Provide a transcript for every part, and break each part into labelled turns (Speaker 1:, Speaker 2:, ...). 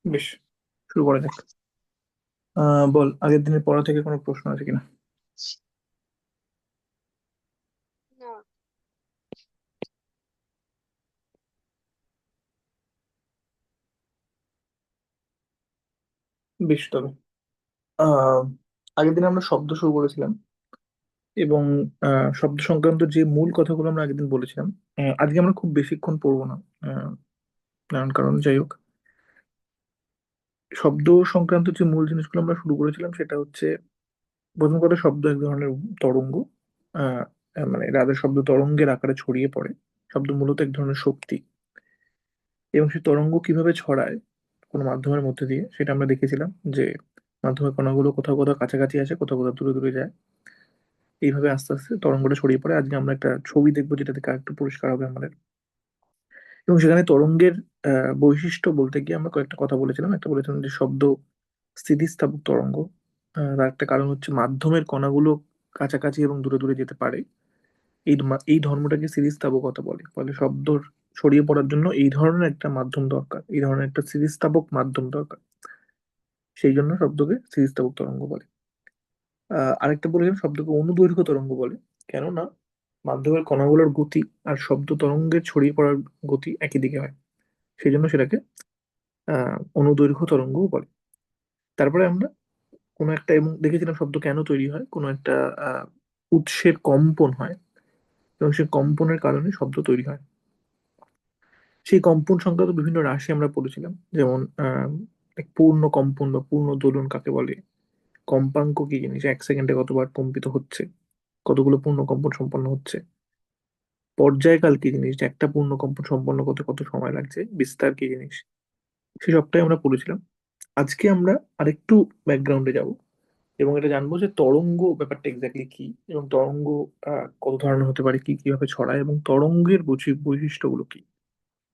Speaker 1: বেশ, শুরু করা যাক। বল, আগের দিনের পড়া থেকে কোনো প্রশ্ন আছে কিনা?
Speaker 2: না।
Speaker 1: বেশ, তবে আহ আগের দিন আমরা শব্দ শুরু করেছিলাম, এবং শব্দ সংক্রান্ত যে মূল কথাগুলো আমরা আগের দিন বলেছিলাম। আজকে আমরা খুব বেশিক্ষণ পড়বো না। আহ, নানান কারণ, যাই হোক। শব্দ সংক্রান্ত যে মূল জিনিসগুলো আমরা শুরু করেছিলাম সেটা হচ্ছে, প্রথম কথা, শব্দ এক ধরনের তরঙ্গ। আহ মানে রাদের শব্দ তরঙ্গের আকারে ছড়িয়ে পড়ে। শব্দ মূলত এক ধরনের শক্তি, এবং সেই তরঙ্গ কিভাবে ছড়ায় কোনো মাধ্যমের মধ্যে দিয়ে সেটা আমরা দেখেছিলাম। যে মাধ্যমের কণাগুলো কোথাও কোথাও কাছাকাছি আসে, কোথাও কোথাও দূরে দূরে যায়। এইভাবে আস্তে আস্তে তরঙ্গটা ছড়িয়ে পড়ে। আজকে আমরা একটা ছবি দেখবো যেটা থেকে একটু পরিষ্কার হবে আমাদের। এবং সেখানে তরঙ্গের বৈশিষ্ট্য বলতে গিয়ে আমরা কয়েকটা কথা বলেছিলাম। একটা বলেছিলাম যে শব্দ স্থিতিস্থাপক তরঙ্গ। তার একটা কারণ হচ্ছে মাধ্যমের কণাগুলো কাছাকাছি এবং দূরে দূরে যেতে পারে। এই ধর্মটাকে স্থিতিস্থাপকতা বলে। ফলে শব্দ ছড়িয়ে পড়ার জন্য এই ধরনের একটা মাধ্যম দরকার, এই ধরনের একটা স্থিতিস্থাপক মাধ্যম দরকার। সেই জন্য শব্দকে স্থিতিস্থাপক তরঙ্গ বলে। আরেকটা বলেছিলাম শব্দকে অনুদৈর্ঘ্য তরঙ্গ বলে। কেননা মাধ্যমের কণাগুলোর গতি আর শব্দ তরঙ্গের ছড়িয়ে পড়ার গতি একই দিকে হয়। সেই জন্য সেটাকে অনুদৈর্ঘ্য তরঙ্গও বলে। তারপরে আমরা কোনো একটা, এবং দেখেছিলাম শব্দ কেন তৈরি হয়, কোনো একটা আহ উৎসের কম্পন হয়, এবং সেই কম্পনের কারণে শব্দ তৈরি হয়। সেই কম্পন সংক্রান্ত বিভিন্ন রাশি আমরা পড়েছিলাম, যেমন এক পূর্ণ কম্পন বা পূর্ণ দোলন কাকে বলে, কম্পাঙ্ক কি জিনিস, এক সেকেন্ডে কতবার কম্পিত হচ্ছে, কতগুলো পূর্ণ কম্পন সম্পন্ন হচ্ছে, পর্যায়কাল কি জিনিস, যে একটা পূর্ণ কম্পন সম্পন্ন করতে কত সময় লাগছে, বিস্তার কি জিনিস, সেই সবটাই আমরা পড়েছিলাম। আজকে আমরা আরেকটু ব্যাকগ্রাউন্ডে যাব, এবং এটা জানবো যে তরঙ্গ ব্যাপারটা এক্স্যাক্টলি কি, এবং তরঙ্গ কত ধরনের হতে পারে, কি কিভাবে ছড়ায়, এবং তরঙ্গের বৈশিষ্ট্যগুলো কি,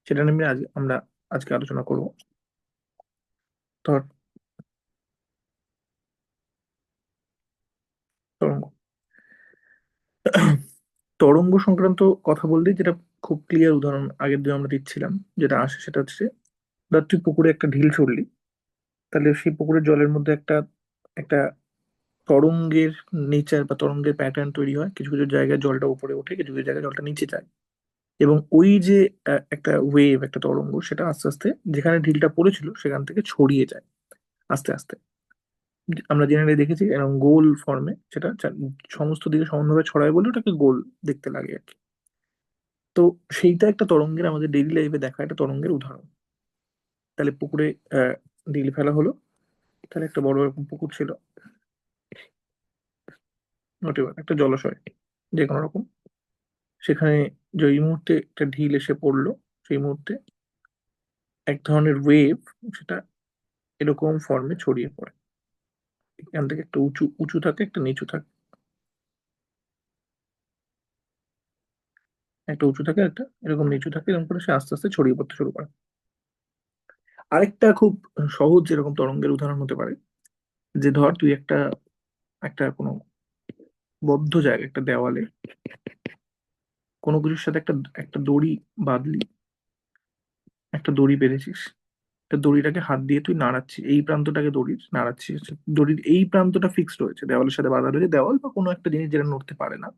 Speaker 1: সেটা নিয়ে আজ আমরা আজকে আলোচনা করব। ধর, তরঙ্গ তরঙ্গ সংক্রান্ত কথা বলতে যেটা খুব ক্লিয়ার উদাহরণ আগের দিন আমরা দিচ্ছিলাম, যেটা আসে সেটা হচ্ছে, ধর তুই পুকুরে একটা ঢিল ছুড়লি, তাহলে সেই পুকুরের জলের মধ্যে একটা একটা তরঙ্গের নেচার বা তরঙ্গের প্যাটার্ন তৈরি হয়। কিছু কিছু জায়গায় জলটা উপরে ওঠে, কিছু কিছু জায়গায় জলটা নিচে যায়। এবং ওই যে একটা ওয়েভ, একটা তরঙ্গ, সেটা আস্তে আস্তে যেখানে ঢিলটা পড়েছিল সেখান থেকে ছড়িয়ে যায় আস্তে আস্তে। আমরা জেনারেলি দেখেছি এরকম গোল ফর্মে, সেটা সমস্ত দিকে সমানভাবে ছড়ায় বলে ওটাকে গোল দেখতে লাগে আর কি। তো সেইটা একটা তরঙ্গের, আমাদের ডেইলি লাইফে দেখা একটা তরঙ্গের উদাহরণ। তাহলে পুকুরে আহ ঢিল ফেলা হলো, তাহলে একটা বড় এরকম পুকুর ছিল, নট একটা জলাশয় যে কোনো রকম। সেখানে যেই মুহূর্তে একটা ঢিল এসে পড়লো, সেই মুহূর্তে এক ধরনের ওয়েভ, সেটা এরকম ফর্মে ছড়িয়ে পড়ে। এখান থেকে একটা উঁচু উঁচু থাকে, একটা নিচু থাকে, একটা উঁচু থাকে, একটা এরকম নিচু থাকে, এরকম করে সে আস্তে আস্তে ছড়িয়ে পড়তে শুরু করে। আরেকটা খুব সহজ এরকম তরঙ্গের উদাহরণ হতে পারে, যে ধর তুই একটা একটা কোনো বদ্ধ জায়গা, একটা দেওয়ালে কোনো কিছুর সাথে একটা একটা দড়ি বাঁধলি, একটা দড়ি বেঁধেছিস। একটা দড়িটাকে হাত দিয়ে তুই নাড়াচ্ছিস, এই প্রান্তটাকে দড়ির নাড়াচ্ছিস। দড়ির এই প্রান্তটা ফিক্সড রয়েছে, দেওয়ালের সাথে বাঁধা রয়েছে, দেওয়াল বা কোনো একটা জিনিস যেটা নড়তে পারে না,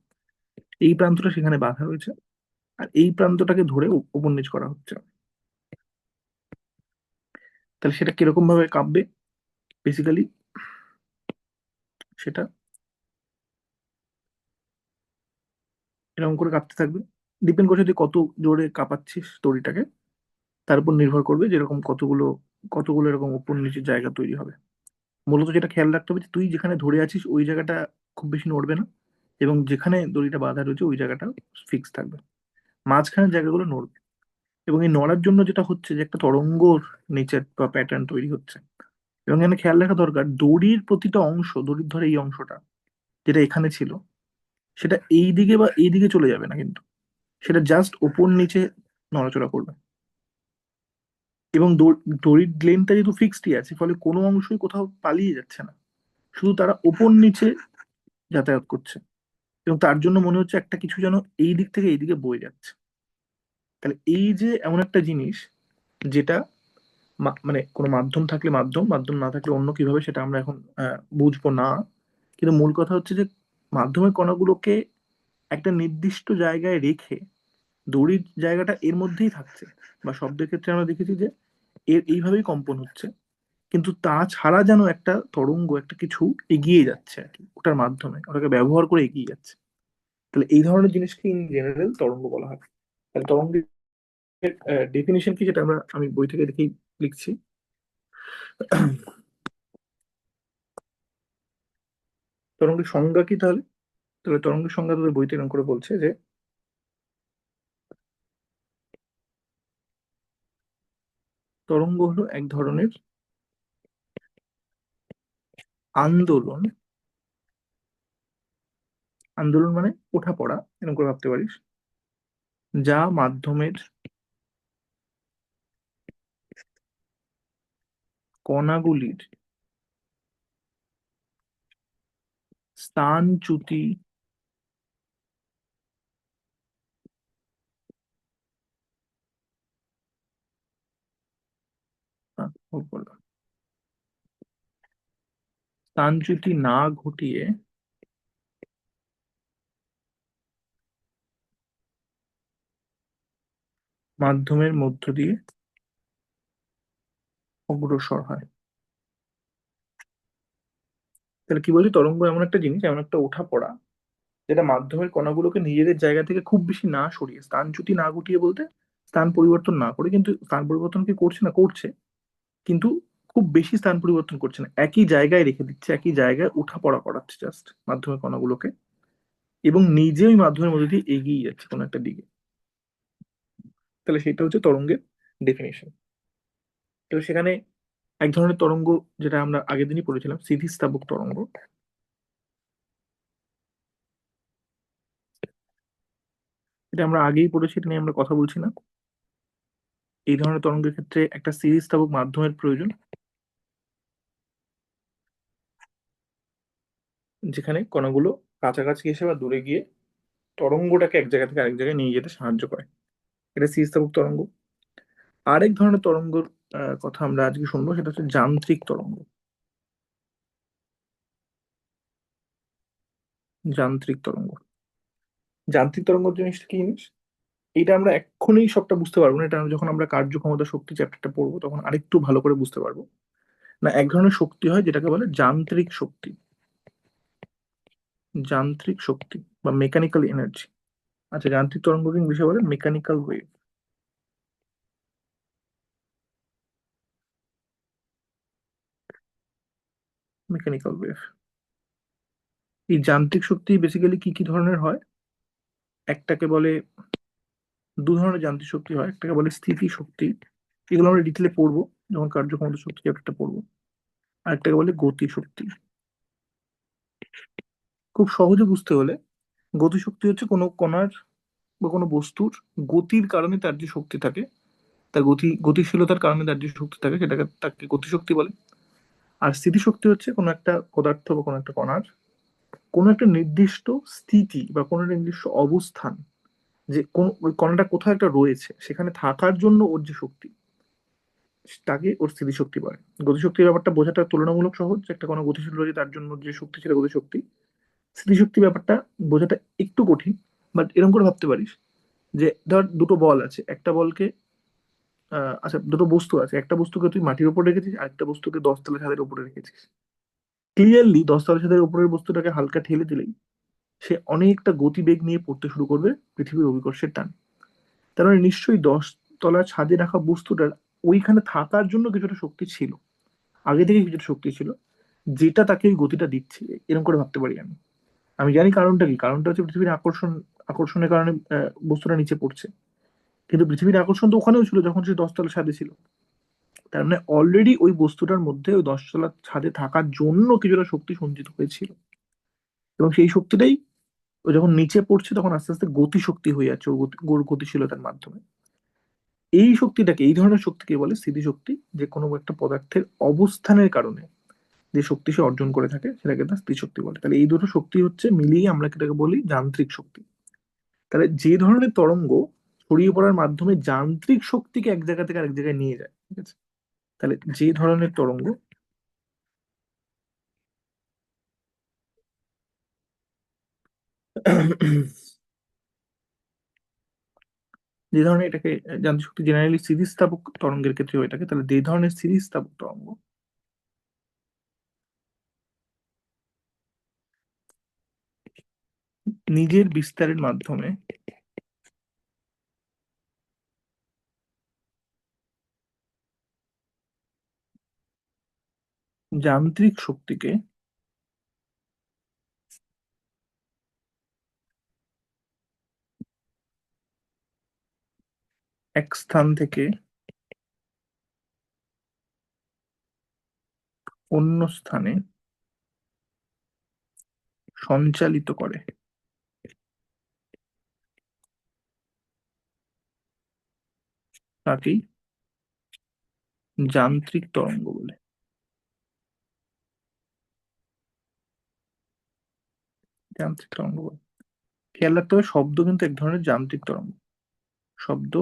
Speaker 1: এই প্রান্তটা সেখানে বাঁধা রয়েছে। আর এই প্রান্তটাকে ধরে উপর নিচ করা হচ্ছে। তাহলে সেটা কিরকম ভাবে কাঁপবে? বেসিক্যালি সেটা এরকম করে কাঁপতে থাকবে। ডিপেন্ড করছে তুই কত জোরে কাঁপাচ্ছিস দড়িটাকে, তার উপর নির্ভর করবে যেরকম কতগুলো কতগুলো এরকম উপর নিচের জায়গা তৈরি হবে। মূলত যেটা খেয়াল রাখতে হবে যে তুই যেখানে ধরে আছিস ওই জায়গাটা খুব বেশি নড়বে না, এবং যেখানে দড়িটা বাঁধা রয়েছে ওই জায়গাটা ফিক্স থাকবে। মাঝখানের জায়গাগুলো নড়বে। এবং এই নড়ার জন্য যেটা হচ্ছে, যে একটা তরঙ্গর নেচার বা প্যাটার্ন তৈরি হচ্ছে। এবং এখানে খেয়াল রাখা দরকার, দড়ির প্রতিটা অংশ, দড়ির ধরে এই অংশটা যেটা এখানে ছিল, সেটা এই দিকে বা এই দিকে চলে যাবে না কিন্তু, সেটা জাস্ট ওপর নিচে নড়াচড়া করবে। এবং দড়ির লেন্থটা যেহেতু ফিক্সডই আছে, ফলে কোনো অংশই কোথাও পালিয়ে যাচ্ছে না, শুধু তারা ওপর নিচে যাতায়াত করছে। এবং তার জন্য মনে হচ্ছে একটা কিছু যেন এই দিক থেকে এই দিকে বয়ে যাচ্ছে। তাহলে এই যে এমন একটা জিনিস, যেটা মানে কোনো মাধ্যম থাকলে মাধ্যম, মাধ্যম না থাকলে অন্য কিভাবে, সেটা আমরা এখন বুঝবো না। কিন্তু মূল কথা হচ্ছে যে মাধ্যমের কণাগুলোকে একটা নির্দিষ্ট জায়গায় রেখে দড়ির জায়গাটা এর মধ্যেই থাকছে, বা শব্দের ক্ষেত্রে আমরা দেখেছি যে এর এইভাবেই কম্পন হচ্ছে, কিন্তু তাছাড়া যেন একটা তরঙ্গ, একটা কিছু এগিয়ে যাচ্ছে আর কি, ওটার মাধ্যমে ওটাকে ব্যবহার করে এগিয়ে যাচ্ছে। তাহলে এই ধরনের জিনিসকে ইন জেনারেল তরঙ্গ বলা হয়। তাহলে তরঙ্গের ডেফিনিশন কি, সেটা আমি বই থেকে দেখেই লিখছি। তরঙ্গের সংজ্ঞা কি তাহলে? তাহলে তরঙ্গের সংজ্ঞা তোদের বইতে এরকম করে বলছে যে তরঙ্গ হলো এক ধরনের আন্দোলন। আন্দোলন মানে ওঠা পড়া, এরকম করে ভাবতে পারিস, যা মাধ্যমের কণাগুলির স্থানচ্যুতি, বললাম, স্থানচ্যুতি না ঘটিয়ে মাধ্যমের মধ্য দিয়ে অগ্রসর হয়। তাহলে কি বলছি, তরঙ্গ এমন একটা জিনিস, এমন একটা ওঠা পড়া, যেটা মাধ্যমের কণাগুলোকে নিজেদের জায়গা থেকে খুব বেশি না সরিয়ে, স্থানচ্যুতি না ঘটিয়ে বলতে স্থান পরিবর্তন না করে, কিন্তু স্থান পরিবর্তন কি করছে না, করছে, কিন্তু খুব বেশি স্থান পরিবর্তন করছে না, একই জায়গায় রেখে দিচ্ছে, একই জায়গায় উঠা পড়া করাচ্ছে জাস্ট মাধ্যমের কণাগুলোকে, এবং নিজে ওই মাধ্যমের মধ্যে দিয়ে এগিয়ে যাচ্ছে কোনো একটা দিকে। তাহলে সেটা হচ্ছে তরঙ্গের ডেফিনেশন। তো সেখানে এক ধরনের তরঙ্গ, যেটা আমরা আগের দিনই পড়েছিলাম, স্থিতিস্থাপক তরঙ্গ, এটা আমরা আগেই পড়েছি, এটা নিয়ে আমরা কথা বলছি না। এই ধরনের তরঙ্গের ক্ষেত্রে একটা স্থিতিস্থাপক মাধ্যমের প্রয়োজন, যেখানে কণাগুলো কাছাকাছি এসে বা দূরে গিয়ে তরঙ্গটাকে এক জায়গা থেকে আরেক জায়গায় নিয়ে যেতে সাহায্য করে। এটা স্থিতিস্থাপক তরঙ্গ। আরেক ধরনের তরঙ্গর কথা আমরা আজকে শুনবো, সেটা হচ্ছে যান্ত্রিক তরঙ্গ। যান্ত্রিক তরঙ্গ, যান্ত্রিক তরঙ্গ জিনিসটা কি জিনিস, এটা আমরা এক্ষুনি সবটা বুঝতে পারবো না, এটা যখন আমরা কার্যক্ষমতা শক্তি চ্যাপ্টারটা পড়বো তখন আরেকটু ভালো করে বুঝতে পারবো। না, এক ধরনের শক্তি হয় যেটাকে বলে যান্ত্রিক শক্তি। যান্ত্রিক শক্তি বা মেকানিক্যাল এনার্জি। আচ্ছা, যান্ত্রিক তরঙ্গকে ইংলিশে বলে মেকানিক্যাল ওয়েভ। Mechanical wave. এই যান্ত্রিক শক্তি বেসিক্যালি কি কি ধরনের হয়? একটাকে বলে, দু ধরনের যান্ত্রিক শক্তি হয়, একটাকে বলে স্থিতি শক্তি, এগুলো আমরা ডিটেলে পড়বো যখন কার্যক্ষমতা শক্তি চ্যাপ্টারটা পড়বো। আর একটাকে বলে গতি শক্তি। খুব সহজে বুঝতে হলে, গতি শক্তি হচ্ছে কোনো কণার বা কোনো বস্তুর গতির কারণে তার যে শক্তি থাকে, তার গতিশীলতার কারণে তার যে শক্তি থাকে, সেটাকে তাকে গতিশক্তি বলে। আর স্থিতিশক্তি হচ্ছে কোনো একটা পদার্থ বা কোনো একটা কণার কোনো একটা নির্দিষ্ট স্থিতি বা কোনো একটা নির্দিষ্ট অবস্থান, যে কোন ওই কণাটা কোথাও একটা রয়েছে, সেখানে থাকার জন্য ওর যে শক্তি, তাকে ওর স্থিতিশক্তি বলে। গতিশক্তির ব্যাপারটা বোঝাটা তুলনামূলক সহজ, যে একটা কোনো গতিশীল রয়েছে তার জন্য যে শক্তি, সেটা গতিশক্তি। স্মৃতিশক্তি ব্যাপারটা বোঝাটা একটু কঠিন, বাট এরকম করে ভাবতে পারিস যে ধর দুটো বল আছে, একটা বলকে আচ্ছা, দুটো বস্তু আছে, একটা বস্তুকে তুই মাটির উপর রেখেছিস, আরেকটা বস্তুকে 10 তলা ছাদের উপরে রেখেছিস। ক্লিয়ারলি 10 তলা ছাদের উপরের বস্তুটাকে হালকা ঠেলে দিলেই সে অনেকটা গতিবেগ নিয়ে পড়তে শুরু করবে পৃথিবীর অভিকর্ষের টান। তার মানে নিশ্চয়ই 10 তলা ছাদে রাখা বস্তুটার ওইখানে থাকার জন্য কিছুটা শক্তি ছিল, আগে থেকে কিছুটা শক্তি ছিল, যেটা তাকে ওই গতিটা দিচ্ছে। এরকম করে ভাবতে পারি আমি। আমি জানি কারণটা কি, কারণটা হচ্ছে পৃথিবীর আকর্ষণের কারণে বস্তুটা নিচে পড়ছে। কিন্তু পৃথিবীর আকর্ষণ তো ওখানেও ছিল যখন সে 10 তলা ছাদে ছিল। তার মানে অলরেডি ওই বস্তুটার মধ্যে ওই 10 তলা ছাদে থাকার জন্য কিছুটা শক্তি সঞ্চিত হয়েছিল, এবং সেই শক্তিটাই ও যখন নিচে পড়ছে তখন আস্তে আস্তে গতি শক্তি হয়ে যাচ্ছে, ওর গতিশীলতার মাধ্যমে। এই শক্তিটাকে, এই ধরনের শক্তিকে বলে স্থিতিশক্তি, যে কোনো একটা পদার্থের অবস্থানের কারণে যে শক্তি সে অর্জন করে থাকে সেটাকে তার স্থিতিশক্তি বলে। তাহলে এই দুটো শক্তি হচ্ছে মিলিয়ে আমরা এটাকে বলি যান্ত্রিক শক্তি। তাহলে যে ধরনের তরঙ্গ ছড়িয়ে পড়ার মাধ্যমে যান্ত্রিক শক্তিকে এক জায়গা থেকে আরেক জায়গায় নিয়ে যায়, ঠিক আছে, তাহলে যে ধরনের তরঙ্গ, যে ধরনের এটাকে যান্ত্রিক শক্তি জেনারেলি স্থিতিস্থাপক তরঙ্গের ক্ষেত্রে হয়ে থাকে, তাহলে যে ধরনের স্থিতিস্থাপক তরঙ্গ নিজের বিস্তারের মাধ্যমে যান্ত্রিক শক্তিকে এক স্থান থেকে অন্য স্থানে সঞ্চালিত করে, তাকেই যান্ত্রিক তরঙ্গ বলে। যান্ত্রিক তরঙ্গ বলে। খেয়াল রাখতে হবে, শব্দ কিন্তু এক ধরনের যান্ত্রিক তরঙ্গ। শব্দ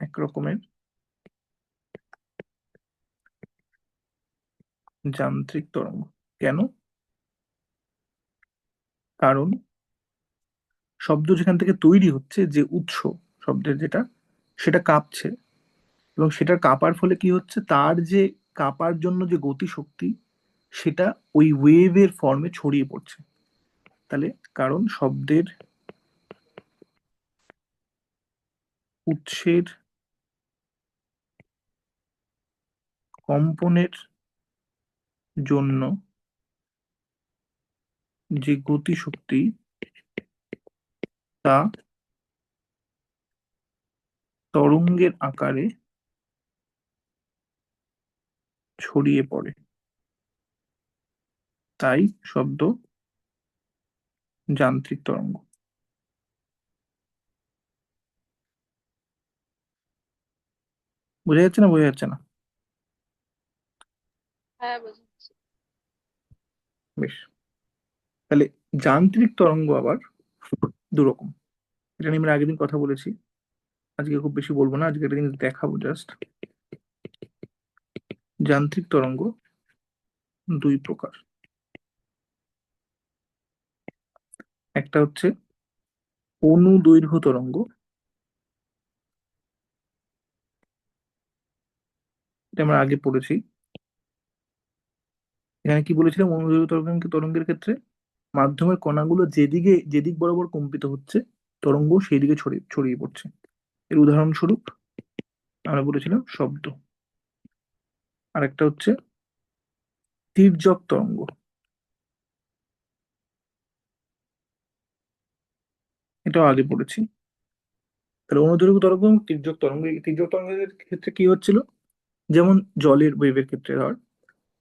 Speaker 1: এক রকমের যান্ত্রিক তরঙ্গ। কেন? কারণ শব্দ যেখান থেকে তৈরি হচ্ছে, যে উৎস শব্দের যেটা, সেটা কাঁপছে, এবং সেটার কাঁপার ফলে কি হচ্ছে, তার যে কাঁপার জন্য যে গতি শক্তি, সেটা ওই ওয়েভের ফর্মে ছড়িয়ে পড়ছে। তাহলে কারণ শব্দের উৎসের কম্পনের জন্য যে গতি শক্তি, তা তরঙ্গের আকারে ছড়িয়ে পড়ে, তাই শব্দ যান্ত্রিক তরঙ্গ। বোঝা যাচ্ছে না? বোঝা যাচ্ছে না?
Speaker 2: হ্যাঁ, বুঝেছি।
Speaker 1: বেশ। তাহলে যান্ত্রিক তরঙ্গ আবার দু রকম। এটা নিয়ে আমরা আগের দিন কথা বলেছি, আজকে খুব বেশি বলবো না, আজকে একটা জিনিস দেখাবো জাস্ট। যান্ত্রিক তরঙ্গ দুই প্রকার। একটা হচ্ছে অনুদৈর্ঘ্য তরঙ্গ, এটা আমরা আগে পড়েছি। এখানে কি বলেছিলাম, অনুদৈর্ঘ্য তরঙ্গের ক্ষেত্রে মাধ্যমের কণাগুলো যেদিক বরাবর কম্পিত হচ্ছে, তরঙ্গ সেই দিকে ছড়িয়ে ছড়িয়ে পড়ছে। এর উদাহরণস্বরূপ আমরা বলেছিলাম শব্দ। আর একটা হচ্ছে তির্যক তরঙ্গ, এটাও আগে পড়েছি। তাহলে অনুদৈর্ঘ্য তরঙ্গ এবং তির্যক তরঙ্গ, এই তির্যক তরঙ্গের ক্ষেত্রে কি হচ্ছিল, যেমন জলের ওয়েভের ক্ষেত্রে ধর,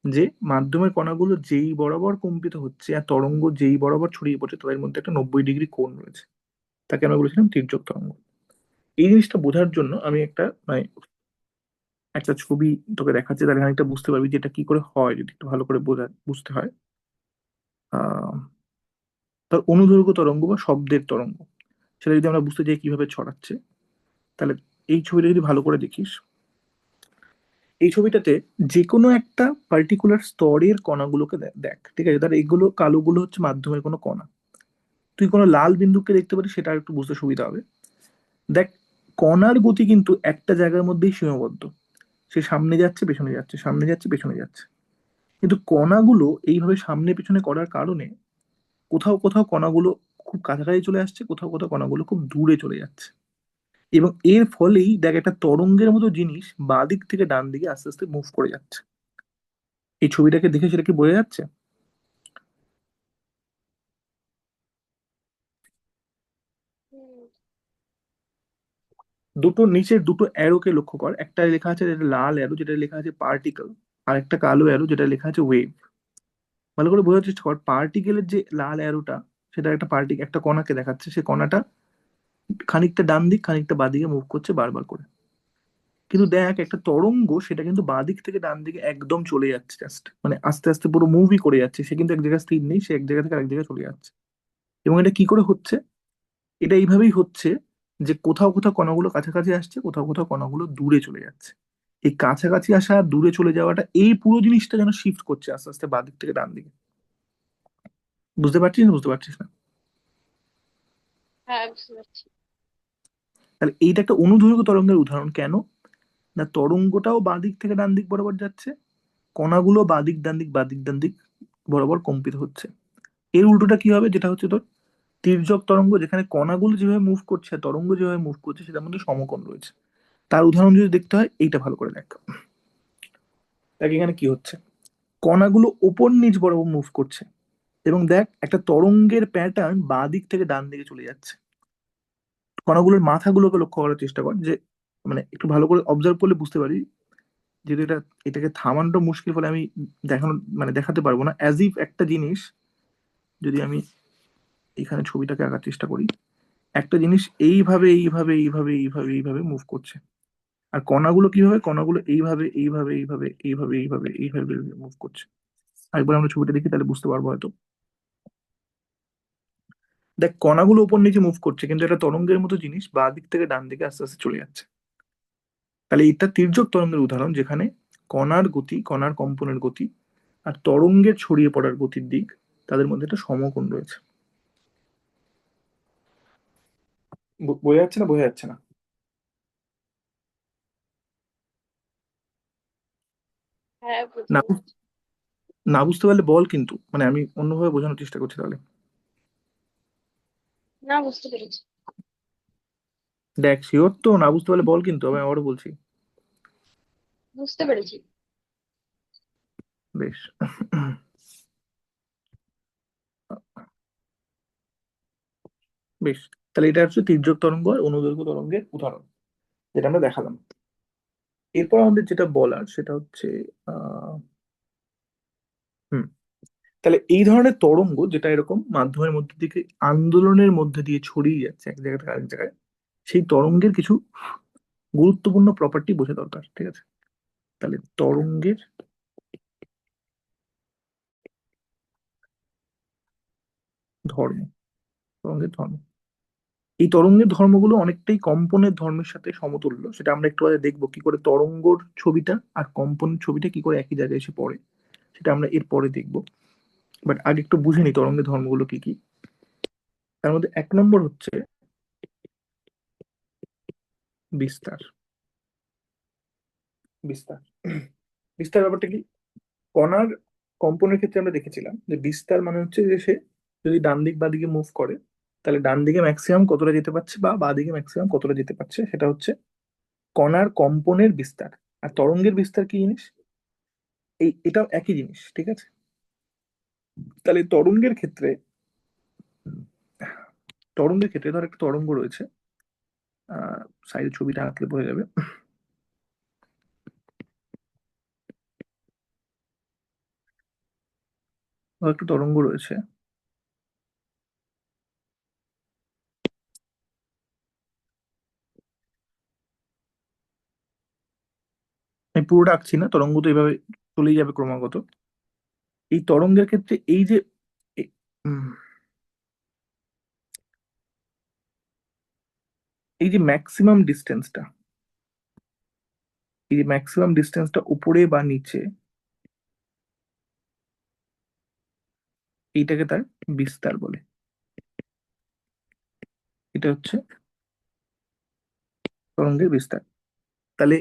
Speaker 1: যে মাধ্যমের কণাগুলো যেই বরাবর কম্পিত হচ্ছে আর তরঙ্গ যেই বরাবর ছড়িয়ে পড়ছে, তাদের মধ্যে একটা 90 ডিগ্রি কোণ রয়েছে, তাকে আমরা বলেছিলাম তির্যক তরঙ্গ। এই জিনিসটা বোঝার জন্য আমি একটা ছবি তোকে দেখাচ্ছি, তাহলে খানিকটা বুঝতে পারবি যে এটা কি করে হয়, যদি একটু ভালো করে বুঝতে হয়। আহ তার অনুদৈর্ঘ্য তরঙ্গ বা শব্দের তরঙ্গ, সেটা যদি আমরা বুঝতে চাই কিভাবে ছড়াচ্ছে, তাহলে এই ছবিটা যদি ভালো করে দেখিস, এই ছবিটাতে যে কোনো একটা পার্টিকুলার স্তরের কণাগুলোকে দেখ, ঠিক আছে? তাহলে এগুলো কালোগুলো হচ্ছে মাধ্যমের কোনো কণা। তুই কোনো লাল বিন্দুকে দেখতে পারিস, সেটা একটু বুঝতে সুবিধা হবে। দেখ, কণার গতি কিন্তু একটা জায়গার মধ্যেই সীমাবদ্ধ। সে সামনে যাচ্ছে, পেছনে যাচ্ছে, সামনে যাচ্ছে, পেছনে যাচ্ছে। কিন্তু কণাগুলো এইভাবে সামনে পেছনে করার কারণে কোথাও কোথাও কণাগুলো খুব কাছাকাছি চলে আসছে, কোথাও কোথাও কণাগুলো খুব দূরে চলে যাচ্ছে। এবং এর ফলেই দেখ, একটা তরঙ্গের মতো জিনিস বাঁ দিক থেকে ডান দিকে আস্তে আস্তে মুভ করে যাচ্ছে। এই ছবিটাকে দেখে সেটা কি বোঝা যাচ্ছে?
Speaker 2: হুম।
Speaker 1: দুটো নিচের দুটো অ্যারোকে লক্ষ্য কর, একটা লেখা আছে যেটা লাল অ্যারো, যেটা লেখা আছে পার্টিকেল, আর একটা কালো অ্যারো যেটা লেখা আছে ওয়েভ। ভালো করে বোঝার চেষ্টা কর, পার্টিকেলের যে লাল অ্যারোটা, সেটা একটা কণাকে দেখাচ্ছে, সে কণাটা খানিকটা ডান দিক খানিকটা বাঁ দিকে মুভ করছে বারবার করে। কিন্তু দেখ, একটা তরঙ্গ সেটা কিন্তু বাঁ দিক থেকে ডান দিকে একদম চলে যাচ্ছে, জাস্ট মানে আস্তে আস্তে পুরো মুভই করে যাচ্ছে, সে কিন্তু এক জায়গায় স্থির নেই, সে এক জায়গা থেকে আরেক জায়গায় চলে যাচ্ছে। এবং এটা কি করে হচ্ছে? এটা এইভাবেই হচ্ছে, যে কোথাও কোথাও কণাগুলো কাছাকাছি আসছে, কোথাও কোথাও কণাগুলো দূরে চলে যাচ্ছে। এই কাছাকাছি আসা আর দূরে চলে যাওয়াটা, এই পুরো জিনিসটা যেন শিফট করছে আস্তে আস্তে বাঁ দিক থেকে ডান দিকে। বুঝতে পারছিস না, বুঝতে পারছিস না?
Speaker 2: হ্যাঁ, বুঝতে পারছি।
Speaker 1: তাহলে এইটা একটা অনুদৈর্ঘ্য তরঙ্গের উদাহরণ। কেন? না, তরঙ্গটাও বাঁ দিক থেকে ডান দিক বরাবর যাচ্ছে, কণাগুলো বাঁ দিক ডান দিক বাঁ দিক ডান দিক বরাবর কম্পিত হচ্ছে। এর উল্টোটা কি হবে, যেটা হচ্ছে তোর তির্যক তরঙ্গ, যেখানে কণাগুলো যেভাবে মুভ করছে আর তরঙ্গ যেভাবে মুভ করছে সেটার মধ্যে সমকোণ রয়েছে। তার উদাহরণ যদি দেখতে হয়, এইটা ভালো করে দেখ। দেখ এখানে কি হচ্ছে, কণাগুলো ওপর নিচ বরাবর মুভ করছে, এবং দেখ একটা তরঙ্গের প্যাটার্ন বাঁ দিক থেকে ডান দিকে চলে যাচ্ছে। কণাগুলোর মাথাগুলোকে লক্ষ্য করার চেষ্টা কর, যে মানে একটু ভালো করে অবজার্ভ করলে বুঝতে পারি। যেহেতু এটাকে থামানো মুশকিল, ফলে আমি দেখানো মানে দেখাতে পারবো না। অ্যাজ ইফ একটা জিনিস, যদি আমি এখানে ছবিটাকে আঁকার চেষ্টা করি, একটা জিনিস এইভাবে এইভাবে এইভাবে এইভাবে এইভাবে মুভ করছে, আর কণাগুলো কিভাবে, কণাগুলো এইভাবে এইভাবে এইভাবে এইভাবে এইভাবে এইভাবে মুভ করছে। আরেকবার আমরা ছবিটা দেখি, তাহলে বুঝতে পারবো হয়তো। দেখ, কণাগুলো উপর নিচে মুভ করছে, কিন্তু এটা তরঙ্গের মতো জিনিস বাঁ দিক থেকে ডান দিকে আস্তে আস্তে চলে যাচ্ছে। তাহলে এটা তির্যক তরঙ্গের উদাহরণ, যেখানে কণার গতি, কণার কম্পনের গতি আর তরঙ্গের ছড়িয়ে পড়ার গতির দিক, তাদের মধ্যে একটা সমকোণ রয়েছে। বোঝা যাচ্ছে না, বোঝা যাচ্ছে না?
Speaker 2: হ্যাঁ, বুঝতে
Speaker 1: না
Speaker 2: পারছি।
Speaker 1: না বুঝতে পারলে বল, কিন্তু মানে আমি অন্যভাবে বোঝানোর চেষ্টা করছি তাহলে।
Speaker 2: না, বুঝতে পেরেছি।
Speaker 1: দেখ, শিওর তো? না বুঝতে পারলে বল, কিন্তু আমি আবারও বলছি।
Speaker 2: বুঝতে পেরেছি।
Speaker 1: বেশ। বেশ, তাহলে এটা হচ্ছে তির্যক তরঙ্গ আর অনুদৈর্ঘ্য তরঙ্গের উদাহরণ, যেটা আমরা দেখালাম। এরপর আমাদের যেটা বলার সেটা হচ্ছে আহ হুম তাহলে এই ধরনের তরঙ্গ, যেটা এরকম মাধ্যমের মধ্যে থেকে আন্দোলনের মধ্যে দিয়ে ছড়িয়ে যাচ্ছে এক জায়গা থেকে আরেক জায়গায়, সেই তরঙ্গের কিছু গুরুত্বপূর্ণ প্রপার্টি বোঝা দরকার, ঠিক আছে? তাহলে ধর্ম তরঙ্গের ধর্ম, এই তরঙ্গের ধর্মগুলো অনেকটাই কম্পনের ধর্মের সাথে সমতুল্য। সেটা আমরা একটু আগে দেখবো, কি করে তরঙ্গর ছবিটা আর কম্পনের ছবিটা কি করে একই জায়গায় এসে পড়ে, সেটা আমরা এর পরে দেখবো। বাট আগে একটু বুঝে নি তরঙ্গের ধর্মগুলো কি কি। তার মধ্যে এক নম্বর হচ্ছে বিস্তার। বিস্তার বিস্তার ব্যাপারটা কি? কণার কম্পনের ক্ষেত্রে আমরা দেখেছিলাম যে বিস্তার মানে হচ্ছে যে সে যদি ডান দিক বা দিকে মুভ করে, তাহলে ডান দিকে ম্যাক্সিমাম কতটা যেতে পারছে বা বাঁ দিকে ম্যাক্সিমাম কতটা যেতে পারছে, সেটা হচ্ছে কণার কম্পনের বিস্তার। আর তরঙ্গের বিস্তার কি জিনিস, এটাও একই জিনিস, ঠিক আছে? তাহলে তরঙ্গের ক্ষেত্রে ধর একটা তরঙ্গ রয়েছে, সাইডে ছবিটা আঁকলে বোঝা যাবে। ধর একটা তরঙ্গ রয়েছে, আমি পুরোটা আঁকছি না, তরঙ্গ তো এইভাবে চলেই যাবে ক্রমাগত। এই তরঙ্গের ক্ষেত্রে এ- উম, এই যে ম্যাক্সিমাম ডিস্টেন্সটা, এই যে ম্যাক্সিমাম ডিস্টেন্সটা উপরে বা নিচে, এইটাকে তার বিস্তার বলে। এটা হচ্ছে তরঙ্গের বিস্তার। তাহলে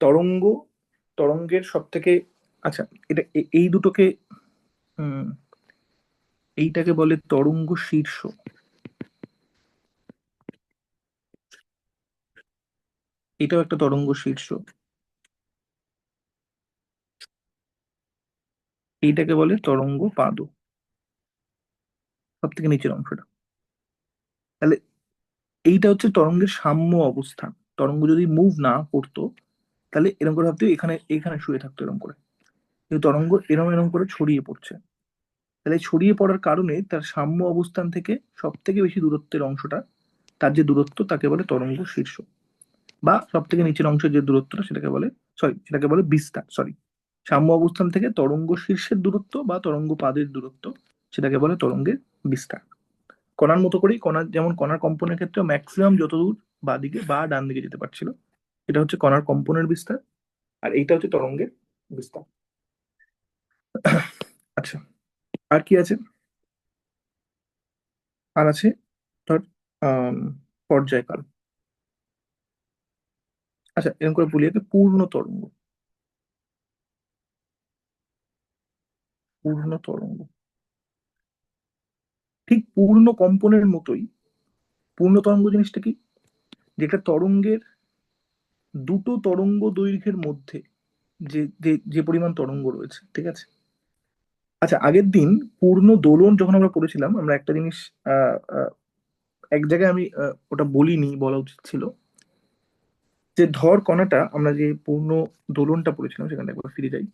Speaker 1: তরঙ্গ তরঙ্গের সব থেকে, আচ্ছা, এই দুটোকে, হুম, এইটাকে বলে তরঙ্গ শীর্ষ। এটাও একটা তরঙ্গ শীর্ষ। এইটাকে বলে তরঙ্গ পাদ, সব থেকে নিচের অংশটা। তাহলে এইটা হচ্ছে তরঙ্গের সাম্য অবস্থান। তরঙ্গ যদি মুভ না করতো, তাহলে এরকম করে ভাবতে, এখানে এখানে শুয়ে থাকতো এরকম করে। কিন্তু তরঙ্গ এরম এরম করে ছড়িয়ে পড়ছে। তাহলে এই ছড়িয়ে পড়ার কারণে তার সাম্য অবস্থান থেকে সব থেকে বেশি দূরত্বের অংশটা, তার যে দূরত্ব, তাকে বলে তরঙ্গ শীর্ষ। বা সব থেকে নিচের অংশের যে দূরত্বটা, সেটাকে বলে বিস্তার। সাম্য অবস্থান থেকে তরঙ্গ শীর্ষের দূরত্ব বা তরঙ্গ পাদের দূরত্ব, সেটাকে বলে তরঙ্গের বিস্তার। কণার মতো করেই, যেমন কণার কম্পনের ক্ষেত্রে ম্যাক্সিমাম যতদূর বাঁদিকে বা ডান দিকে যেতে পারছিল। এটা হচ্ছে কণার কম্পনের বিস্তার, আর এইটা হচ্ছে তরঙ্গের বিস্তার। আচ্ছা, আর কি আছে? আর আছে ধর আম, পর্যায়কাল। আচ্ছা, এরকম করে বলি একে পূর্ণ তরঙ্গ। পূর্ণ তরঙ্গ ঠিক পূর্ণ কম্পনের মতোই। পূর্ণ তরঙ্গ জিনিসটা কি? যেটা তরঙ্গের দুটো তরঙ্গ দৈর্ঘ্যের মধ্যে যে যে যে পরিমাণ তরঙ্গ রয়েছে, ঠিক আছে? আচ্ছা, আগের দিন পূর্ণ দোলন যখন আমরা পড়েছিলাম, আমরা একটা জিনিস আহ, আহ, এক জায়গায় আমি ওটা বলিনি, বলা উচিত ছিল। যে ধর কণাটা, আমরা যে পূর্ণ দোলনটা পড়েছিলাম সেখানে একবার ফিরে যাই।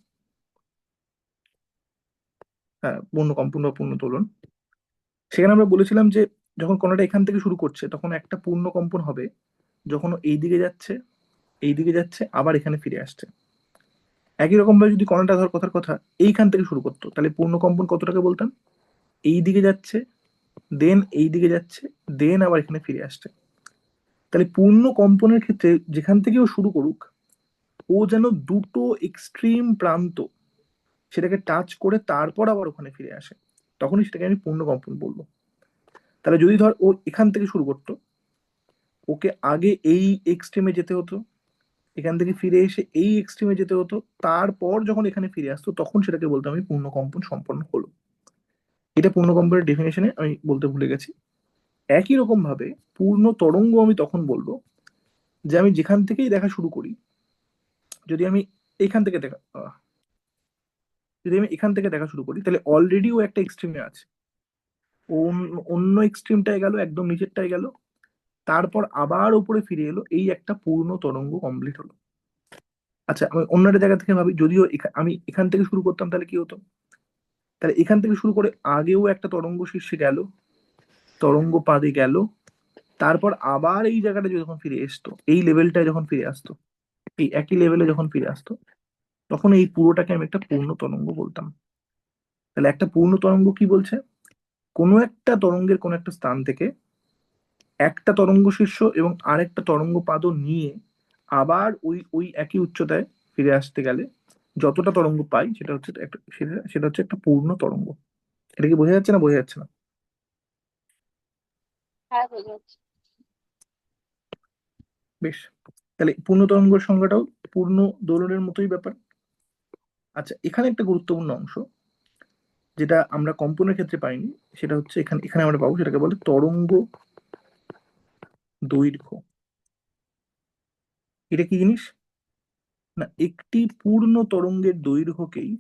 Speaker 1: হ্যাঁ, পূর্ণ কম্পন বা পূর্ণ দোলন। সেখানে আমরা বলেছিলাম যে যখন কণাটা এখান থেকে শুরু করছে তখন একটা পূর্ণ কম্পন হবে, যখন ও এই দিকে যাচ্ছে, এই দিকে যাচ্ছে, আবার এখানে ফিরে আসছে। একই রকম ভাবে যদি কণাটা ধর কথার কথা এইখান থেকে শুরু করতো, তাহলে পূর্ণ কম্পন কতটাকে বলতাম? এই দিকে যাচ্ছে, দেন এই দিকে যাচ্ছে, দেন আবার এখানে ফিরে আসছে। তাহলে পূর্ণ কম্পনের ক্ষেত্রে যেখান থেকে ও শুরু করুক, ও যেন দুটো এক্সট্রিম প্রান্ত সেটাকে টাচ করে তারপর আবার ওখানে ফিরে আসে, তখনই সেটাকে আমি পূর্ণ কম্পন বলবো। তাহলে যদি ধর ও এখান থেকে শুরু করতো, ওকে আগে এই এক্সট্রিমে যেতে হতো, এখান থেকে ফিরে এসে এই এক্সট্রিমে যেতে হতো, তারপর যখন এখানে ফিরে আসতো তখন সেটাকে বলতাম আমি পূর্ণ কম্পন সম্পন্ন হলো। এটা পূর্ণ কম্পনের ডেফিনেশনে আমি বলতে ভুলে গেছি। একই রকম ভাবে পূর্ণ তরঙ্গ আমি তখন বলবো যে আমি যেখান থেকেই দেখা শুরু করি, যদি আমি এখান থেকে দেখা যদি আমি এখান থেকে দেখা শুরু করি, তাহলে অলরেডি ও একটা এক্সট্রিমে আছে। ও অন্য এক্সট্রিমটায় গেল, একদম নিচেরটায় গেল, তারপর আবার উপরে ফিরে এলো, এই একটা পূর্ণ তরঙ্গ কমপ্লিট হলো। আচ্ছা, আমি অন্য একটা জায়গা থেকে ভাবি, যদিও আমি এখান থেকে শুরু করতাম তাহলে কি হতো? তাহলে এখান থেকে শুরু করে আগেও একটা তরঙ্গ শীর্ষে গেল, তরঙ্গ পাদে গেল, তারপর আবার এই জায়গাটা যখন ফিরে আসতো, এই লেভেলটায় যখন ফিরে আসতো, এই একই লেভেলে যখন ফিরে আসতো, তখন এই পুরোটাকে আমি একটা পূর্ণ তরঙ্গ বলতাম। তাহলে একটা পূর্ণ তরঙ্গ কি বলছে? কোনো একটা তরঙ্গের কোনো একটা স্থান থেকে একটা তরঙ্গ শীর্ষ এবং আরেকটা তরঙ্গ পাদও নিয়ে আবার ওই ওই একই উচ্চতায় ফিরে আসতে গেলে যতটা তরঙ্গ পাই সেটা হচ্ছে একটা, সেটা হচ্ছে একটা পূর্ণ তরঙ্গ। এটা কি বোঝা যাচ্ছে না বোঝা যাচ্ছে না?
Speaker 2: হ্যাঁ, বোঝা যাচ্ছে।
Speaker 1: বেশ, তাহলে পূর্ণ তরঙ্গের সংজ্ঞাটাও পূর্ণ দোলনের মতোই ব্যাপার। আচ্ছা, এখানে একটা গুরুত্বপূর্ণ অংশ যেটা আমরা কম্পনের ক্ষেত্রে পাইনি, সেটা হচ্ছে এখানে এখানে আমরা পাবো, সেটাকে বলে তরঙ্গ দৈর্ঘ্য। এটা কি জিনিস? না, একটি পূর্ণ তরঙ্গের দৈর্ঘ্যকেই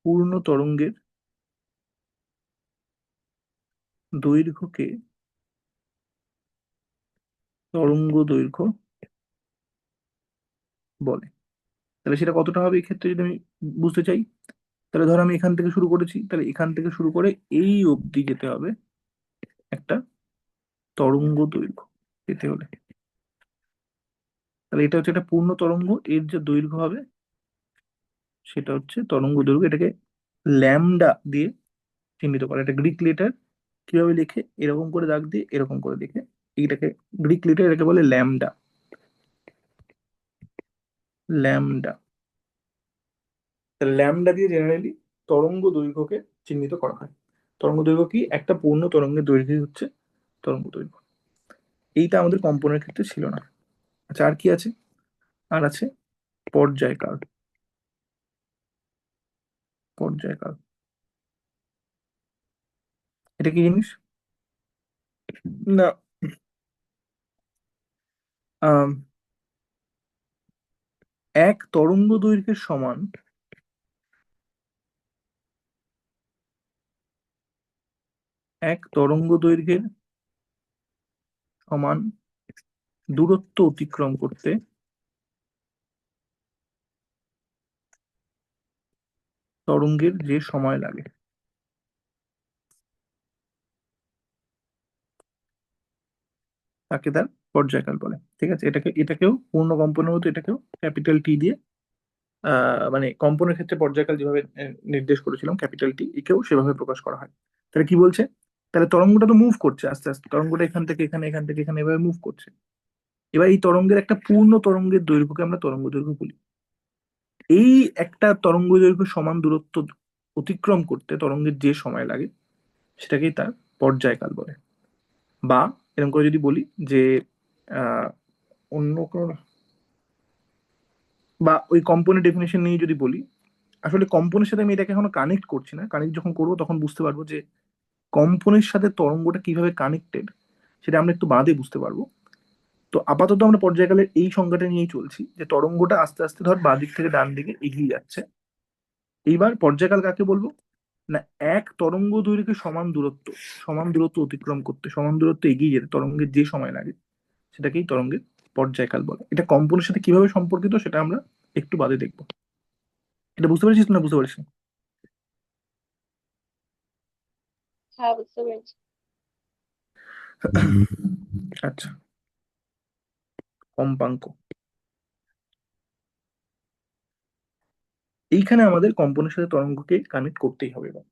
Speaker 1: পূর্ণ তরঙ্গের দৈর্ঘ্যকে তরঙ্গ দৈর্ঘ্য বলে। তাহলে সেটা কতটা হবে এই ক্ষেত্রে যদি আমি বুঝতে চাই, তাহলে ধর আমি এখান থেকে শুরু করেছি, তাহলে এখান থেকে শুরু করে এই অবধি যেতে হবে একটা তরঙ্গ দৈর্ঘ্য পেতে হলে। তাহলে এটা হচ্ছে একটা পূর্ণ তরঙ্গ, এর যে দৈর্ঘ্য হবে সেটা হচ্ছে তরঙ্গ দৈর্ঘ্য। এটাকে ল্যামডা দিয়ে চিহ্নিত করে, এটা গ্রিক লেটার। কিভাবে লেখে? এরকম করে দাগ দিয়ে এরকম করে লিখে, এইটাকে গ্রিক লেটার, এটাকে বলে ল্যামডা। ল্যামডা। ল্যামডা দিয়ে জেনারেলি তরঙ্গ দৈর্ঘ্যকে চিহ্নিত করা হয়। তরঙ্গ দৈর্ঘ্য কি? একটা পূর্ণ তরঙ্গের দৈর্ঘ্যই হচ্ছে তরঙ্গ দৈর্ঘ্য। এইটা আমাদের কম্পনের ক্ষেত্রে ছিল না। আচ্ছা, আর কি আছে? আর আছে পর্যায়কাল। পর্যায়কাল এটা কি জিনিস? না, আম, এক তরঙ্গ দৈর্ঘ্যের সমান এক তরঙ্গ দৈর্ঘ্যের সমান দূরত্ব অতিক্রম করতে তরঙ্গের যে সময় লাগে তাকে তার পর্যায়কাল বলে। ঠিক আছে, এটাকেও পূর্ণ কম্পনের মতো এটাকেও ক্যাপিটাল টি দিয়ে মানে কম্পনের ক্ষেত্রে পর্যায়কাল যেভাবে নির্দেশ করেছিলাম ক্যাপিটাল টি, একেও সেভাবে প্রকাশ করা হয়। তাহলে কি বলছে? তাহলে তরঙ্গটা তো মুভ করছে আস্তে আস্তে, তরঙ্গটা এখান থেকে এখানে, এখান থেকে এখানে এভাবে মুভ করছে। এবার এই তরঙ্গের একটা পূর্ণ তরঙ্গের দৈর্ঘ্যকে আমরা তরঙ্গ দৈর্ঘ্য বলি। এই একটা তরঙ্গ দৈর্ঘ্য সমান দূরত্ব অতিক্রম করতে তরঙ্গের যে সময় লাগে সেটাকেই তার পর্যায়কাল বলে। বা এরকম করে যদি বলি যে আহ, অন্য কোনো, বা ওই কম্পনের ডেফিনেশন নিয়ে যদি বলি, আসলে কম্পনের সাথে আমি এটাকে এখনো কানেক্ট করছি না, কানেক্ট যখন করবো তখন বুঝতে পারবো যে কম্পনের সাথে তরঙ্গটা কিভাবে কানেক্টেড, সেটা আমরা একটু বাদে বুঝতে পারবো। তো আপাতত আমরা পর্যায়কালের এই সংজ্ঞাটা নিয়েই চলছি, যে তরঙ্গটা আস্তে আস্তে ধর বাঁ দিক থেকে ডান দিকে এগিয়ে যাচ্ছে। এইবার পর্যায়কাল কাকে বলবো? না, এক তরঙ্গ দৈর্ঘ্যে সমান দূরত্ব অতিক্রম করতে, সমান দূরত্ব এগিয়ে যেতে তরঙ্গের যে সময় লাগে সেটাকেই তরঙ্গের পর্যায়কাল বলে। এটা কম্পনের সাথে কিভাবে সম্পর্কিত সেটা আমরা একটু বাদে দেখবো। এটা বুঝতে পেরেছিস না বুঝতে পারছিস?
Speaker 2: হ্যাঁ, বুঝতে পেরেছি।
Speaker 1: আচ্ছা, কম্পাঙ্ক। এইখানে আমাদের কম্পনের সাথে তরঙ্গকে কানেক্ট করতেই হবে এবার।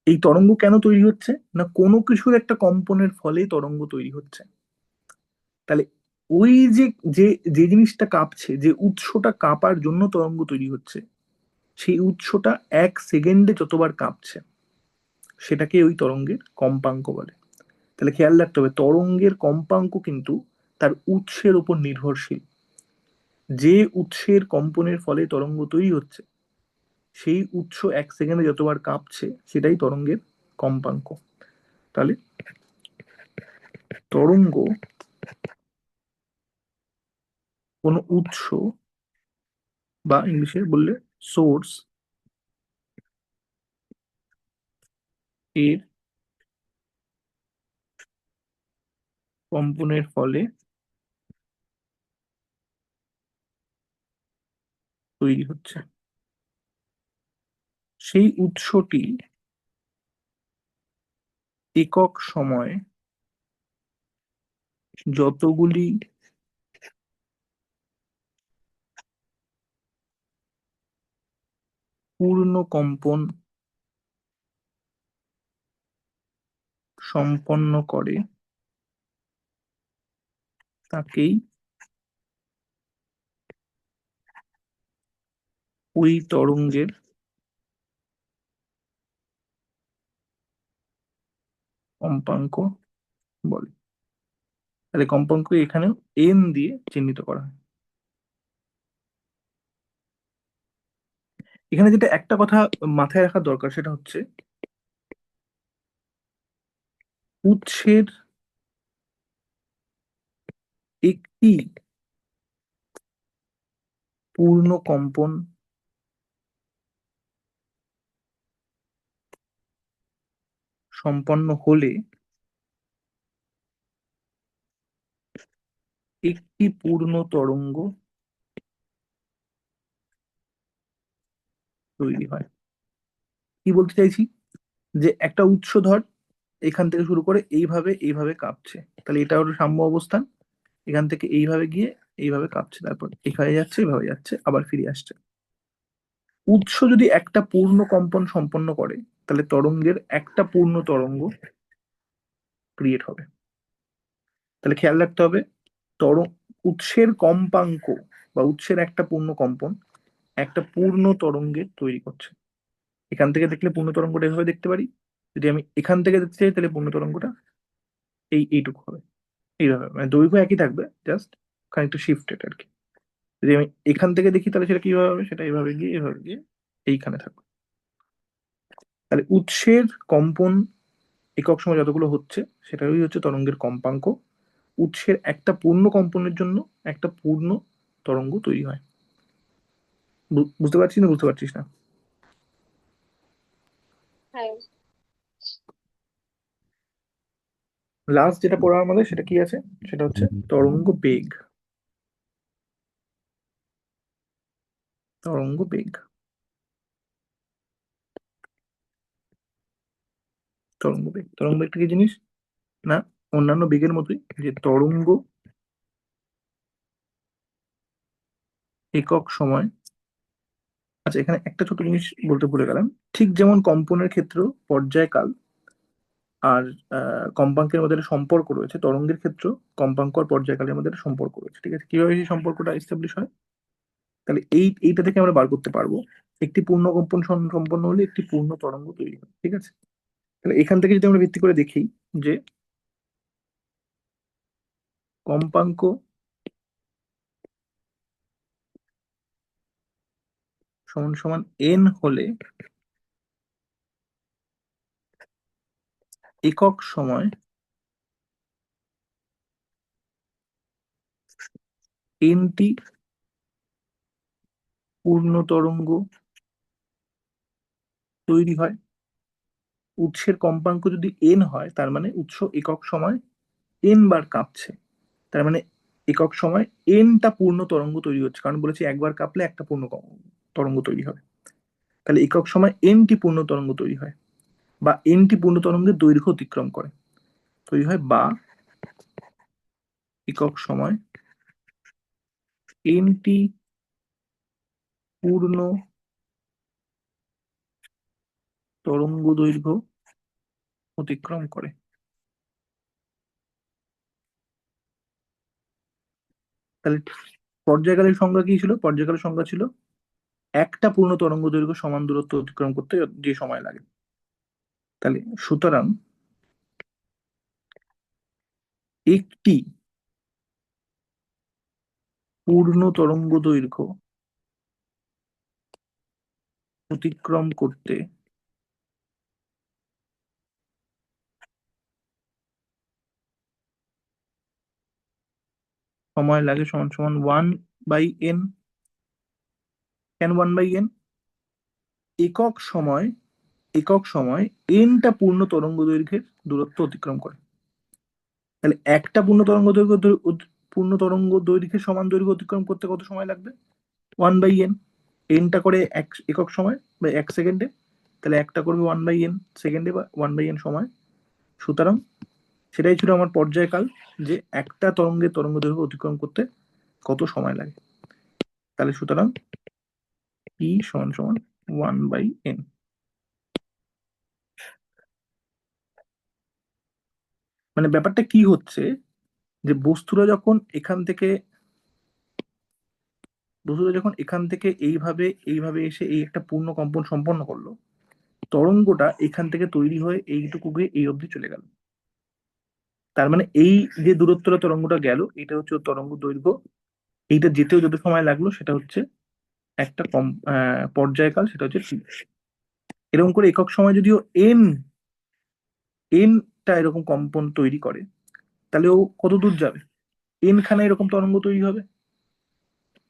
Speaker 1: এই তরঙ্গ কেন তৈরি হচ্ছে? না, কোনো কিছুর একটা কম্পনের ফলে তরঙ্গ তৈরি হচ্ছে। তাহলে ওই যে যে যে জিনিসটা কাঁপছে, যে উৎসটা কাঁপার জন্য তরঙ্গ তৈরি হচ্ছে, সেই উৎসটা 1 সেকেন্ডে যতবার কাঁপছে সেটাকে ওই তরঙ্গের কম্পাঙ্ক বলে। তাহলে খেয়াল রাখতে হবে তরঙ্গের কম্পাঙ্ক কিন্তু তার উৎসের উপর নির্ভরশীল। যে উৎসের কম্পনের ফলে তরঙ্গ তৈরি হচ্ছে সেই উৎস 1 সেকেন্ডে যতবার কাঁপছে সেটাই তরঙ্গের কম্পাঙ্ক। তাহলে তরঙ্গ কোনো উৎস, বা ইংলিশে বললে সোর্স, এর কম্পনের ফলে তৈরি হচ্ছে। সেই উৎসটি একক সময়ে যতগুলি পূর্ণ কম্পন সম্পন্ন করে তাকেই ওই তরঙ্গের কম্পাঙ্ক বলে। তাহলে কম্পাঙ্ক এখানেও এন দিয়ে চিহ্নিত করা হয়। এখানে যেটা একটা কথা মাথায় রাখা দরকার সেটা হচ্ছে উৎসের একটি পূর্ণ কম্পন সম্পন্ন হলে একটি পূর্ণ তরঙ্গ তৈরি হয়। কি বলতে চাইছি? যে একটা উৎস ধর এখান থেকে শুরু করে এইভাবে এইভাবে কাঁপছে, তাহলে এটা হলো সাম্য অবস্থান। এখান থেকে এইভাবে গিয়ে এইভাবে কাঁপছে, তারপর এখানে যাচ্ছে, এইভাবে যাচ্ছে, আবার ফিরে আসছে। উৎস যদি একটা পূর্ণ কম্পন সম্পন্ন করে তাহলে তরঙ্গের একটা পূর্ণ তরঙ্গ ক্রিয়েট হবে। তাহলে খেয়াল রাখতে হবে তরঙ্গ, উৎসের কম্পাঙ্ক বা উৎসের একটা পূর্ণ কম্পন একটা পূর্ণ তরঙ্গের তৈরি করছে। এখান থেকে দেখলে পূর্ণ তরঙ্গটা এভাবে দেখতে পারি, যদি আমি এখান থেকে দেখতে চাই তাহলে পূর্ণ তরঙ্গটা এইটুকু হবে। এইভাবে মানে দৈর্ঘ্য একই থাকবে, জাস্ট খানিকটা শিফটেড আর কি। যদি আমি এখান থেকে দেখি তাহলে সেটা কিভাবে হবে, সেটা এইভাবে গিয়ে এভাবে গিয়ে এইখানে থাকবে। তাহলে উৎসের কম্পন একক সময় যতগুলো হচ্ছে সেটাই হচ্ছে তরঙ্গের কম্পাঙ্ক। উৎসের একটা পূর্ণ কম্পনের জন্য একটা পূর্ণ তরঙ্গ তৈরি হয়। বুঝতে পারছিস না বুঝতে পারছিস না?
Speaker 2: হ্যাঁ।
Speaker 1: লাস্ট যেটা পড়া আমাদের সেটা কি আছে? সেটা হচ্ছে তরঙ্গ বেগ। তরঙ্গ বেগ, তরঙ্গ বেগটা কি জিনিস? না, অন্যান্য বেগের মতোই যে তরঙ্গ একক সময়। আচ্ছা, এখানে একটা ছোট জিনিস বলতে ভুলে গেলাম। ঠিক যেমন কম্পনের ক্ষেত্রেও পর্যায়কাল আর কম্পাঙ্কের মধ্যে একটা সম্পর্ক রয়েছে, তরঙ্গের ক্ষেত্রে কম্পাঙ্ক আর পর্যায়কালের মধ্যে একটা সম্পর্ক রয়েছে। ঠিক আছে, কিভাবে সেই সম্পর্কটা এস্টাবলিশ হয়? তাহলে এইটা থেকে আমরা বার করতে পারবো একটি পূর্ণ কম্পন সম্পন্ন হলে একটি পূর্ণ তরঙ্গ তৈরি হয়। ঠিক আছে, তাহলে এখান থেকে যদি আমরা ভিত্তি করে দেখি যে কম্পাঙ্ক সমান সমান এন হলে একক সময় এনটি পূর্ণ তরঙ্গ তৈরি হয়। উৎসের কম্পাঙ্ক যদি এন হয় তার মানে উৎস একক সময় এন বার কাঁপছে, তার মানে একক সময় এনটা পূর্ণ তরঙ্গ তৈরি হচ্ছে, কারণ বলেছি একবার কাঁপলে একটা পূর্ণ তরঙ্গ তৈরি হবে। তাহলে একক সময় এনটি পূর্ণ তরঙ্গ তৈরি হয়, বা এনটি পূর্ণ তরঙ্গের দৈর্ঘ্য অতিক্রম করে তৈরি হয়, বা একক সময় এনটি পূর্ণ তরঙ্গ দৈর্ঘ্য অতিক্রম করে। তাহলে পর্যায়কালের সংজ্ঞা কি ছিল? পর্যায়কালের সংজ্ঞা ছিল একটা পূর্ণ তরঙ্গ দৈর্ঘ্য সমান দূরত্ব অতিক্রম করতে যে সময় লাগে। তাহলে সুতরাং একটি পূর্ণ তরঙ্গ দৈর্ঘ্য অতিক্রম করতে সময় লাগে সমান সমান 1/n। কেন 1/n? একক সময় একক সময় এনটা পূর্ণ তরঙ্গ দৈর্ঘ্যের দূরত্ব অতিক্রম করে। তাহলে একটা পূর্ণ তরঙ্গ দৈর্ঘ্যের সমান দৈর্ঘ্য অতিক্রম করতে কত সময় লাগবে? 1/n। এনটা করে একক সময় বা 1 সেকেন্ডে, তাহলে একটা করবে 1/n সেকেন্ডে বা 1/n সময়। সুতরাং সেটাই ছিল আমার পর্যায়কাল, যে একটা তরঙ্গের তরঙ্গ দৈর্ঘ্য অতিক্রম করতে কত সময় লাগে। তাহলে সুতরাং টি সমান সমান 1/n। মানে ব্যাপারটা কি হচ্ছে, যে বস্তুরা যখন এখান থেকে এইভাবে এইভাবে এসে এই একটা পূর্ণ কম্পন সম্পন্ন করলো, তরঙ্গটা এখান থেকে তৈরি হয়ে এইটুকু গিয়ে এই অবধি চলে গেল। তার মানে এই যে দূরত্বটা তরঙ্গটা গেল, এটা হচ্ছে ওর তরঙ্গ দৈর্ঘ্য। এইটা যেতেও যত সময় লাগলো সেটা হচ্ছে একটা পর্যায়কাল, সেটা হচ্ছে t। এরকম করে একক সময় যদিও এনটা এরকম কম্পন তৈরি করে, তাহলে ও কত দূর যাবে? এন খানা এরকম তরঙ্গ তৈরি হবে।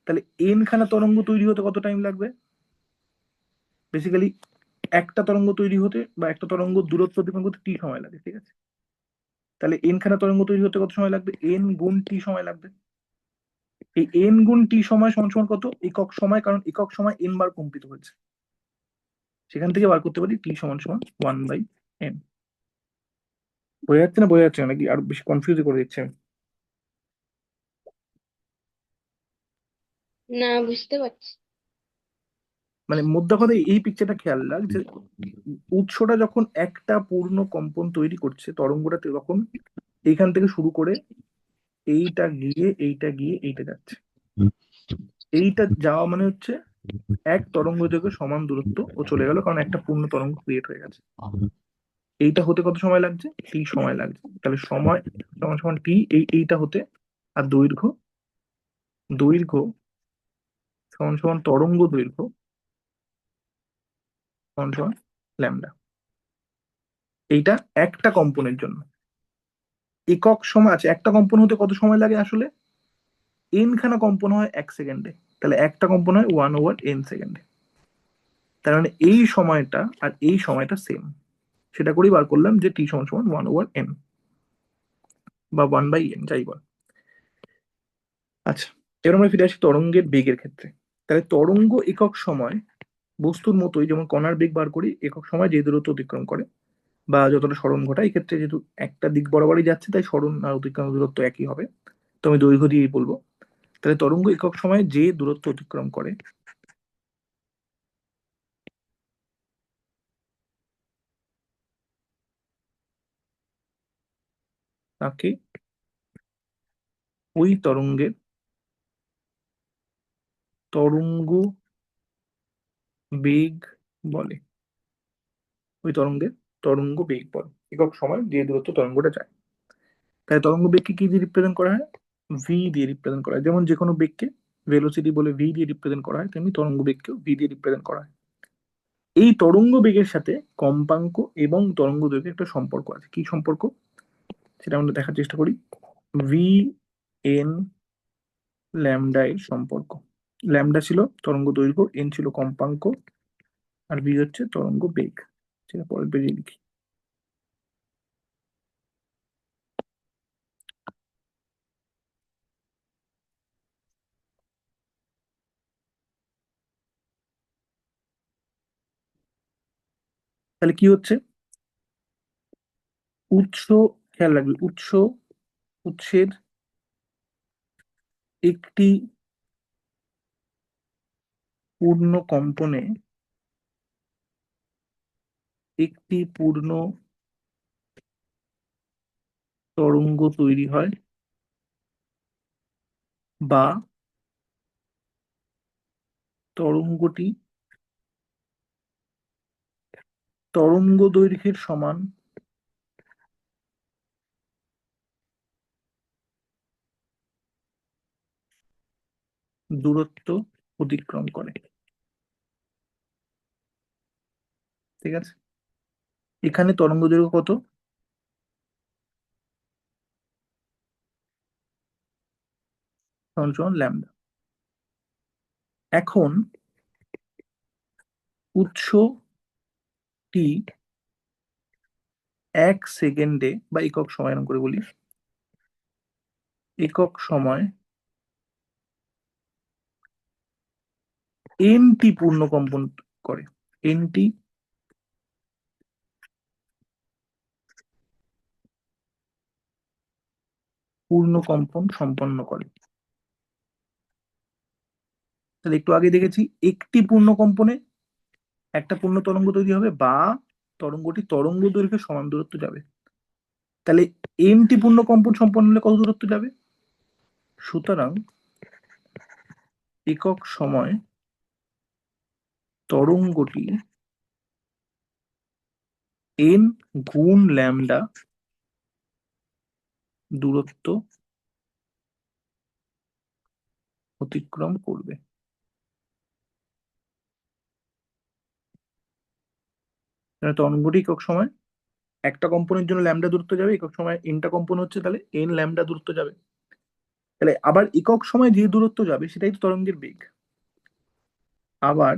Speaker 1: তাহলে এন খানা তরঙ্গ তৈরি হতে কত টাইম লাগবে? বেসিক্যালি একটা তরঙ্গ তৈরি হতে বা একটা তরঙ্গ দূরত্ব অতিক্রম করতে টি সময় লাগে। ঠিক আছে, তাহলে এন খানা তরঙ্গ তৈরি হতে কত সময় লাগবে? এন গুণ টি সময় লাগবে। এই এন গুণ টি সময় সমান সমান কত? একক সময়, কারণ একক সময় এন বার কম্পিত হয়েছে, সেখান থেকে বার করতে পারি টি সমান সমান 1/n। বোঝা যাচ্ছে না? বোঝা যাচ্ছে না নাকি আর বেশি কনফিউজ করে দিচ্ছে আমি?
Speaker 2: না, বুঝতে পারছি।
Speaker 1: মানে মোদ্দা কথা এই পিকচারটা খেয়াল রাখ, যে উৎসটা যখন একটা পূর্ণ কম্পন তৈরি করছে, তরঙ্গটা তখন এইখান থেকে শুরু করে এইটা গিয়ে এইটা যাচ্ছে। এইটা যাওয়া মানে হচ্ছে এক তরঙ্গ দৈর্ঘ্য সমান দূরত্ব ও চলে গেল, কারণ একটা পূর্ণ তরঙ্গ ক্রিয়েট হয়ে গেছে। এইটা হতে কত সময় লাগছে? টি সময় লাগছে। তাহলে সময় সমান সমান টি এইটা হতে, আর দৈর্ঘ্য দৈর্ঘ্য সমান সমান তরঙ্গ দৈর্ঘ্য সমান সমান ল্যামডা। এইটা একটা কম্পনের জন্য। একক সময় আছে, একটা কম্পন হতে কত সময় লাগে আসলে? এন খানা কম্পন হয় 1 সেকেন্ডে, তাহলে একটা কম্পন হয় 1/n সেকেন্ডে। তার মানে এই সময়টা আর এই সময়টা সেম। সেটা করেই বার করলাম যে টি সমান সমান 1/n বা 1/n, যাই বল। আচ্ছা, এবার আমরা ফিরে আসি তরঙ্গের বেগের ক্ষেত্রে। তাহলে তরঙ্গ একক সময় বস্তুর মতোই, যেমন কণার বেগ বার করি একক সময় যে দূরত্ব অতিক্রম করে বা যতটা সরণ ঘটায়, এক্ষেত্রে যেহেতু একটা দিক বরাবরই যাচ্ছে তাই সরণ আর অতিক্রম দূরত্ব একই হবে, তো আমি দৈর্ঘ্য দিয়েই বলবো। তাহলে তরঙ্গ একক সময়ে যে দূরত্ব অতিক্রম করে তাকে ওই তরঙ্গের তরঙ্গ বেগ বলে। ওই তরঙ্গের তরঙ্গ বেগ বলে, একক সময় যে দূরত্ব তরঙ্গটা যায়। তাই তরঙ্গ বেগকে কি দিয়ে রিপ্রেজেন্ট করা হয়? ভি দিয়ে রিপ্রেজেন্ট করা হয়। যেমন যে কোনো বেগকে ভেলোসিটি বলে ভি দিয়ে রিপ্রেজেন্ট করা হয়, তেমনি তরঙ্গ বেগকেও ভি দিয়ে রিপ্রেজেন্ট করা হয়। এই তরঙ্গ বেগের সাথে কম্পাঙ্ক এবং তরঙ্গ দৈর্ঘ্যের একটা সম্পর্ক আছে। কি সম্পর্ক সেটা আমরা দেখার চেষ্টা করি। ভি এন ল্যামডা এর সম্পর্ক। ল্যামডা ছিল তরঙ্গ দৈর্ঘ্য, এন ছিল কম্পাঙ্ক, আর ভি হচ্ছে তরঙ্গ বেগ। সেটা পরের পেজে লিখি। তাহলে কি হচ্ছে? উৎস, খেয়াল রাখবে, উৎসের একটি পূর্ণ কম্পনে একটি পূর্ণ তরঙ্গ তৈরি হয়, বা তরঙ্গটি তরঙ্গ দৈর্ঘ্যের সমান দূরত্ব অতিক্রম করে। ঠিক আছে, এখানে তরঙ্গ দৈর্ঘ্য কত? সমান সমান ল্যামডা। এখন উৎসটি 1 সেকেন্ডে, বা একক সময় এরকম করে বলি, একক সময় এনটি পূর্ণ কম্পন করে। এনটি পূর্ণ কম্পন সম্পন্ন করে। তাহলে একটু আগে দেখেছি একটি পূর্ণ কম্পনে একটা পূর্ণ তরঙ্গ তৈরি হবে, বা তরঙ্গটি তরঙ্গ দৈর্ঘ্যের সমান দূরত্ব যাবে। তাহলে এনটি পূর্ণ কম্পন সম্পন্ন হলে কত দূরত্ব যাবে? সুতরাং একক সময় তরঙ্গটি এন গুণ ল্যামডা দূরত্ব অতিক্রম করবে। তরঙ্গটি একক সময় একটা কম্পনের জন্য ল্যামডা দূরত্ব যাবে, একক সময় এনটা কম্পন হচ্ছে, তাহলে এন ল্যামডা দূরত্ব যাবে। তাহলে আবার একক সময় যে দূরত্ব যাবে সেটাই তো তরঙ্গের বেগ। আবার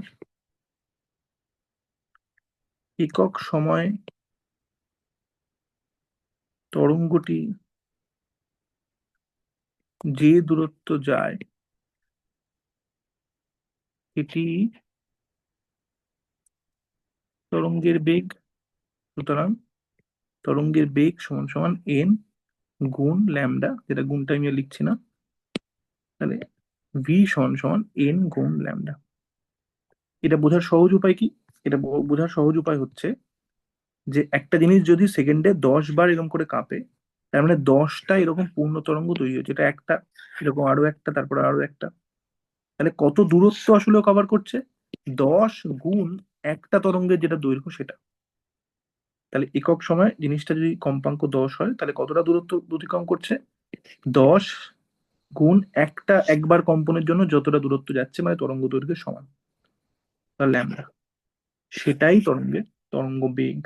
Speaker 1: একক সময় তরঙ্গটি যে দূরত্ব যায় এটি তরঙ্গের বেগ। সুতরাং তরঙ্গের বেগ সমান সমান এন গুণ ল্যামডা, যেটা গুণটা আমি আর লিখছি না। তাহলে ভি সমান সমান এন গুণ ল্যামডা। এটা বোঝার সহজ উপায় কি? এটা বোঝার সহজ উপায় হচ্ছে যে একটা জিনিস যদি সেকেন্ডে 10 বার এরকম করে কাঁপে, তার মানে 10টা এরকম পূর্ণ তরঙ্গ তৈরি হচ্ছে। এটা একটা, এরকম আরো একটা, তারপরে আরো একটা। তাহলে কত দূরত্ব আসলে কভার করছে? 10 গুণ একটা তরঙ্গের যেটা দৈর্ঘ্য সেটা। তাহলে একক সময় জিনিসটা যদি কম্পাঙ্ক 10 হয়, তাহলে কতটা দূরত্ব অতিক্রম করছে? 10 গুণ একটা, একবার কম্পনের জন্য যতটা দূরত্ব যাচ্ছে, মানে তরঙ্গ দৈর্ঘ্যের সমান, তাহলে ল্যামডা। সেটাই তরঙ্গের তরঙ্গ বেগ।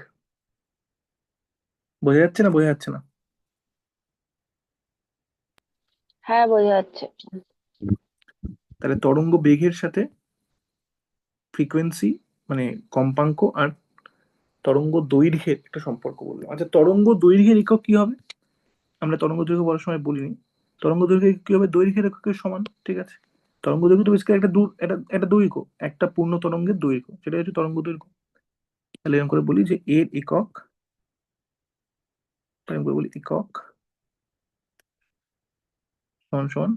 Speaker 1: বোঝা যাচ্ছে না? বোঝা যাচ্ছে না?
Speaker 2: হ্যাঁ, বোঝা যাচ্ছে।
Speaker 1: তাহলে তরঙ্গ বেগের সাথে ফ্রিকোয়েন্সি, মানে কম্পাঙ্ক, আর তরঙ্গ দৈর্ঘ্যের একটা সম্পর্ক বললাম। আচ্ছা, তরঙ্গ দৈর্ঘ্যের একক কি হবে? আমরা তরঙ্গ দৈর্ঘ্য বলার সময় বলিনি। তরঙ্গ দৈর্ঘ্য কি হবে? দৈর্ঘ্যের এককের সমান। ঠিক আছে, তরঙ্গ দৈর্ঘ্য তো বেসিক্যালি একটা দূর, একটা দৈর্ঘ্য, একটা পূর্ণ তরঙ্গের দৈর্ঘ্য, সেটা হচ্ছে তরঙ্গ দৈর্ঘ্য। তাহলে এরকম করে বলি যে এর একক, এরকম করে বলি একক সমান সমান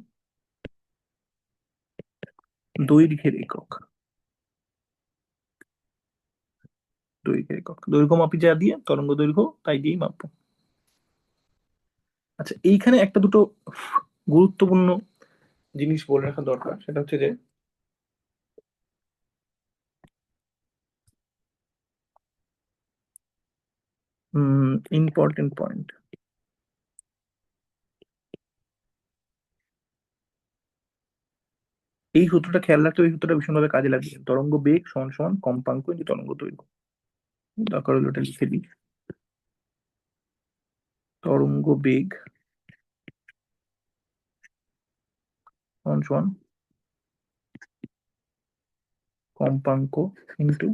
Speaker 1: দৈর্ঘ্যের একক। দৈর্ঘ্যের একক, দৈর্ঘ্য মাপি যা দিয়ে তরঙ্গ দৈর্ঘ্য তাই দিয়েই মাপবো। আচ্ছা, এইখানে একটা দুটো গুরুত্বপূর্ণ জিনিস বলে রাখা দরকার, সেটা হচ্ছে যে ইম্পর্টেন্ট পয়েন্ট। এই সূত্রটা খেয়াল রাখতে হবে, এই সূত্রটা ভীষণভাবে কাজে লাগবে। তরঙ্গ বেগ সমান সমান কম্পাঙ্ক ইন্টু তরঙ্গ দৈর্ঘ্য। দরকার হলে ওটা লিখে দিই। তরঙ্গ বেগ সমান সমান কম্পাঙ্ক ইন্টু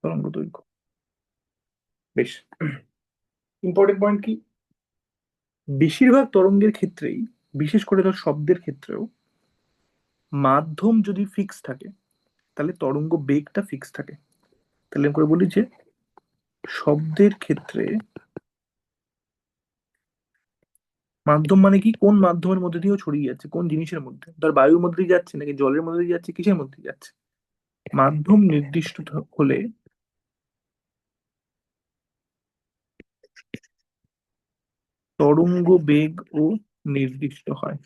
Speaker 1: তরঙ্গ দৈর্ঘ্য। বেশ, ইম্পর্টেন্ট পয়েন্ট কি, বেশিরভাগ তরঙ্গের ক্ষেত্রেই, বিশেষ করে ধর শব্দের ক্ষেত্রেও, মাধ্যম যদি ফিক্স থাকে তাহলে তরঙ্গ বেগটা ফিক্স থাকে। তাহলে আমি করে বলি যে শব্দের ক্ষেত্রে মাধ্যম মানে কি, কোন মাধ্যমের মধ্যে দিয়েও ছড়িয়ে যাচ্ছে, কোন জিনিসের মধ্যে, ধর বায়ুর মধ্যে দিয়ে যাচ্ছে নাকি জলের মধ্যে দিয়ে যাচ্ছে, কিসের মধ্যে দিয়ে যাচ্ছে, মাধ্যম নির্দিষ্ট হলে তরঙ্গ বেগও নির্দিষ্ট হয়।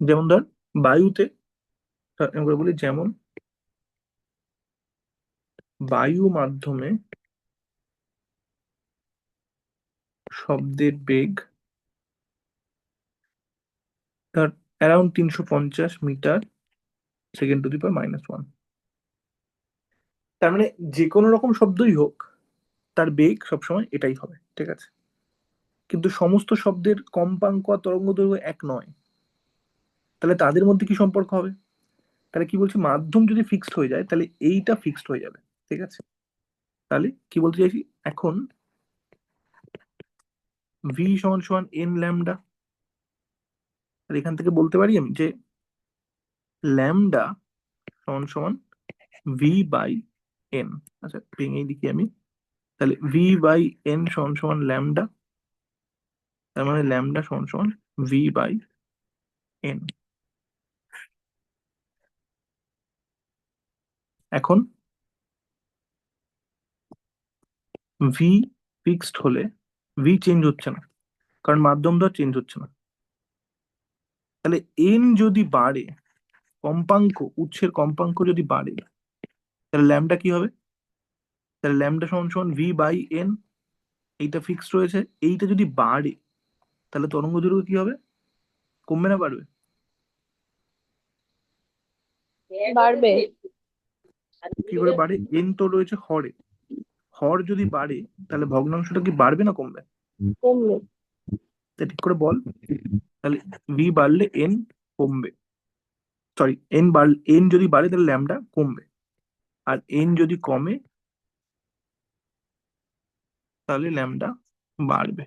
Speaker 1: যেমন ধর বায়ুতে, আমি করে বলি যেমন বায়ু মাধ্যমে শব্দের বেগ ধর around 350 metre second to the power -1। তার মানে যে কোনো রকম শব্দই হোক, তার বেগ সবসময় এটাই হবে, ঠিক আছে। কিন্তু সমস্ত শব্দের কম্পাঙ্ক আর তরঙ্গ দৈর্ঘ্য এক নয়। তাহলে তাদের মধ্যে কি সম্পর্ক হবে? তাহলে কি বলছি, মাধ্যম যদি ফিক্সড হয়ে যায় তাহলে এইটা ফিক্সড হয়ে যাবে, ঠিক আছে। তাহলে কি বলতে চাইছি এখন, ভি সমান সমান এন ল্যামডা। আর এখান থেকে বলতে পারি আমি যে ল্যামডা সমান সমান ভি বাই এন। আচ্ছা, ভেঙেই লিখি আমি। তাহলে ভি বাই এন সমান সমান ল্যামডা, তার মানে ল্যামডা সমান সমান ভি বাই এন। এখন ভি ফিক্সড হলে ভি চেঞ্জ হচ্ছে না, কারণ মাধ্যম তো চেঞ্জ হচ্ছে না। তাহলে এন যদি বাড়ে, কম্পাঙ্ক, উৎসের কম্পাঙ্ক যদি বাড়ে, তাহলে ল্যামডা কি হবে? তাহলে ল্যামডা সমান সমান ভি বাই এন, এইটা ফিক্সড রয়েছে। এইটা যদি বাড়ে তাহলে তরঙ্গ দৈর্ঘ্য কি হবে, কমবে না বাড়বে?
Speaker 2: বাড়বে।
Speaker 1: কি করে বাড়ে, এন তো রয়েছে হরে, হর যদি বাড়ে তাহলে ভগ্নাংশটা কি বাড়বে না কমবে?
Speaker 2: কমবে।
Speaker 1: তা ঠিক করে বল। তাহলে ভি বাড়লে এন কমবে, সরি এন যদি বাড়ে তাহলে ল্যামডা কমবে, আর এন যদি কমে তাহলে ল্যামডা বাড়বে।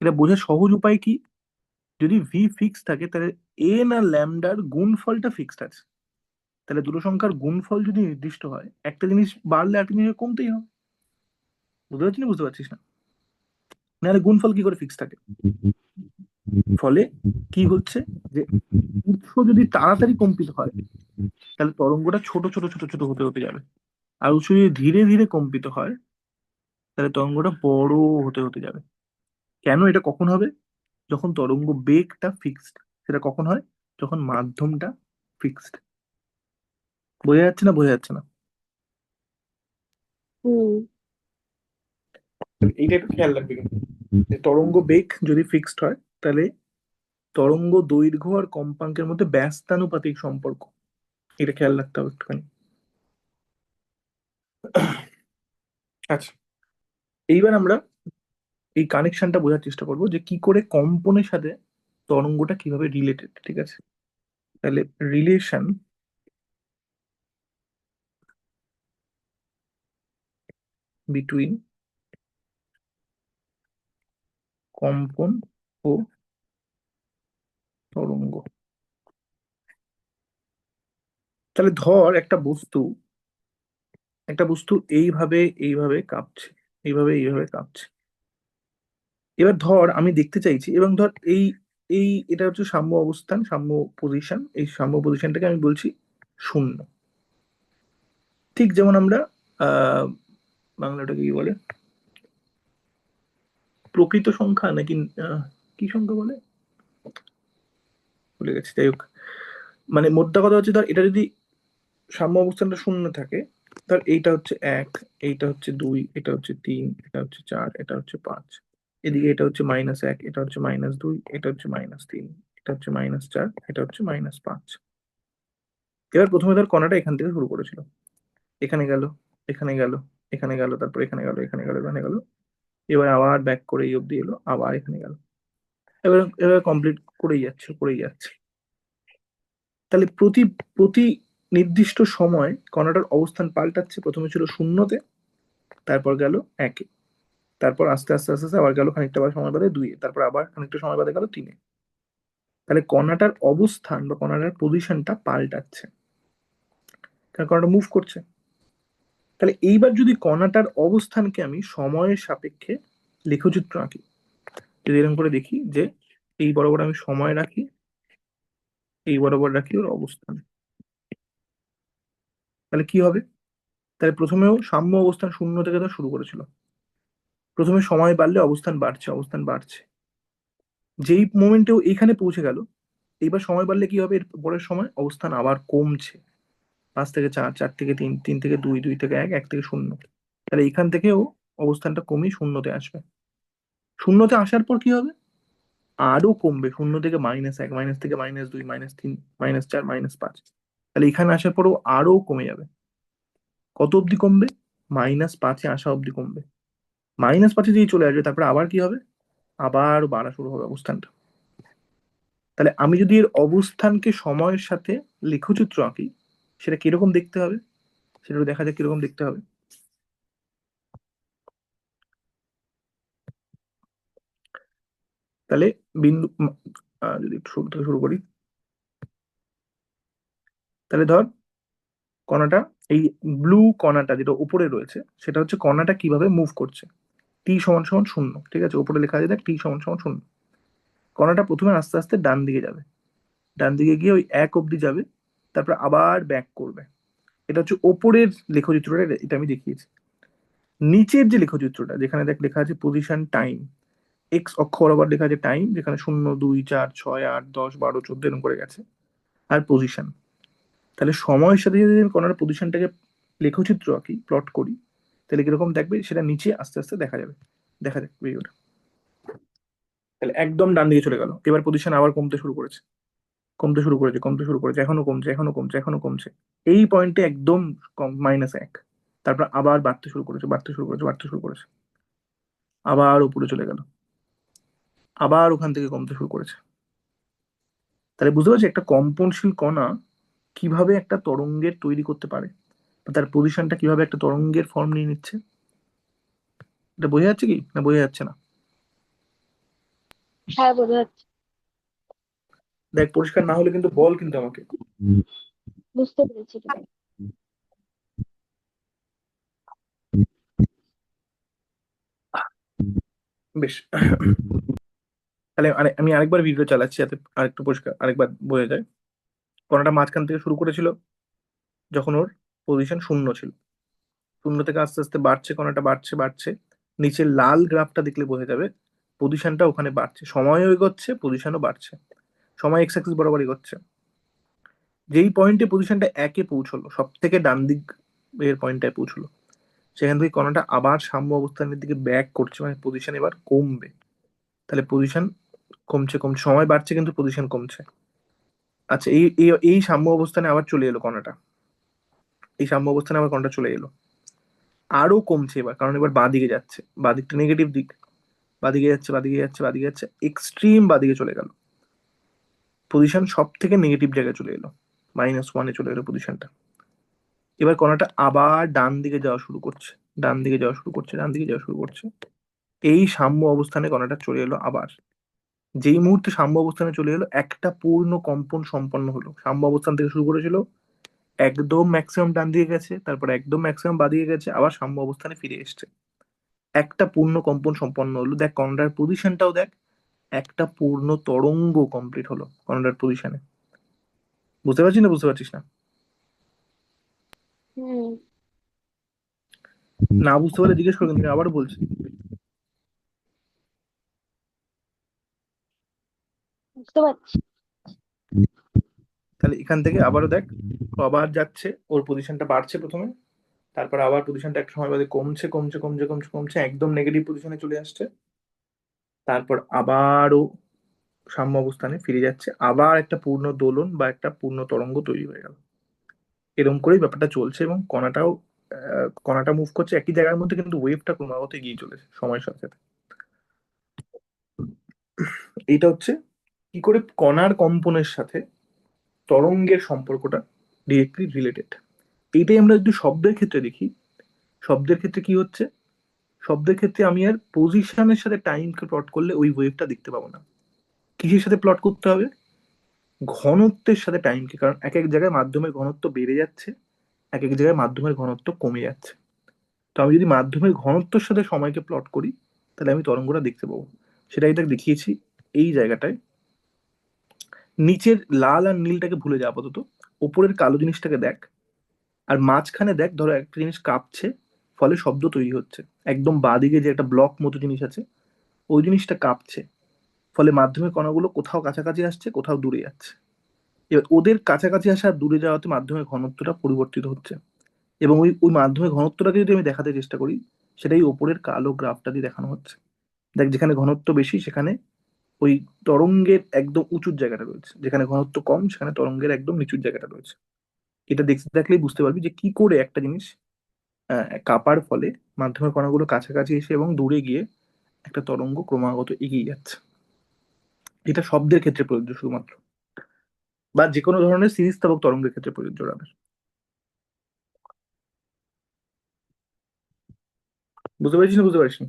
Speaker 1: এটা বোঝার সহজ উপায় কি, যদি ভি ফিক্স থাকে তাহলে এন আর ল্যামডার গুণফলটা ফিক্সড আছে। তাহলে দুটো সংখ্যার গুণফল যদি নির্দিষ্ট হয়, একটা জিনিস বাড়লে একটা জিনিস কমতেই হবে। বুঝতে পারছিস না, বুঝতে পারছিস না? নাহলে গুণফল কি করে ফিক্স থাকে? ফলে কি হচ্ছে যে উৎস যদি তাড়াতাড়ি কম্পিত হয় তাহলে তরঙ্গটা ছোট ছোট ছোট ছোট হতে হতে যাবে, আর উৎস যদি ধীরে ধীরে কম্পিত হয় তাহলে তরঙ্গটা বড় হতে হতে যাবে। কেন, এটা কখন হবে? যখন তরঙ্গ বেগটা ফিক্সড। সেটা কখন হয়? যখন মাধ্যমটা ফিক্সড। বোঝা যাচ্ছে না, বোঝা যাচ্ছে না?
Speaker 2: হুম।
Speaker 1: এইটা একটু খেয়াল রাখবে কিন্তু, যে তরঙ্গ বেগ যদি ফিক্সড হয় তাহলে তরঙ্গ দৈর্ঘ্য আর কম্পাঙ্কের মধ্যে ব্যস্তানুপাতিক সম্পর্ক, এটা খেয়াল রাখতে হবে একটুখানি। আচ্ছা, এইবার আমরা এই কানেকশনটা বোঝার চেষ্টা করবো যে কি করে কম্পনের সাথে তরঙ্গটা কিভাবে রিলেটেড, ঠিক আছে। তাহলে রিলেশন বিটুইন কম্পন ও তরঙ্গ। তাহলে ধর একটা বস্তু এইভাবে এইভাবে কাঁপছে, এইভাবে এইভাবে কাঁপছে। এবার ধর আমি দেখতে চাইছি, এবং ধর এই এই এটা হচ্ছে সাম্য অবস্থান, সাম্য পজিশন, এই সাম্য পজিশনটাকে আমি বলছি শূন্য। ঠিক যেমন আমরা বাংলাটাকে কি বলে, প্রকৃত সংখ্যা নাকি কি সংখ্যা বলে, ভুলে গেছি। যাই হোক, মানে মোদ্দা কথা হচ্ছে, ধর এটা যদি সাম্য অবস্থানটা শূন্য থাকে, ধর এইটা হচ্ছে এক, এইটা হচ্ছে দুই, এটা হচ্ছে তিন, এটা হচ্ছে চার, এটা হচ্ছে পাঁচ, এদিকে এটা হচ্ছে মাইনাস এক, এটা হচ্ছে মাইনাস দুই, এটা হচ্ছে মাইনাস তিন, এটা হচ্ছে মাইনাস চার, এটা হচ্ছে মাইনাস পাঁচ। এবার প্রথমে ধর কণাটা এখান থেকে শুরু করেছিল, এখানে গেল, এখানে গেল, এখানে গেল, তারপর এখানে গেল, এখানে গেল, এখানে গেল, এবার আবার ব্যাক করে এই অব্দি এলো, আবার এখানে গেল। এবার এবার কমপ্লিট করেই যাচ্ছে, করেই যাচ্ছে। তাহলে প্রতি প্রতি নির্দিষ্ট সময় কণাটার অবস্থান পাল্টাচ্ছে। প্রথমে ছিল শূন্যতে, তারপর গেল একে, তারপর আস্তে আস্তে আস্তে আস্তে আবার গেল খানিকটা সময় বাদে দুইয়ে, তারপর আবার খানিকটা সময় বাদে গেল তিনে। তাহলে কণাটার অবস্থান বা কণাটার পজিশনটা পাল্টাচ্ছে, কারণ কণাটা মুভ করছে। তাহলে এইবার যদি কণাটার অবস্থানকে আমি সময়ের সাপেক্ষে লেখচিত্র আঁকি, যদি এরকম করে দেখি যে এই বরাবর আমি সময় রাখি, এই বরাবর রাখি ওর অবস্থান, তাহলে কি হবে? তাহলে প্রথমেও সাম্য অবস্থান শূন্য থেকে তো শুরু করেছিল, প্রথমে সময় বাড়লে অবস্থান বাড়ছে, অবস্থান বাড়ছে। যেই মোমেন্টেও এইখানে পৌঁছে গেল, এইবার সময় বাড়লে কি হবে, এর পরের সময় অবস্থান আবার কমছে, পাঁচ থেকে চার, চার থেকে তিন, তিন থেকে দুই, দুই থেকে এক, এক থেকে শূন্য। তাহলে এখান থেকেও অবস্থানটা কমে শূন্যতে আসবে। শূন্যতে আসার পর কি হবে, আরো কমবে, শূন্য থেকে মাইনাস এক, মাইনাস থেকে মাইনাস দুই, মাইনাস তিন, মাইনাস চার, মাইনাস পাঁচ। তাহলে এখানে আসার পরেও আরো কমে যাবে। কত অবধি কমবে? মাইনাস পাঁচে আসা অবধি কমবে। মাইনাস পাঁচে দিয়ে চলে আসবে, তারপরে আবার কি হবে, আবার বাড়া শুরু হবে অবস্থানটা। তাহলে আমি যদি এর অবস্থানকে সময়ের সাথে লেখচিত্র আঁকি, সেটা কিরকম দেখতে হবে, সেটা একটু দেখা যাক কিরকম দেখতে হবে। তাহলে বিন্দু যদি একটু শুরু থেকে শুরু করি, তাহলে ধর কণাটা, এই ব্লু কণাটা যেটা উপরে রয়েছে, সেটা হচ্ছে কণাটা কিভাবে মুভ করছে। টি সমান সমান শূন্য, ঠিক আছে, উপরে লেখা আছে দেখ, টি সমান সমান শূন্য। কণাটা প্রথমে আস্তে আস্তে ডান দিকে যাবে, ডান দিকে গিয়ে ওই এক অব্দি যাবে, তারপর আবার ব্যাক করবে। এটা হচ্ছে ওপরের লেখচিত্রটা, এটা আমি দেখিয়েছি। নিচের যে লেখচিত্রটা, যেখানে দেখ লেখা আছে পজিশন টাইম, এক্স অক্ষ বরাবর লেখা আছে টাইম, যেখানে শূন্য, দুই, চার, ছয়, আট, 10, 12, 14 এরকম করে গেছে, আর পজিশন। তাহলে সময়ের সাথে যদি আমি কণার পজিশনটাকে লেখচিত্র আঁকি, প্লট করি, তাহলে কিরকম দেখবে সেটা নিচে আস্তে আস্তে দেখা যাবে। দেখা যাক ভিডিওটা। তাহলে একদম ডান দিকে চলে গেল, এবার পজিশন আবার কমতে শুরু করেছে, কমতে শুরু করেছে, কমতে শুরু করেছে, এখনো কমছে, এখনো কমছে, এখনো কমছে। এই পয়েন্টে একদম কম, মাইনাস এক। তারপর আবার বাড়তে শুরু করেছে, বাড়তে শুরু করেছে, বাড়তে শুরু করেছে, আবার উপরে চলে গেল, আবার ওখান থেকে কমতে শুরু করেছে। তাহলে বুঝতে পারছি একটা কম্পনশীল কণা কিভাবে একটা তরঙ্গের তৈরি করতে পারে, বা তার পজিশনটা কিভাবে একটা তরঙ্গের ফর্ম নিয়ে নিচ্ছে। এটা বোঝা যাচ্ছে কি না বোঝা যাচ্ছে না?
Speaker 2: হ্যাঁ, বোঝা যাচ্ছে।
Speaker 1: দেখ, পরিষ্কার না হলে কিন্তু বল কিন্তু আমাকে।
Speaker 2: বুঝতে পেরেছি তো।
Speaker 1: বেশ, তাহলে আমি আরেকবার ভিডিও চালাচ্ছি যাতে আরেকটু পরিষ্কার, আরেকবার বোঝা যায়। কণাটা মাঝখান থেকে শুরু করেছিল যখন ওর পজিশন শূন্য ছিল, শূন্য থেকে আস্তে আস্তে বাড়ছে, কণাটা বাড়ছে বাড়ছে। নিচের লাল গ্রাফটা দেখলে বোঝা যাবে পজিশনটা ওখানে বাড়ছে, সময়ও এগোচ্ছে, পজিশনও বাড়ছে, সময় এক্স অ্যাক্সিস বরাবর এগোচ্ছে। যেই পয়েন্টে পজিশনটা একে পৌঁছলো, সব থেকে ডান দিক এর পয়েন্টটায় পৌঁছলো, সেখান থেকে কণাটা আবার সাম্য অবস্থানের দিকে ব্যাক করছে, মানে পজিশন এবার কমবে। তাহলে পজিশন কমছে, কমছে, সময় বাড়ছে কিন্তু পজিশন কমছে। আচ্ছা, এই এই এই সাম্য অবস্থানে আবার চলে এলো কণাটা, এই সাম্য অবস্থানে আবার কণাটা চলে এলো, আরো কমছে এবার, কারণ এবার বাঁ দিকে যাচ্ছে, বাঁ দিকটা নেগেটিভ দিক, বাদিকে যাচ্ছে, বাদিকে যাচ্ছে, বাদিকে যাচ্ছে, এক্সট্রিম বাদিকে চলে গেল, পজিশন সব থেকে নেগেটিভ জায়গায় চলে এলো, মাইনাস ওয়ানে চলে এলো পজিশনটা। এবার কণাটা আবার ডান দিকে যাওয়া শুরু করছে, ডান দিকে যাওয়া শুরু করছে, ডান দিকে যাওয়া শুরু করছে। এই সাম্য অবস্থানে কণাটা চলে এলো আবার। যেই মুহূর্তে সাম্য অবস্থানে চলে এলো, একটা পূর্ণ কম্পন সম্পন্ন হলো। সাম্য অবস্থান থেকে শুরু করেছিল, একদম ম্যাক্সিমাম ডান দিকে গেছে, তারপর একদম ম্যাক্সিমাম বাদিকে গেছে, আবার সাম্য অবস্থানে ফিরে এসছে। একটা পূর্ণ কম্পন সম্পন্ন হলো। দেখ কণাটার পজিশনটাও দেখ, একটা পূর্ণ তরঙ্গ কমপ্লিট হলো কর্নার পজিশনে। বুঝতে পারছিস না বুঝতে পারছিস না?
Speaker 2: হুম।
Speaker 1: না বুঝতে পারলে জিজ্ঞেস করবেন, তুমি আবার বলছি।
Speaker 2: বুঝতে পারছি।
Speaker 1: তাহলে এখান থেকে আবারও দেখ, ও আবার যাচ্ছে, ওর পজিশনটা বাড়ছে প্রথমে, তারপর আবার পজিশনটা একটা সময় বাদে কমছে কমছে কমছে কমছে কমছে, একদম নেগেটিভ পজিশনে চলে আসছে, তারপর আবারও সাম্য অবস্থানে ফিরে যাচ্ছে, আবার একটা পূর্ণ দোলন বা একটা পূর্ণ তরঙ্গ তৈরি হয়ে গেল। এরকম করেই ব্যাপারটা চলছে, এবং কণাটাও কণাটা মুভ করছে একই জায়গার মধ্যে, কিন্তু ওয়েভটা ক্রমাগত এগিয়ে চলেছে সময়ের সাথে সাথে। এইটা হচ্ছে কি করে কণার কম্পনের সাথে তরঙ্গের সম্পর্কটা ডিরেক্টলি রিলেটেড। এইটাই আমরা যদি শব্দের ক্ষেত্রে দেখি, শব্দের ক্ষেত্রে কি হচ্ছে, শব্দের ক্ষেত্রে আমি আর পজিশনের সাথে টাইমকে প্লট করলে ওই ওয়েভটা দেখতে পাবো না। কিসের সাথে প্লট করতে হবে? ঘনত্বের সাথে টাইমকে, কারণ এক এক জায়গায় মাধ্যমের ঘনত্ব বেড়ে যাচ্ছে, এক এক জায়গায় মাধ্যমের ঘনত্ব কমে যাচ্ছে। তো আমি যদি মাধ্যমের ঘনত্বের সাথে সময়কে প্লট করি, তাহলে আমি তরঙ্গটা দেখতে পাবো। সেটাই তাকে দেখিয়েছি এই জায়গাটায়। নিচের লাল আর নীলটাকে ভুলে যা আপাতত, ওপরের কালো জিনিসটাকে দেখ, আর মাঝখানে দেখ, ধরো একটা জিনিস কাঁপছে, ফলে শব্দ তৈরি হচ্ছে। একদম বাঁদিকে যে একটা ব্লক মতো জিনিস আছে, ওই জিনিসটা কাঁপছে, ফলে মাধ্যমের কণাগুলো কোথাও কাছাকাছি আসছে, কোথাও দূরে যাচ্ছে। এবার ওদের কাছাকাছি আসা আর দূরে যাওয়াতে মাধ্যমের ঘনত্বটা পরিবর্তিত হচ্ছে, এবং ওই ওই মাধ্যমের ঘনত্বটাকে যদি আমি দেখাতে চেষ্টা করি, সেটাই ওপরের কালো গ্রাফটা দিয়ে দেখানো হচ্ছে। দেখ, যেখানে ঘনত্ব বেশি সেখানে ওই তরঙ্গের একদম উঁচুর জায়গাটা রয়েছে, যেখানে ঘনত্ব কম সেখানে তরঙ্গের একদম নিচুর জায়গাটা রয়েছে। এটা দেখতে থাকলেই বুঝতে পারবি যে কি করে একটা জিনিস কাঁপার ফলে মাধ্যমের কণাগুলো কাছাকাছি এসে এবং দূরে গিয়ে একটা তরঙ্গ ক্রমাগত এগিয়ে যাচ্ছে। এটা শব্দের ক্ষেত্রে প্রযোজ্য শুধুমাত্র, বা যে কোনো ধরনের স্থিতিস্থাপক তরঙ্গের ক্ষেত্রে প্রযোজ্য রাবে। বুঝতে পারছিস না বুঝতে পারছিস না?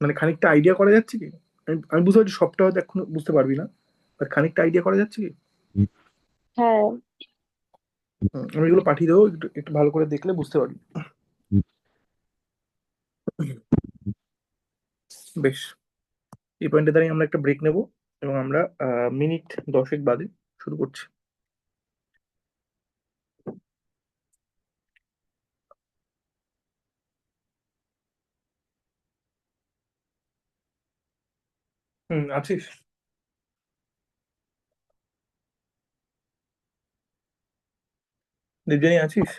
Speaker 1: মানে খানিকটা আইডিয়া করা যাচ্ছে কি? আমি বুঝতে পারছি সবটা হয়তো এখন বুঝতে পারবি না, বাট খানিকটা আইডিয়া করা যাচ্ছে কি?
Speaker 2: হ্যাঁ।
Speaker 1: আমি এগুলো পাঠিয়ে দেবো, একটু একটু ভালো করে দেখলে বুঝতে পারবি। বেশ, এই পয়েন্টে দাঁড়িয়ে আমরা একটা ব্রেক নেব, এবং আমরা মিনিট 10 বাদে শুরু করছি। হুম, আছিস? দেবজানি আছিস?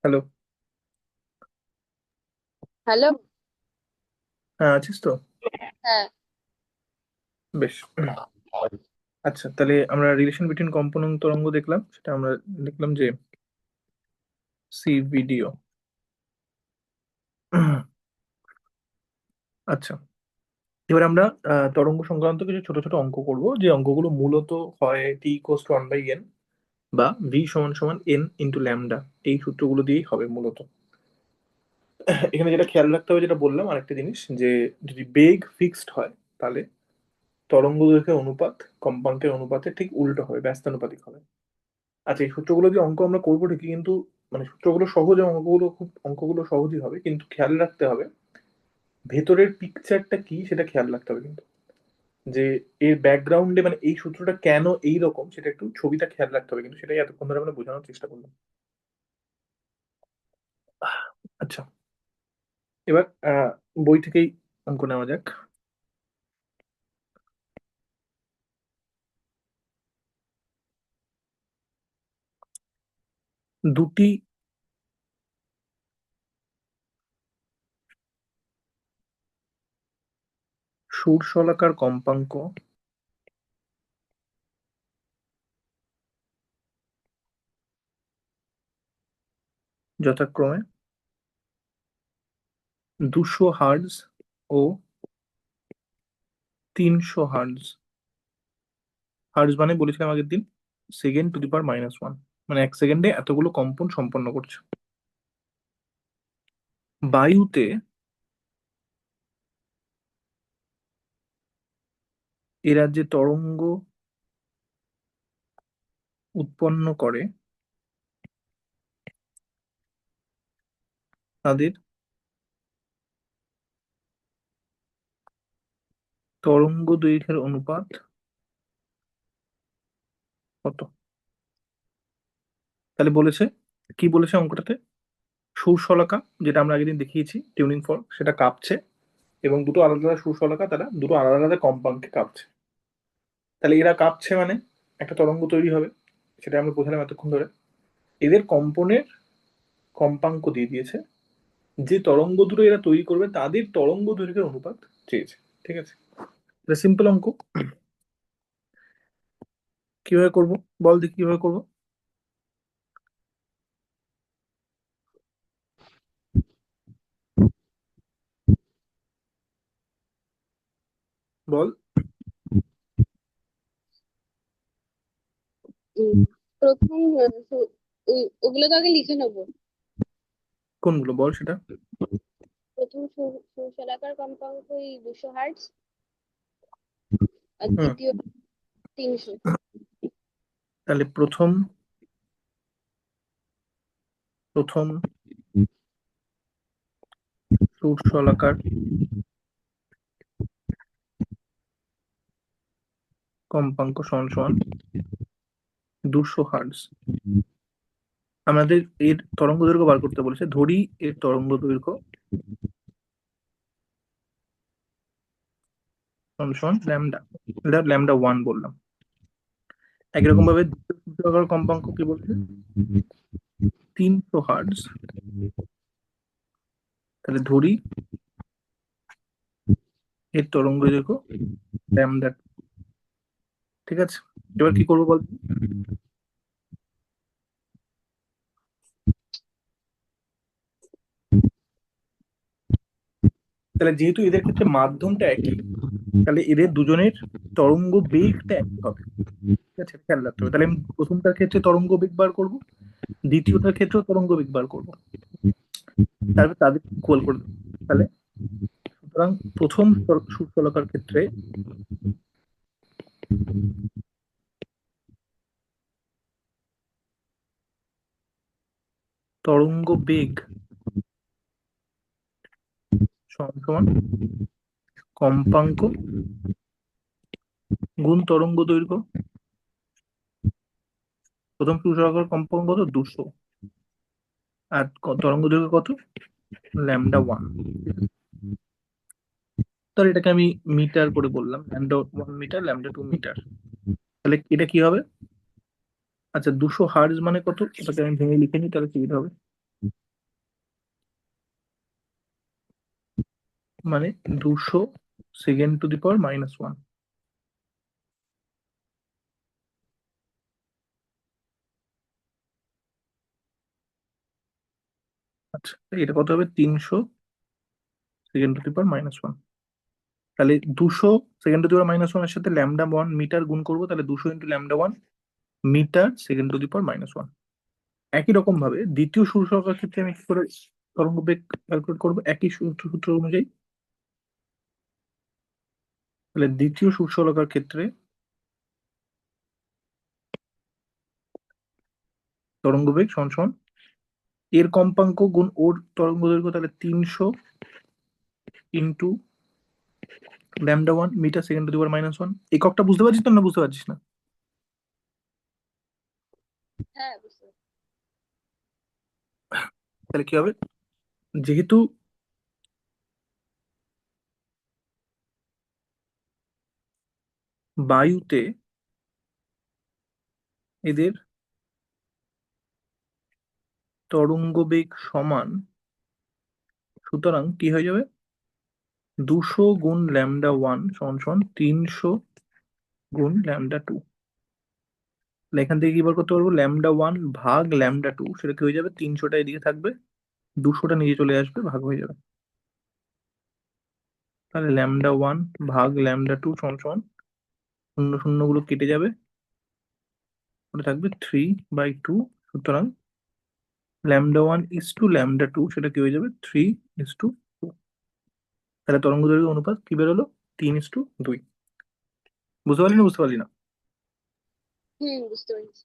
Speaker 1: হ্যালো?
Speaker 2: হ্যালো।
Speaker 1: হ্যাঁ, আছিস তো?
Speaker 2: হ্যাঁ।
Speaker 1: বেশ। আচ্ছা, তাহলে আমরা রিলেশন বিটুইন কম্পন তরঙ্গ দেখলাম, সেটা আমরা দেখলাম যে সি ভিডিও। আচ্ছা, এবার আমরা তরঙ্গ সংক্রান্ত কিছু ছোট ছোট অঙ্ক করব, যে অঙ্কগুলো মূলত হয় T equals two one by N, বা ভি সমান সমান এন ইন্টু ল্যামডা, এই সূত্রগুলো দিয়েই হবে মূলত। এখানে যেটা খেয়াল রাখতে হবে, যেটা বললাম আরেকটা জিনিস, যে যদি বেগ ফিক্সড হয়, তাহলে তরঙ্গ দৈর্ঘ্যের অনুপাত কম্পাঙ্কের অনুপাতে ঠিক উল্টো হবে, ব্যস্তানুপাতিক হবে। আচ্ছা, এই সূত্রগুলো দিয়ে অঙ্ক আমরা করবো ঠিকই, কিন্তু মানে সূত্রগুলো সহজ এবং অঙ্কগুলো সহজই হবে, কিন্তু খেয়াল রাখতে হবে ভেতরের পিকচারটা কি সেটা খেয়াল রাখতে হবে কিন্তু, যে এর ব্যাকগ্রাউন্ডে মানে এই সূত্রটা কেন এই রকম সেটা একটু ছবিটা খেয়াল রাখতে হবে, কিন্তু সেটাই এতক্ষণ ধরে আমরা বোঝানোর চেষ্টা করলাম। আচ্ছা, এবার বই থেকেই অঙ্ক নেওয়া যাক। দুটি সুরশলাকার কম্পাঙ্ক যথাক্রমে 200 হার্টজ ও 300 হার্টজ। হার্টজ মানে বলেছিলাম আগের দিন সেকেন্ড টু দি পাওয়ার -1, মানে 1 সেকেন্ডে এতগুলো কম্পন সম্পন্ন করছে। বায়ুতে এরা যে তরঙ্গ উৎপন্ন করে, তাদের তরঙ্গ দৈর্ঘ্যের অনুপাত কত? তাহলে বলেছে, কি বলেছে অঙ্কটাতে? সুরশলাকা, যেটা আমরা আগের দিন দেখিয়েছি টিউনিং ফর্ক, সেটা কাঁপছে, এবং দুটো আলাদা আলাদা সুরশলাকা তারা দুটো আলাদা আলাদা কম্পাঙ্কে কাঁপছে। তাহলে এরা কাঁপছে মানে একটা তরঙ্গ তৈরি হবে, সেটা আমরা বোঝালাম এতক্ষণ ধরে। এদের কম্পনের কম্পাঙ্ক দিয়ে দিয়েছে, যে তরঙ্গ দুটো এরা তৈরি করবে তাদের তরঙ্গ দৈর্ঘ্যের অনুপাত চেয়েছে। ঠিক আছে, এটা সিম্পল অঙ্ক। কিভাবে করব বল দেখি, কিভাবে করব বল।
Speaker 2: উম, প্রথম ওগুলো তো আগে লিখে নেবো।
Speaker 1: কোনগুলো বল সেটা।
Speaker 2: প্রথম সুশলাকার কম্পাঙ্ক ওই 200 হার্টজ, আর
Speaker 1: হুম,
Speaker 2: দ্বিতীয় 300।
Speaker 1: তাহলে প্রথম প্রথম সুরশলাকার কম্পাঙ্ক সমান সমান 200 হার্টজ। আমাদের এর তরঙ্গ দৈর্ঘ্য বার করতে বলেছে, ধরি এর তরঙ্গ দৈর্ঘ্য সমান সমান ল্যামডা, এটা ল্যামডা 1 বললাম। একই রকম ভাবে দ্বিতীয় সূচকাঙ্কের কম্পাঙ্ক কি বলছে? 300 হার্টজ। তাহলে ধরি এর তরঙ্গ দৈর্ঘ্য ল্যামডা। ঠিক আছে, এবার কি করবো বল। তাহলে যেহেতু এদের ক্ষেত্রে মাধ্যমটা একই, তাহলে এদের দুজনের তরঙ্গ বেগটা একই হবে। ঠিক আছে, খেয়াল রাখতে হবে। তাহলে আমি প্রথমটার ক্ষেত্রে তরঙ্গ বেগ বার করবো, দ্বিতীয়টার ক্ষেত্রেও তরঙ্গ বেগ বার করবো, তারপর তাদের ইকুয়াল করে দেবো। তাহলে সুতরাং প্রথম সুরশলাকার ক্ষেত্রে তরঙ্গ বেগ সমান সমান কম্পাঙ্ক গুণ তরঙ্গ দৈর্ঘ্য। প্রথম সুরশলাকার কম্পাঙ্ক কত? 200। আর তরঙ্গ দৈর্ঘ্য কত? ল্যামডা 1। তাহলে এটাকে আমি মিটার করে বললাম, ল্যামডা 1 মিটার, ল্যামডা 2 মিটার। তাহলে এটা কি হবে? আচ্ছা, 200 হার্জ মানে কত, এটাকে আমি ভেঙে লিখে নিই, তাহলে সুবিধা হবে। মানে 200 সেকেন্ড টু দি পাওয়ার -1। আচ্ছা, এটা কত হবে? 300 সেকেন্ড টু দি পাওয়ার -1। তাহলে 200 সেকেন্ড টু দি পাওয়ার -1 এর সাথে ল্যামডা 1 মিটার গুণ করবো, তাহলে 200 × lambda 1 metre second to the power -1। একই রকম ভাবে দ্বিতীয় সূর্যকার ক্ষেত্রে আমি কি করে তরঙ্গ বেগ ক্যালকুলেট করবো? একই সূত্র সূত্র অনুযায়ী। তাহলে দ্বিতীয় সূর্যকার ক্ষেত্রে তরঙ্গ বেগ সমান সমান এর কম্পাঙ্ক গুণ ওর তরঙ্গ দৈর্ঘ্য, তাহলে 300 × lambda 1 metre second to the power -1। এককটা বুঝতে পারছিস তো, না বুঝতে পারছিস না?
Speaker 2: হ্যাঁ, বুঝতে পারছি।
Speaker 1: তাহলে কি হবে? যেহেতু বায়ুতে এদের তরঙ্গ বেগ সমান, সুতরাং কি হয়ে যাবে? 200 × ল্যামডা 1 সমান সমান 300 × ল্যামডা 2। এখান থেকে কি বার করতে পারবো? ল্যামডা 1 ভাগ ল্যামডা 2, সেটা কি হয়ে যাবে? 300টা এদিকে থাকবে, 200টা নিচে চলে আসবে, ভাগ হয়ে যাবে। তাহলে ল্যামডা 1 ভাগ ল্যামডা 2 সমান সমান শূন্য শূন্য গুলো কেটে যাবে, ওটা থাকবে 3/2। সুতরাং ল্যামডা 1 ইস টু ল্যামডা 2, সেটা কি হয়ে যাবে? 3:2। তাহলে তরঙ্গ দৈর্ঘ্য অনুপাত কি বেরোলো? 3:2। বুঝতে পারলি না, বুঝতে পারলি না?
Speaker 2: হুম, বুঝতে পারছি।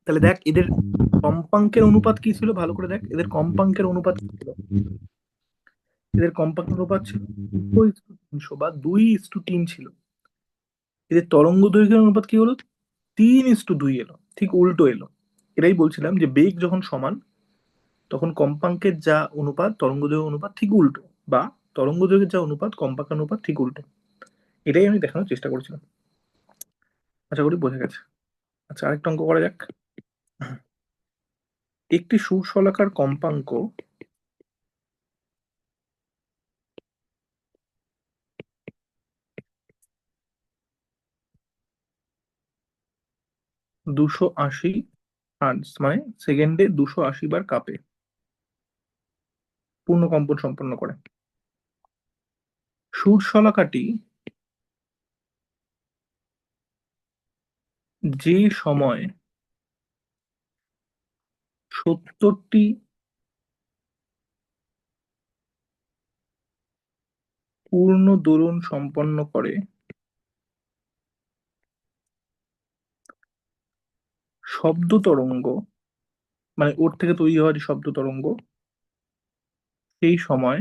Speaker 1: তাহলে দেখ এদের কম্পাঙ্কের অনুপাত কি ছিল, ভালো করে দেখ এদের কম্পাঙ্কের অনুপাত কি ছিল। এদের কম্পাঙ্কের অনুপাত ছিল 2:300 বা 2:3 ছিল। এদের তরঙ্গ দৈর্ঘ্যের অনুপাত কি হলো? 3:2 এলো। ঠিক উল্টো এলো। এটাই বলছিলাম যে বেগ যখন সমান, তখন কম্পাঙ্কের যা অনুপাত তরঙ্গদৈর্ঘ্য অনুপাত ঠিক উল্টো, বা তরঙ্গদৈর্ঘ্যের যা অনুপাত কম্পাঙ্ক অনুপাত ঠিক উল্টো। এটাই আমি দেখানোর চেষ্টা করছিলাম। আশা করি বোঝা গেছে। আচ্ছা, আরেকটা অঙ্ক করা যাক। একটি সুষমালাকার কম্পাঙ্ক 280 হার্টজ, মানে সেকেন্ডে 280 বার কাঁপে, পূর্ণ কম্পন সম্পন্ন করে। সুরশলাকাটি যে সময় 70টি পূর্ণ দোলন সম্পন্ন করে, শব্দ তরঙ্গ, মানে ওর থেকে তৈরি হওয়া যে শব্দ তরঙ্গ, সেই সময়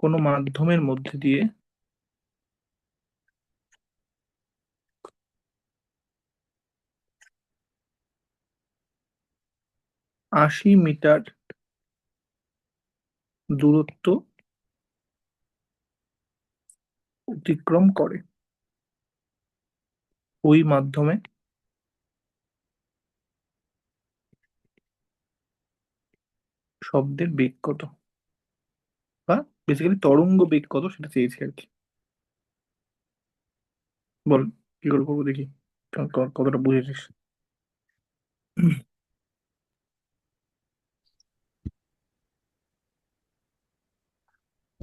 Speaker 1: কোনো মাধ্যমের মধ্যে দিয়ে 80 মিটার দূরত্ব অতিক্রম করে। ওই মাধ্যমে শব্দের বেগ কত, বা বেসিক্যালি তরঙ্গ বেগ কত সেটা চেয়েছি আর কি। বল, কি করে করবো দেখি, কতটা বুঝেছিস।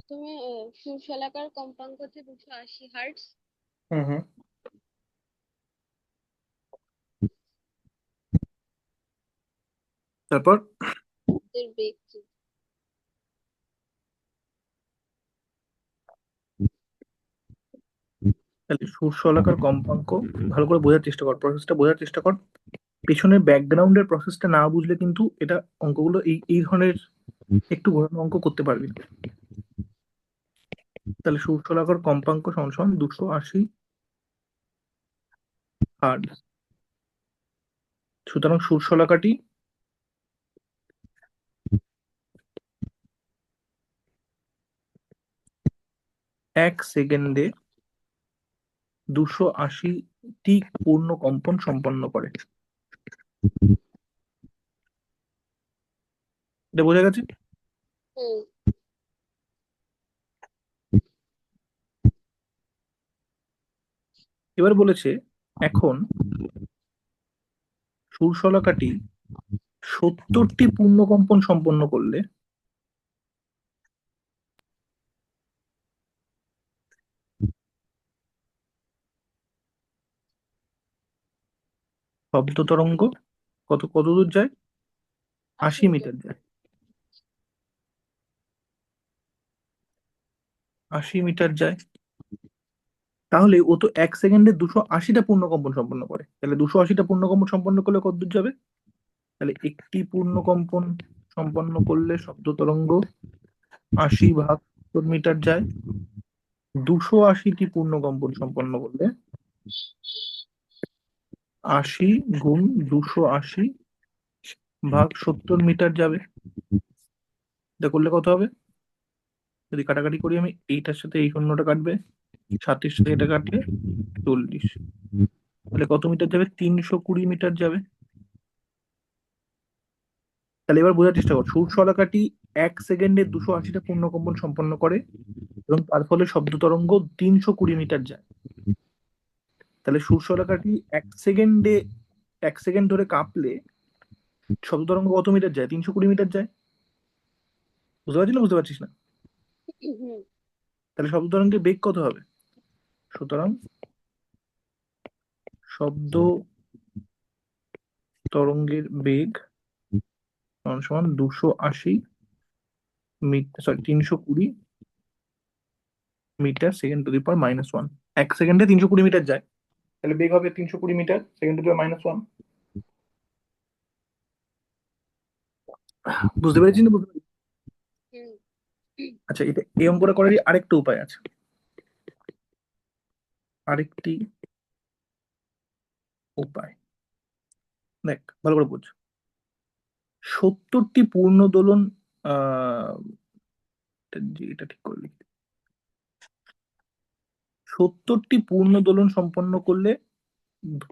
Speaker 2: তুমি সুশলাকার কম্পাঙ্ক হচ্ছে 280 হার্টজ।
Speaker 1: হুম হুম। তারপর
Speaker 2: এর বেগ কি?
Speaker 1: তাহলে সুরশলাকার কম্পাঙ্ক, ভালো করে বোঝার চেষ্টা কর, প্রসেসটা বোঝার চেষ্টা কর। পেছনের ব্যাকগ্রাউন্ডের প্রসেসটা না বুঝলে কিন্তু এটা অঙ্কগুলো এই এই ধরনের একটু ঘোরানো অঙ্ক করতে পারবি না। তাহলে সুরশলাকার কম্পাঙ্ক সমান সমান 280 হার্টজ। সুতরাং সুরশলাকাটি 1 সেকেন্ডে 280টি পূর্ণ কম্পন সম্পন্ন করে। এটা বোঝা গেছে?
Speaker 2: হুম।
Speaker 1: এবার বলেছে, এখন সুরশলাকাটি 70টি পূর্ণ কম্পন সম্পন্ন করলে শব্দ তরঙ্গ কত দূর যায়?
Speaker 2: 80
Speaker 1: আশি
Speaker 2: মিটার
Speaker 1: মিটার যায়। 80 মিটার যায়। তাহলে ও তো 1 সেকেন্ডে 280টা পূর্ণকম্পন সম্পন্ন করে, তাহলে 280টা পূর্ণকম্পন সম্পন্ন করলে কত দূর যাবে? তাহলে একটি পূর্ণকম্পন সম্পন্ন করলে শব্দ তরঙ্গ 80 ভাগ 70 মিটার যায়। 280টি পূর্ণকম্পন সম্পন্ন করলে 80 × 280 ভাগ 70 মিটার যাবে। এটা করলে কত হবে? যদি কাটাকাটি করি আমি, এইটার সাথে এই শূন্যটা কাটবে, 7-এর সাথে এটা কাটলে 40। তাহলে কত মিটার যাবে? 320 মিটার যাবে। তাহলে এবার বোঝার চেষ্টা কর, সুরশলাকাটি 1 সেকেন্ডে 280টা পূর্ণকম্পন সম্পন্ন করে, এবং তার ফলে শব্দ তরঙ্গ 320 মিটার যায়। তাহলে সুরশলাকাটি 1 সেকেন্ডে, 1 সেকেন্ড ধরে কাঁপলে শব্দ তরঙ্গ কত মিটার যায়? 320 মিটার যায়। বুঝতে পারছিস না, বুঝতে পারছিস না?
Speaker 2: হুম।
Speaker 1: তাহলে শব্দ তরঙ্গের বেগ কত হবে? সুতরাং শব্দ তরঙ্গের বেগ সমান সমান 280 metre, sorry 320 metre second to the power -1। 1 সেকেন্ডে 320 মিটার যায়, তাহলে বেগ হবে 320 metre second to the power -1। বুঝতে পেরেছিস না, বুঝতে পেরেছিস?
Speaker 2: হুম।
Speaker 1: আচ্ছা, এটা এই অঙ্কটা করারই আরেকটা উপায় আছে। আরেকটি উপায়। দেখ ভালো করে বুঝ, 70টি পূর্ণ দোলন, আহ এটা ঠিক করলি, 70টি পূর্ণ দোলন সম্পন্ন করলে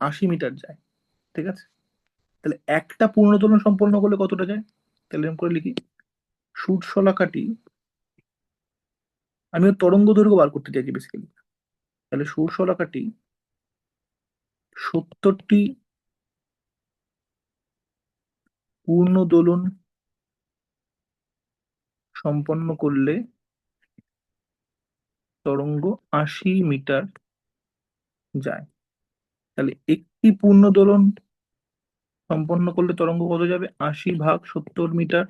Speaker 1: 80 মিটার যায়, ঠিক আছে? তাহলে একটা পূর্ণ দোলন সম্পন্ন করলে কতটা যায়? তাহলে এরকম করে লিখি, সূর্যশলাকাটি, আমি ওর তরঙ্গ দৈর্ঘ্য বার করতে চাইছি বেসিক্যালি। তাহলে সূর্যশলাকাটি 70টি পূর্ণ দোলন সম্পন্ন করলে তরঙ্গ 80 মিটার যায়। তাহলে একটি পূর্ণ দোলন সম্পন্ন করলে তরঙ্গ কত যাবে? 80 ভাগ 70 মিটার।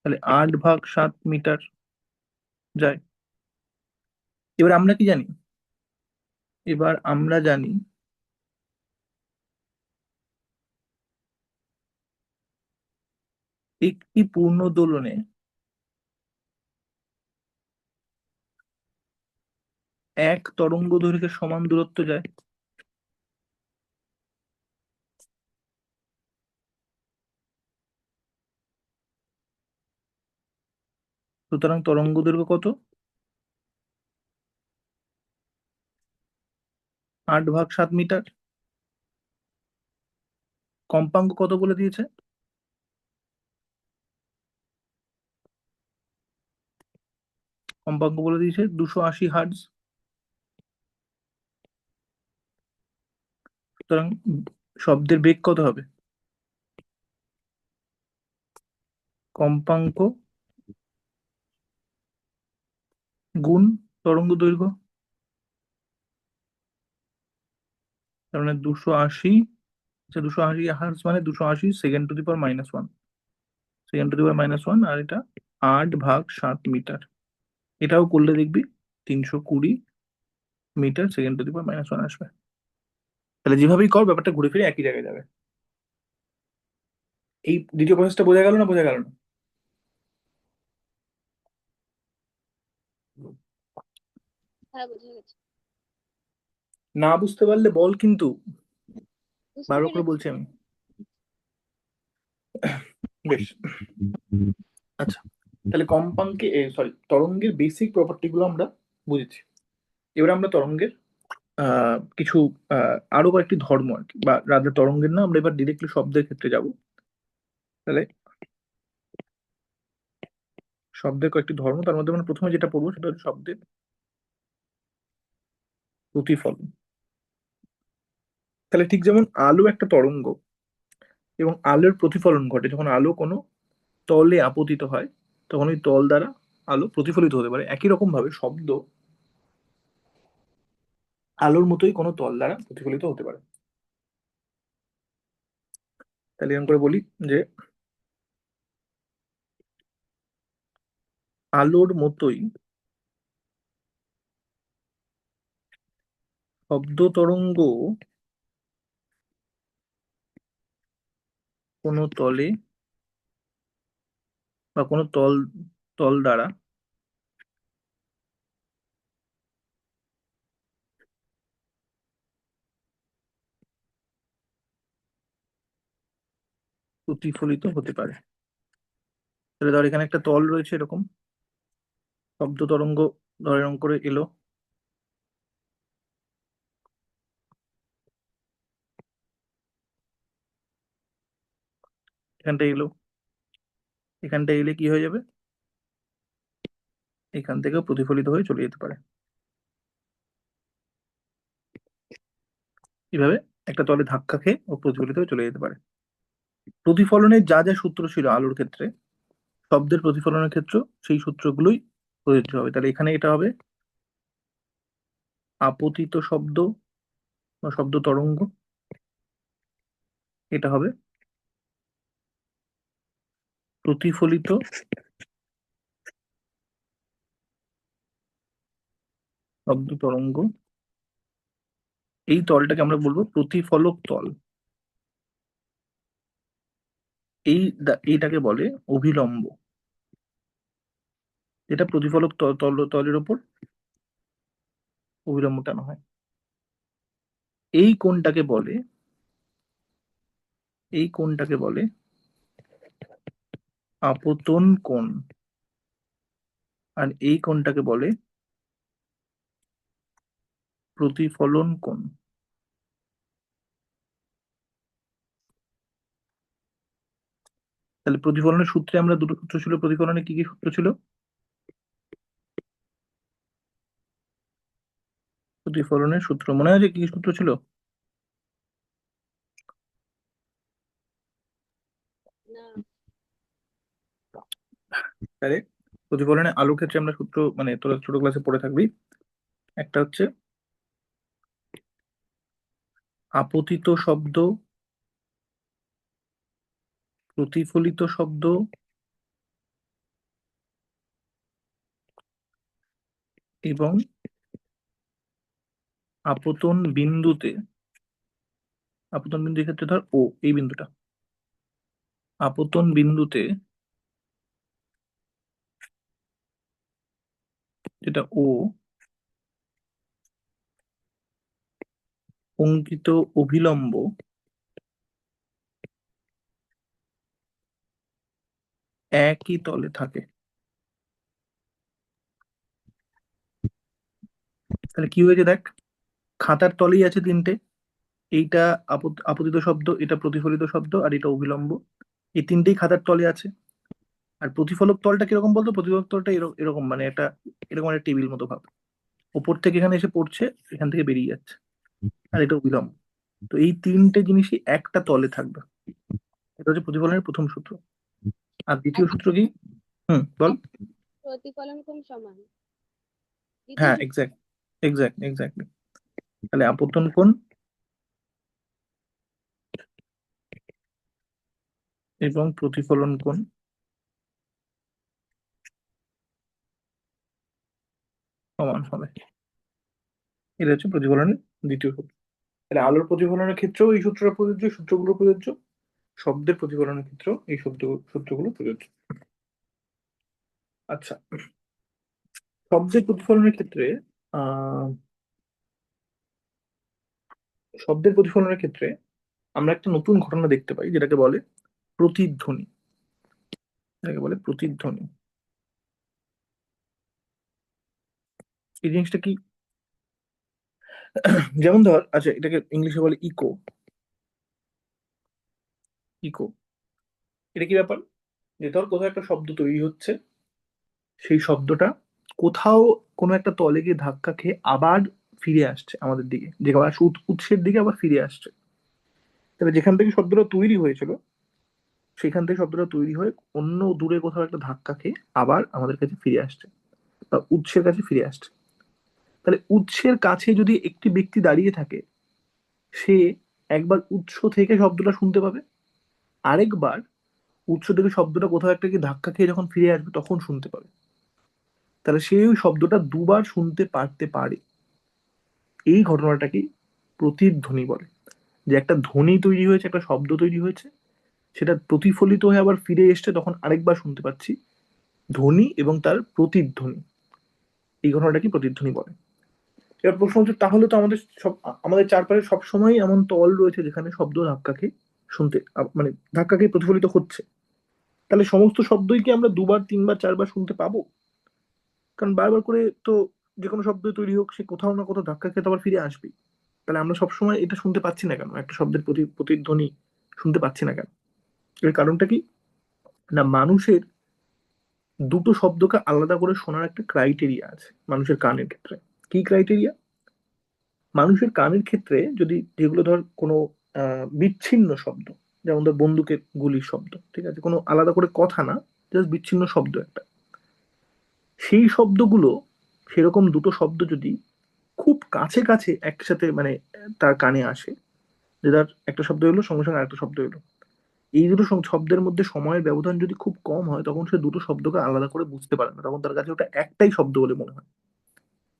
Speaker 1: তাহলে 8 ভাগ 7 মিটার যায়। এবার আমরা কি জানি? এবার আমরা জানি একটি পূর্ণ দোলনে এক তরঙ্গ দৈর্ঘ্যের সমান দূরত্ব যায়। সুতরাং তরঙ্গ দৈর্ঘ্য কত? 8 ভাগ 7 মিটার। কম্পাঙ্ক কত বলে দিয়েছে? কম্পাঙ্ক বলে দিয়েছে 280 হার্টজ। সুতরাং শব্দের বেগ কত হবে? কম্পাঙ্ক গুণ তরঙ্গ দৈর্ঘ্য, তার মানে 280। আচ্ছা, 280 হার্টজ মানে 280 second to the power -1, second to the power -1, আর এটা 8 ভাগ 7 মিটার। এটাও করলে দেখবি 320 metre second to the power -1 আসবে। তাহলে যেভাবেই কর ব্যাপারটা ঘুরে ফিরে একই জায়গায় যাবে। এই দ্বিতীয় প্রসেসটা বোঝা গেল না? বোঝা গেল না?
Speaker 2: হ্যাঁ, বুঝে গেছি।
Speaker 1: না বুঝতে পারলে বল কিন্তু,
Speaker 2: বুঝতে
Speaker 1: বারবার করে
Speaker 2: পেরেছি।
Speaker 1: বলছি আমি। বেশ, আচ্ছা, তাহলে কম্পাঙ্কে, সরি, তরঙ্গের বেসিক প্রপার্টি গুলো আমরা বুঝেছি। এবার আমরা তরঙ্গের কিছু আরো কয়েকটি ধর্ম আর কি, বা রাজা তরঙ্গের না, আমরা এবার ডিরেক্টলি শব্দের ক্ষেত্রে যাব। তাহলে শব্দের কয়েকটি ধর্ম, তার মধ্যে আমরা প্রথমে যেটা পড়বো সেটা হচ্ছে শব্দের প্রতিফলন। তাহলে ঠিক যেমন আলো একটা তরঙ্গ, এবং আলোর প্রতিফলন ঘটে যখন আলো কোনো তলে আপতিত হয়, তখন ওই তল দ্বারা আলো প্রতিফলিত হতে পারে, একই রকম ভাবে শব্দ আলোর মতোই কোনো তল দ্বারা প্রতিফলিত হতে পারে। তাহলে এরকম করে বলি যে আলোর মতোই শব্দ তরঙ্গ কোনো তলে বা কোনো তল তল দ্বারা প্রতিফলিত হতে পারে। তাহলে ধর এখানে একটা তল রয়েছে এরকম, শব্দ তরঙ্গ ধর এরকম করে এলো, এখানটা এলো, এখানটা এলে কি হয়ে যাবে? এখান থেকেও প্রতিফলিত হয়ে চলে যেতে পারে। এইভাবে একটা তলে ধাক্কা খেয়ে ও প্রতিফলিত হয়ে চলে যেতে পারে। প্রতিফলনের যা যা সূত্র ছিল আলোর ক্ষেত্রে, শব্দের প্রতিফলনের ক্ষেত্রে সেই সূত্রগুলোই প্রযোজ্য হবে। তাহলে এখানে এটা হবে আপতিত শব্দ বা শব্দ তরঙ্গ, এটা হবে প্রতিফলিত শব্দ তরঙ্গ। এই তলটাকে আমরা বলবো প্রতিফলক তল। এইটাকে বলে অভিলম্ব, যেটা প্রতিফলক তলের ওপর অভিলম্ব টানা হয়। এই কোণটাকে বলে এই কোণটাকে বলে আপতন কোণ, আর এই কোণটাকে বলে প্রতিফলন কোণ। তাহলে প্রতিফলনের সূত্রে আমরা দুটো সূত্র ছিল, প্রতিফলনে কি কি সূত্র ছিল? প্রতিফলনের সূত্র মনে আছে কি কি সূত্র ছিল?
Speaker 2: না।
Speaker 1: তাহলে প্রতিফলনে আলোর ক্ষেত্রে আমরা সূত্র, মানে তোরা ছোট ক্লাসে পড়ে থাকবি। একটা হচ্ছে আপতিত শব্দ, প্রতিফলিত শব্দ এবং আপতন বিন্দুতে, আপতন বিন্দুর ক্ষেত্রে ধর ও, এই বিন্দুটা, আপতন বিন্দুতে যেটা ও, অঙ্কিত অভিলম্ব একই তলে থাকে। তাহলে কি হয়েছে দেখ, খাতার তলেই আছে তিনটে, এইটা আপতিত শব্দ, এটা প্রতিফলিত শব্দ, আর এটা অভিলম্ব। এই তিনটেই খাতার তলে আছে। আর প্রতিফলক তলটা কিরকম বলতো? প্রতিফলক তলটা এরকম, মানে এটা এরকম একটা টেবিল মতো ভাব, ওপর থেকে এখানে এসে পড়ছে, এখান থেকে বেরিয়ে যাচ্ছে। আর এটা অভিলম্ব। তো এই তিনটে জিনিসই একটা তলে থাকবে। এটা হচ্ছে প্রতিফলনের প্রথম সূত্র। আর দ্বিতীয়
Speaker 2: এক
Speaker 1: সূত্র কি? হুম, বল।
Speaker 2: এক প্রতিফলন কোণ সমান দ্বিতীয়
Speaker 1: হ্যাঁ,
Speaker 2: সূত্র।
Speaker 1: Exact, exactly. তাহলে আপতন কোণ এবং প্রতিফলন কোণ সমান হবে। এটা হচ্ছে প্রতিফলনের দ্বিতীয় সূত্র। তাহলে আলোর প্রতিফলনের ক্ষেত্রেও এই সূত্রটা প্রযোজ্য, সূত্রগুলো প্রযোজ্য। শব্দের প্রতিফলনের ক্ষেত্রেও এই সূত্রগুলো প্রযোজ্য। আচ্ছা, শব্দের প্রতিফলনের ক্ষেত্রে আহ শব্দের প্রতিফলনের ক্ষেত্রে আমরা একটা নতুন ঘটনা দেখতে পাই, যেটাকে বলে প্রতিধ্বনি। যেটাকে বলে প্রতিধ্বনি। এই জিনিসটা কি? যেমন ধর, আচ্ছা, এটাকে ইংলিশে বলে ইকো। ইকো, এটা কি ব্যাপার? যে ধর কোথাও একটা শব্দ তৈরি হচ্ছে, সেই শব্দটা কোথাও কোনো একটা তলে গিয়ে ধাক্কা খেয়ে আবার ফিরে আসছে আমাদের দিকে, যে আবার উৎসের দিকে আবার ফিরে আসছে। তাহলে যেখান থেকে শব্দটা তৈরি হয়েছিল, সেখান থেকে শব্দটা তৈরি হয়ে অন্য দূরে কোথাও একটা ধাক্কা খেয়ে আবার আমাদের কাছে ফিরে আসছে, বা উৎসের কাছে ফিরে আসছে। তাহলে উৎসের কাছে যদি একটি ব্যক্তি দাঁড়িয়ে থাকে, সে একবার উৎস থেকে শব্দটা শুনতে পাবে, আরেকবার উৎস থেকে শব্দটা কোথাও একটা কি ধাক্কা খেয়ে যখন ফিরে আসবে তখন শুনতে পাবে। তাহলে সে ওই শব্দটা দুবার শুনতে পারতে পারে। এই ঘটনাটাকে প্রতিধ্বনি বলে। যে একটা ধ্বনি তৈরি হয়েছে, একটা শব্দ তৈরি হয়েছে, সেটা প্রতিফলিত হয়ে আবার ফিরে এসছে, তখন আরেকবার শুনতে পাচ্ছি ধ্বনি এবং তার প্রতিধ্বনি। এই ঘটনাটাকে প্রতিধ্বনি বলে। এবার প্রশ্ন হচ্ছে, তাহলে তো আমাদের চারপাশে সবসময় এমন তল রয়েছে যেখানে শব্দ ধাক্কা খেয়ে মানে ধাক্কা খেয়ে প্রতিফলিত হচ্ছে। তাহলে সমস্ত শব্দই কি আমরা দুবার, তিনবার, চারবার শুনতে পাবো? কারণ বারবার করে তো যে কোনো শব্দ তৈরি হোক, সে কোথাও না কোথাও ধাক্কা খেয়ে তো আবার ফিরে আসবেই। তাহলে আমরা সবসময় এটা শুনতে পাচ্ছি না কেন? একটা শব্দের প্রতিধ্বনি শুনতে পাচ্ছি না কেন? এর কারণটা কি? না, মানুষের দুটো শব্দকে আলাদা করে শোনার একটা ক্রাইটেরিয়া আছে মানুষের কানের ক্ষেত্রে। কি ক্রাইটেরিয়া? মানুষের কানের ক্ষেত্রে যদি যেগুলো ধর কোনো বিচ্ছিন্ন শব্দ, যেমন ধর বন্দুকের গুলির শব্দ, ঠিক আছে, কোনো আলাদা করে কথা না, জাস্ট বিচ্ছিন্ন শব্দ একটা, সেই শব্দগুলো, সেরকম দুটো শব্দ যদি খুব কাছে কাছে একসাথে, মানে তার কানে আসে, যে তার একটা শব্দ এলো, সঙ্গে সঙ্গে আরেকটা শব্দ এলো, এই দুটো শব্দের মধ্যে সময়ের ব্যবধান যদি খুব কম হয়, তখন সে দুটো শব্দকে আলাদা করে বুঝতে পারে না, তখন তার কাছে ওটা একটাই শব্দ বলে মনে হয়।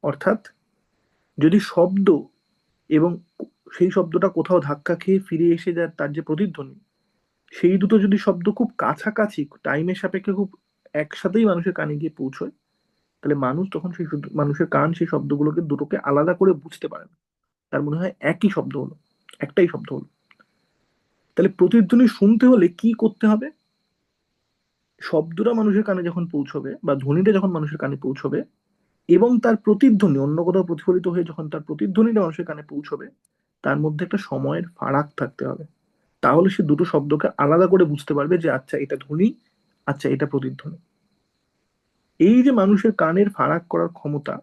Speaker 1: অর্থাৎ যদি শব্দ এবং সেই শব্দটা কোথাও ধাক্কা খেয়ে ফিরে এসে যায়, তার যে প্রতিধ্বনি, সেই দুটো যদি শব্দ খুব কাছাকাছি টাইমের সাপেক্ষে খুব একসাথেই মানুষের কানে গিয়ে পৌঁছয়, তাহলে মানুষের কান সেই শব্দগুলোকে দুটোকে আলাদা করে বুঝতে পারে না। তার মনে হয় একই শব্দ হলো, একটাই শব্দ হলো। তাহলে প্রতিধ্বনি শুনতে হলে কি করতে হবে? শব্দটা মানুষের কানে যখন পৌঁছবে বা ধ্বনিটা যখন মানুষের কানে পৌঁছবে এবং তার প্রতিধ্বনি অন্য কোথাও প্রতিফলিত হয়ে যখন তার প্রতিধ্বনিটা মানুষের কানে পৌঁছবে, তার মধ্যে একটা সময়ের ফারাক থাকতে হবে। তাহলে সে দুটো শব্দকে আলাদা করে বুঝতে পারবে যে আচ্ছা এটা ধ্বনি, আচ্ছা এটা প্রতিধ্বনি। এই যে মানুষের কানের ফারাক করার ক্ষমতা,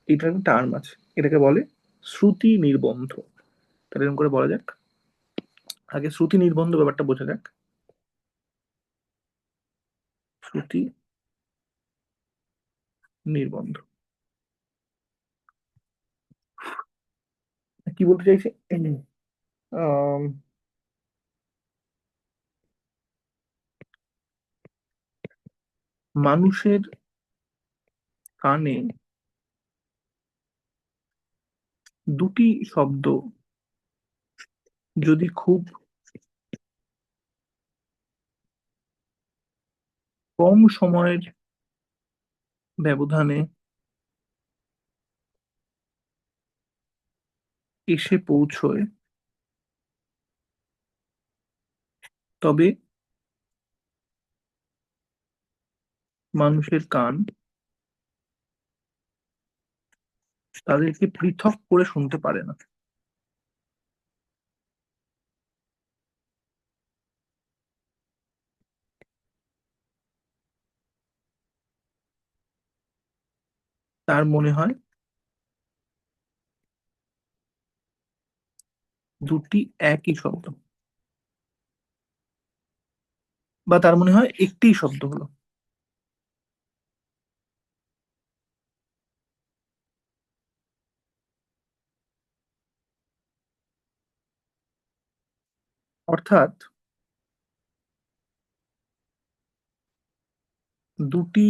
Speaker 1: এটার একটা টার্ম আছে, এটাকে বলে শ্রুতি নির্বন্ধ। তাহলে এরকম করে বলা যাক, আগে শ্রুতি নির্বন্ধ ব্যাপারটা বোঝা যাক। শ্রুতি নির্বন্ধ কি বলতে চাইছে? আম, মানুষের কানে দুটি শব্দ যদি খুব কম সময়ের ব্যবধানে এসে পৌঁছয়, তবে মানুষের কান তাদেরকে পৃথক করে শুনতে পারে না। তার মনে হয় দুটি একই শব্দ, বা তার মনে হয় একটিই শব্দ হলো। অর্থাৎ দুটি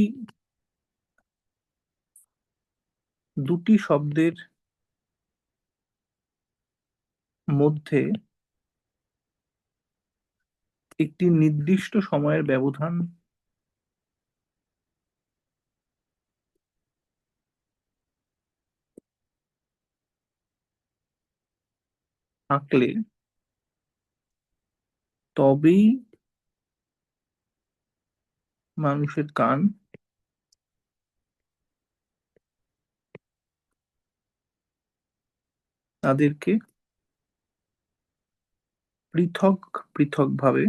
Speaker 1: দুটি শব্দের মধ্যে একটি নির্দিষ্ট সময়ের ব্যবধান থাকলে তবেই মানুষের কান তাদেরকে পৃথক পৃথক ভাবে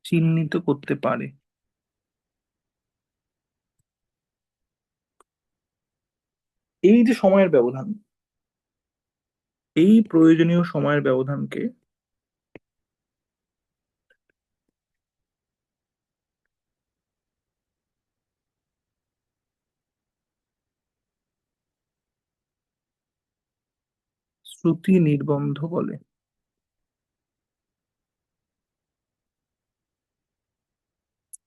Speaker 1: চিহ্নিত করতে পারে। এই যে সময়ের ব্যবধান, এই প্রয়োজনীয় সময়ের ব্যবধানকে শ্রুতি নির্বন্ধ বলে।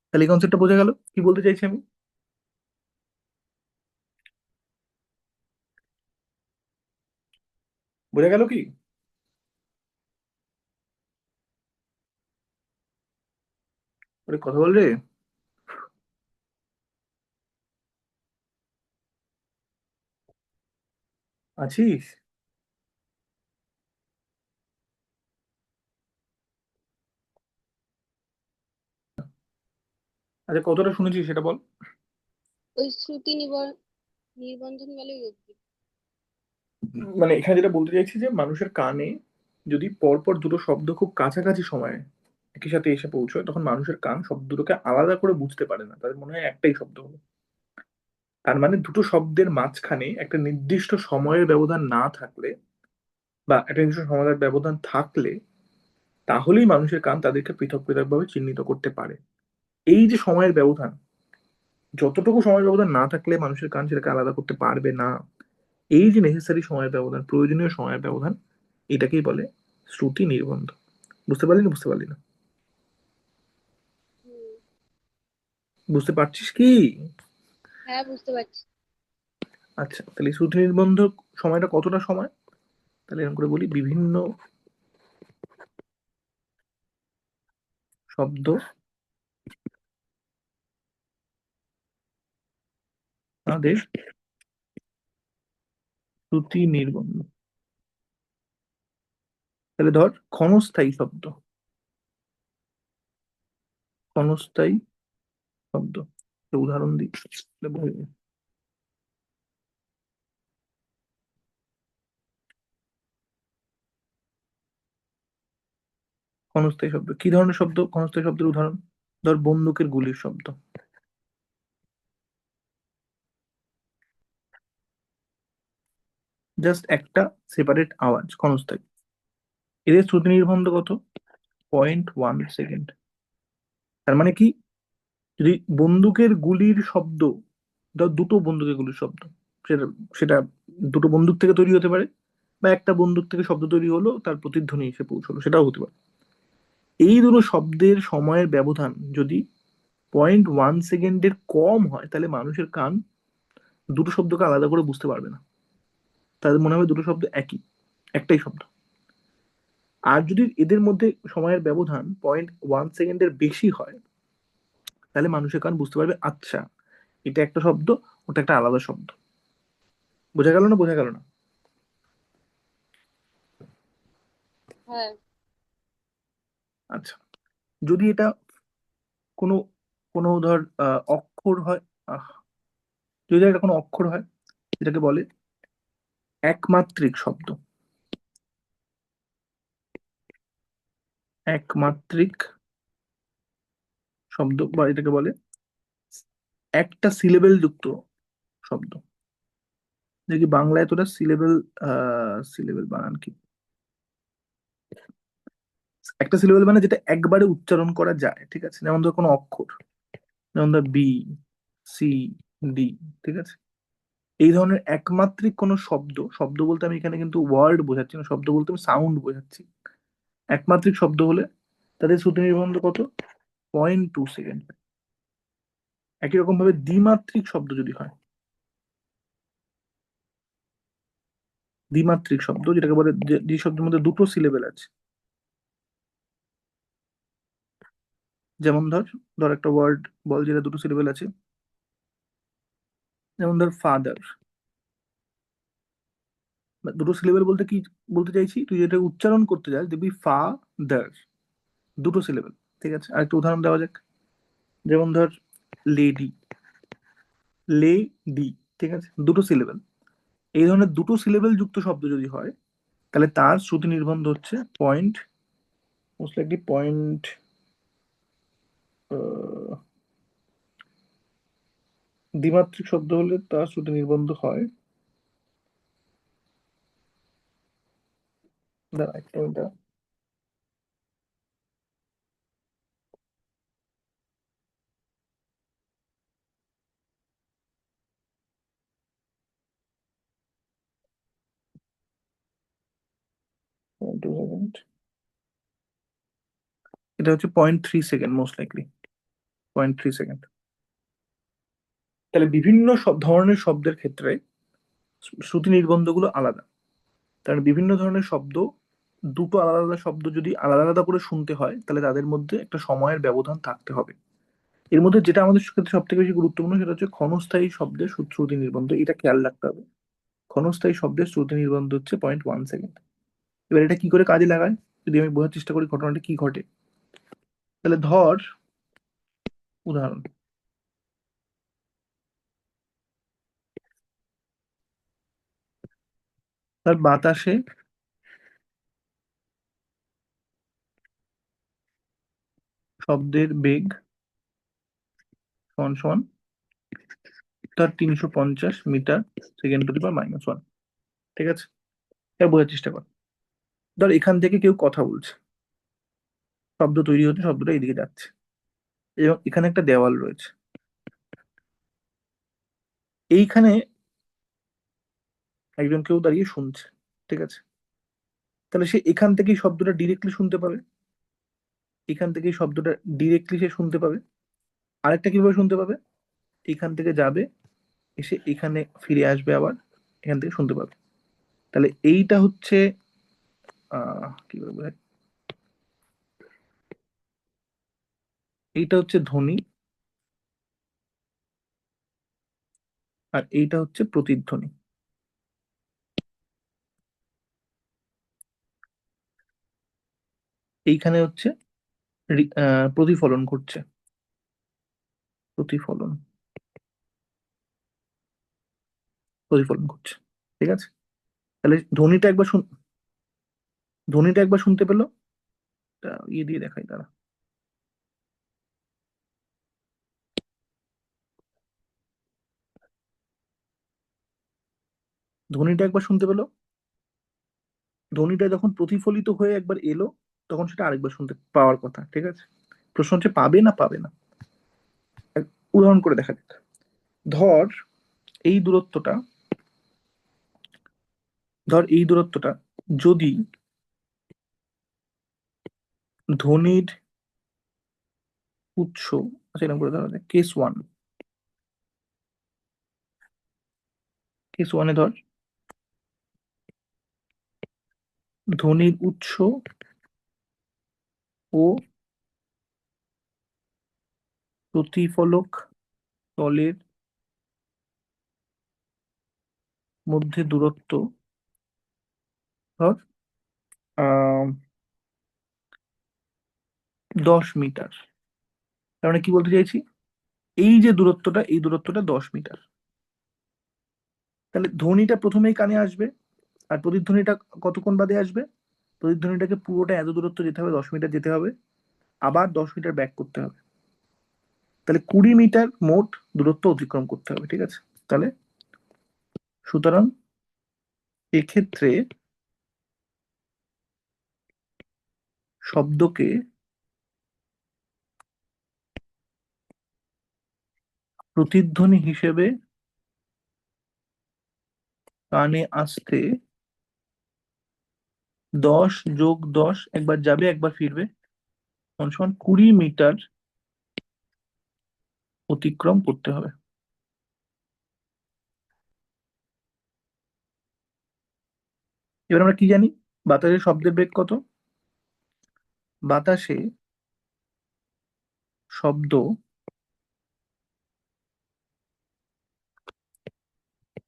Speaker 1: তাহলে এই কনসেপ্টটা বোঝা গেল কি বলতে চাইছি আমি? বোঝা গেল কি? ওরে কথা বল রে। আছিস? আচ্ছা কতটা শুনেছিস সেটা বল।
Speaker 2: ওই শ্রুতি নিবন্ধন বলে ওই অবধি।
Speaker 1: মানে এখানে যেটা বলতে চাইছি যে মানুষের কানে যদি পরপর দুটো শব্দ খুব কাছাকাছি সময়ে একই সাথে এসে পৌঁছয়, তখন মানুষের কান শব্দ দুটোকে আলাদা করে বুঝতে পারে না, তাদের মনে হয় একটাই শব্দ হলো। তার মানে দুটো শব্দের মাঝখানে একটা নির্দিষ্ট সময়ের ব্যবধান না থাকলে, বা একটা নির্দিষ্ট সময়ের ব্যবধান থাকলে, তাহলেই মানুষের কান তাদেরকে পৃথক পৃথক ভাবে চিহ্নিত করতে পারে। এই যে সময়ের ব্যবধান, যতটুকু সময়ের ব্যবধান না থাকলে মানুষের কান সেটাকে আলাদা করতে পারবে না, এই যে নেসেসারি সময়ের ব্যবধান, প্রয়োজনীয় সময়ের ব্যবধান, এটাকেই বলে শ্রুতি নির্বন্ধ। বুঝতে পারলি না? বুঝতে পারলি না?
Speaker 2: হুম।
Speaker 1: বুঝতে পারছিস কি?
Speaker 2: হ্যাঁ, বুঝতে পারছি।
Speaker 1: আচ্ছা তাহলে শ্রুতি নির্বন্ধ সময়টা কতটা সময়? তাহলে এরকম করে বলি, বিভিন্ন শব্দ আমাদের শ্রুতি নির্বন্ধ। তাহলে ধর ক্ষণস্থায়ী শব্দ, ক্ষণস্থায়ী শব্দ, একটা উদাহরণ দিই তাহলে বোঝা যাবে। ক্ষণস্থায়ী শব্দ কি ধরনের শব্দ? ক্ষণস্থায়ী শব্দের উদাহরণ ধর বন্দুকের গুলির শব্দ, জাস্ট একটা সেপারেট আওয়াজ, ক্ষণস্থায়ী। এদের শ্রুতি নির্বন্ধ কত? 0.1 সেকেন্ড। তার মানে কি, যদি বন্দুকের গুলির শব্দ, ধর দুটো বন্দুকের গুলির শব্দ, সেটা সেটা দুটো বন্দুক থেকে তৈরি হতে পারে, বা একটা বন্দুক থেকে শব্দ তৈরি হলো, তার প্রতিধ্বনি এসে পৌঁছলো, সেটাও হতে পারে। এই দুটো শব্দের সময়ের ব্যবধান যদি 0.1 সেকেন্ডের কম হয়, তাহলে মানুষের কান দুটো শব্দকে আলাদা করে বুঝতে পারবে না, তাদের মনে হবে দুটো শব্দ একই, একটাই শব্দ। আর যদি এদের মধ্যে সময়ের ব্যবধান 0.1 সেকেন্ডের বেশি হয়, তাহলে মানুষের কান বুঝতে পারবে আচ্ছা এটা একটা শব্দ, ওটা একটা আলাদা শব্দ। বোঝা গেল না? বোঝা গেল না?
Speaker 2: হ্যাঁ।
Speaker 1: আচ্ছা, যদি এটা কোনো কোনো ধর অক্ষর হয়, আহ, যদি এটা কোনো অক্ষর হয়, যেটাকে বলে একমাত্রিক শব্দ, একমাত্রিক শব্দ, বা এটাকে বলে একটা সিলেবেল যুক্ত শব্দ। দেখি বাংলায় তোরা সিলেবেল, সিলেবেল বানান কি? একটা সিলেবেল মানে যেটা একবারে উচ্চারণ করা যায়, ঠিক আছে? যেমন ধর কোনো অক্ষর, যেমন ধর বি, সি, ডি, ঠিক আছে? এই ধরনের একমাত্রিক কোনো শব্দ, শব্দ বলতে আমি এখানে কিন্তু ওয়ার্ড বোঝাচ্ছি না, শব্দ বলতে আমি সাউন্ড বোঝাচ্ছি। একমাত্রিক শব্দ হলে তাদের শ্রুতি নির্বন্ধ কত? 0.2 সেকেন্ড। একই রকম ভাবে দ্বিমাত্রিক শব্দ যদি হয়, দ্বিমাত্রিক শব্দ যেটাকে বলে, যে শব্দের মধ্যে দুটো সিলেবেল আছে, যেমন ধর, ধর একটা ওয়ার্ড বল যেটা দুটো সিলেবেল আছে, যেমন ধর ফাদার। দুটো সিলেবেল বলতে কি বলতে চাইছি, তুই যেটা উচ্চারণ করতে যাস দেখবি ফা দার, দুটো সিলেবেল। ঠিক আছে, আরেকটা উদাহরণ দেওয়া যাক, যেমন ধর লেডি, লে ডি, ঠিক আছে, দুটো সিলেবেল। এই ধরনের দুটো সিলেবেল যুক্ত শব্দ যদি হয়, তাহলে তার শ্রুতি নির্বন্ধ হচ্ছে পয়েন্ট, মোস্ট লাইকলি পয়েন্ট, দ্বিমাত্রিক শব্দ হলে তার শ্রুতি নির্বন্ধ হয়, দাঁড়া একটা মিনিট, 2 সেকেন্ড, এটা হচ্ছে 0.3 সেকেন্ড, মোস্ট লাইকলি 0.3 সেকেন্ড। তাহলে বিভিন্ন সব ধরনের শব্দের ক্ষেত্রে শ্রুতি নির্বন্ধগুলো আলাদা। কারণ বিভিন্ন ধরনের শব্দ, দুটো আলাদা আলাদা শব্দ যদি আলাদা আলাদা করে শুনতে হয়, তাহলে তাদের মধ্যে একটা সময়ের ব্যবধান থাকতে হবে। এর মধ্যে যেটা আমাদের ক্ষেত্রে সব থেকে বেশি গুরুত্বপূর্ণ, সেটা হচ্ছে ক্ষণস্থায়ী শব্দের শ্রুতি নির্বন্ধ, এটা খেয়াল রাখতে হবে। ক্ষণস্থায়ী শব্দের শ্রুতি নির্বন্ধ হচ্ছে 0.1 সেকেন্ড। এবার এটা কি করে কাজে লাগায়, যদি আমি বোঝার চেষ্টা করি ঘটনাটা কি ঘটে, তাহলে ধর উদাহরণ, তার বাতাসে শব্দের বেগ সমান সমান তার 350 metre second to the power -1। ঠিক আছে, এটা বোঝার চেষ্টা কর। ধর এখান থেকে কেউ কথা বলছে, শব্দ তৈরি হচ্ছে, শব্দটা এইদিকে যাচ্ছে, এবং এখানে একটা দেওয়াল রয়েছে, এইখানে একজন কেউ দাঁড়িয়ে শুনছে, ঠিক আছে? তাহলে সে এখান থেকেই শব্দটা ডিরেক্টলি শুনতে পাবে, এখান থেকেই শব্দটা ডিরেক্টলি সে শুনতে পাবে। আরেকটা কিভাবে শুনতে পাবে, এখান থেকে যাবে, এসে এখানে ফিরে আসবে, আবার এখান থেকে শুনতে পাবে। তাহলে এইটা হচ্ছে কি বলবো, এইটা হচ্ছে ধ্বনি, আর এইটা হচ্ছে প্রতিধ্বনি। এইখানে হচ্ছে প্রতিফলন ঘটছে। প্রতিফলন, প্রতিফলন ঘটছে। ঠিক আছে, তাহলে ধ্বনিটা একবার শুনতে পেলো। তা ইয়ে দিয়ে দেখাই তারা। ধ্বনিটা একবার শুনতে পেলো, ধ্বনিটা যখন প্রতিফলিত হয়ে একবার এলো, তখন সেটা আরেকবার শুনতে পাওয়ার কথা। ঠিক আছে, প্রশ্ন হচ্ছে পাবে না পাবে না। এক উদাহরণ করে দেখা যাক। ধর এই দূরত্বটা, ধর এই দূরত্বটা যদি ধ্বনির উৎস, আচ্ছা এরকম করে ধরা যায় কেস ওয়ান। কেস ওয়ানে ধর ধ্বনির উৎস ও প্রতিফলক তলের মধ্যে দূরত্ব ধর 10 মিটার। তার মানে কি বলতে চাইছি, এই যে দূরত্বটা, এই দূরত্বটা 10 মিটার। তাহলে ধ্বনিটা প্রথমেই কানে আসবে, আর প্রতিধ্বনিটা কতক্ষণ বাদে আসবে? প্রতিধ্বনিটাকে পুরোটা এত দূরত্ব যেতে হবে, 10 মিটার যেতে হবে, আবার 10 মিটার ব্যাক করতে হবে। তাহলে 20 মিটার মোট দূরত্ব অতিক্রম করতে হবে। ঠিক আছে, তাহলে সুতরাং এক্ষেত্রে শব্দকে প্রতিধ্বনি হিসেবে কানে আসতে 10 + 10, একবার যাবে একবার ফিরবে, সমান 20 মিটার অতিক্রম করতে হবে। এবার আমরা কি জানি, বাতাসে শব্দের বেগ কত? বাতাসে শব্দ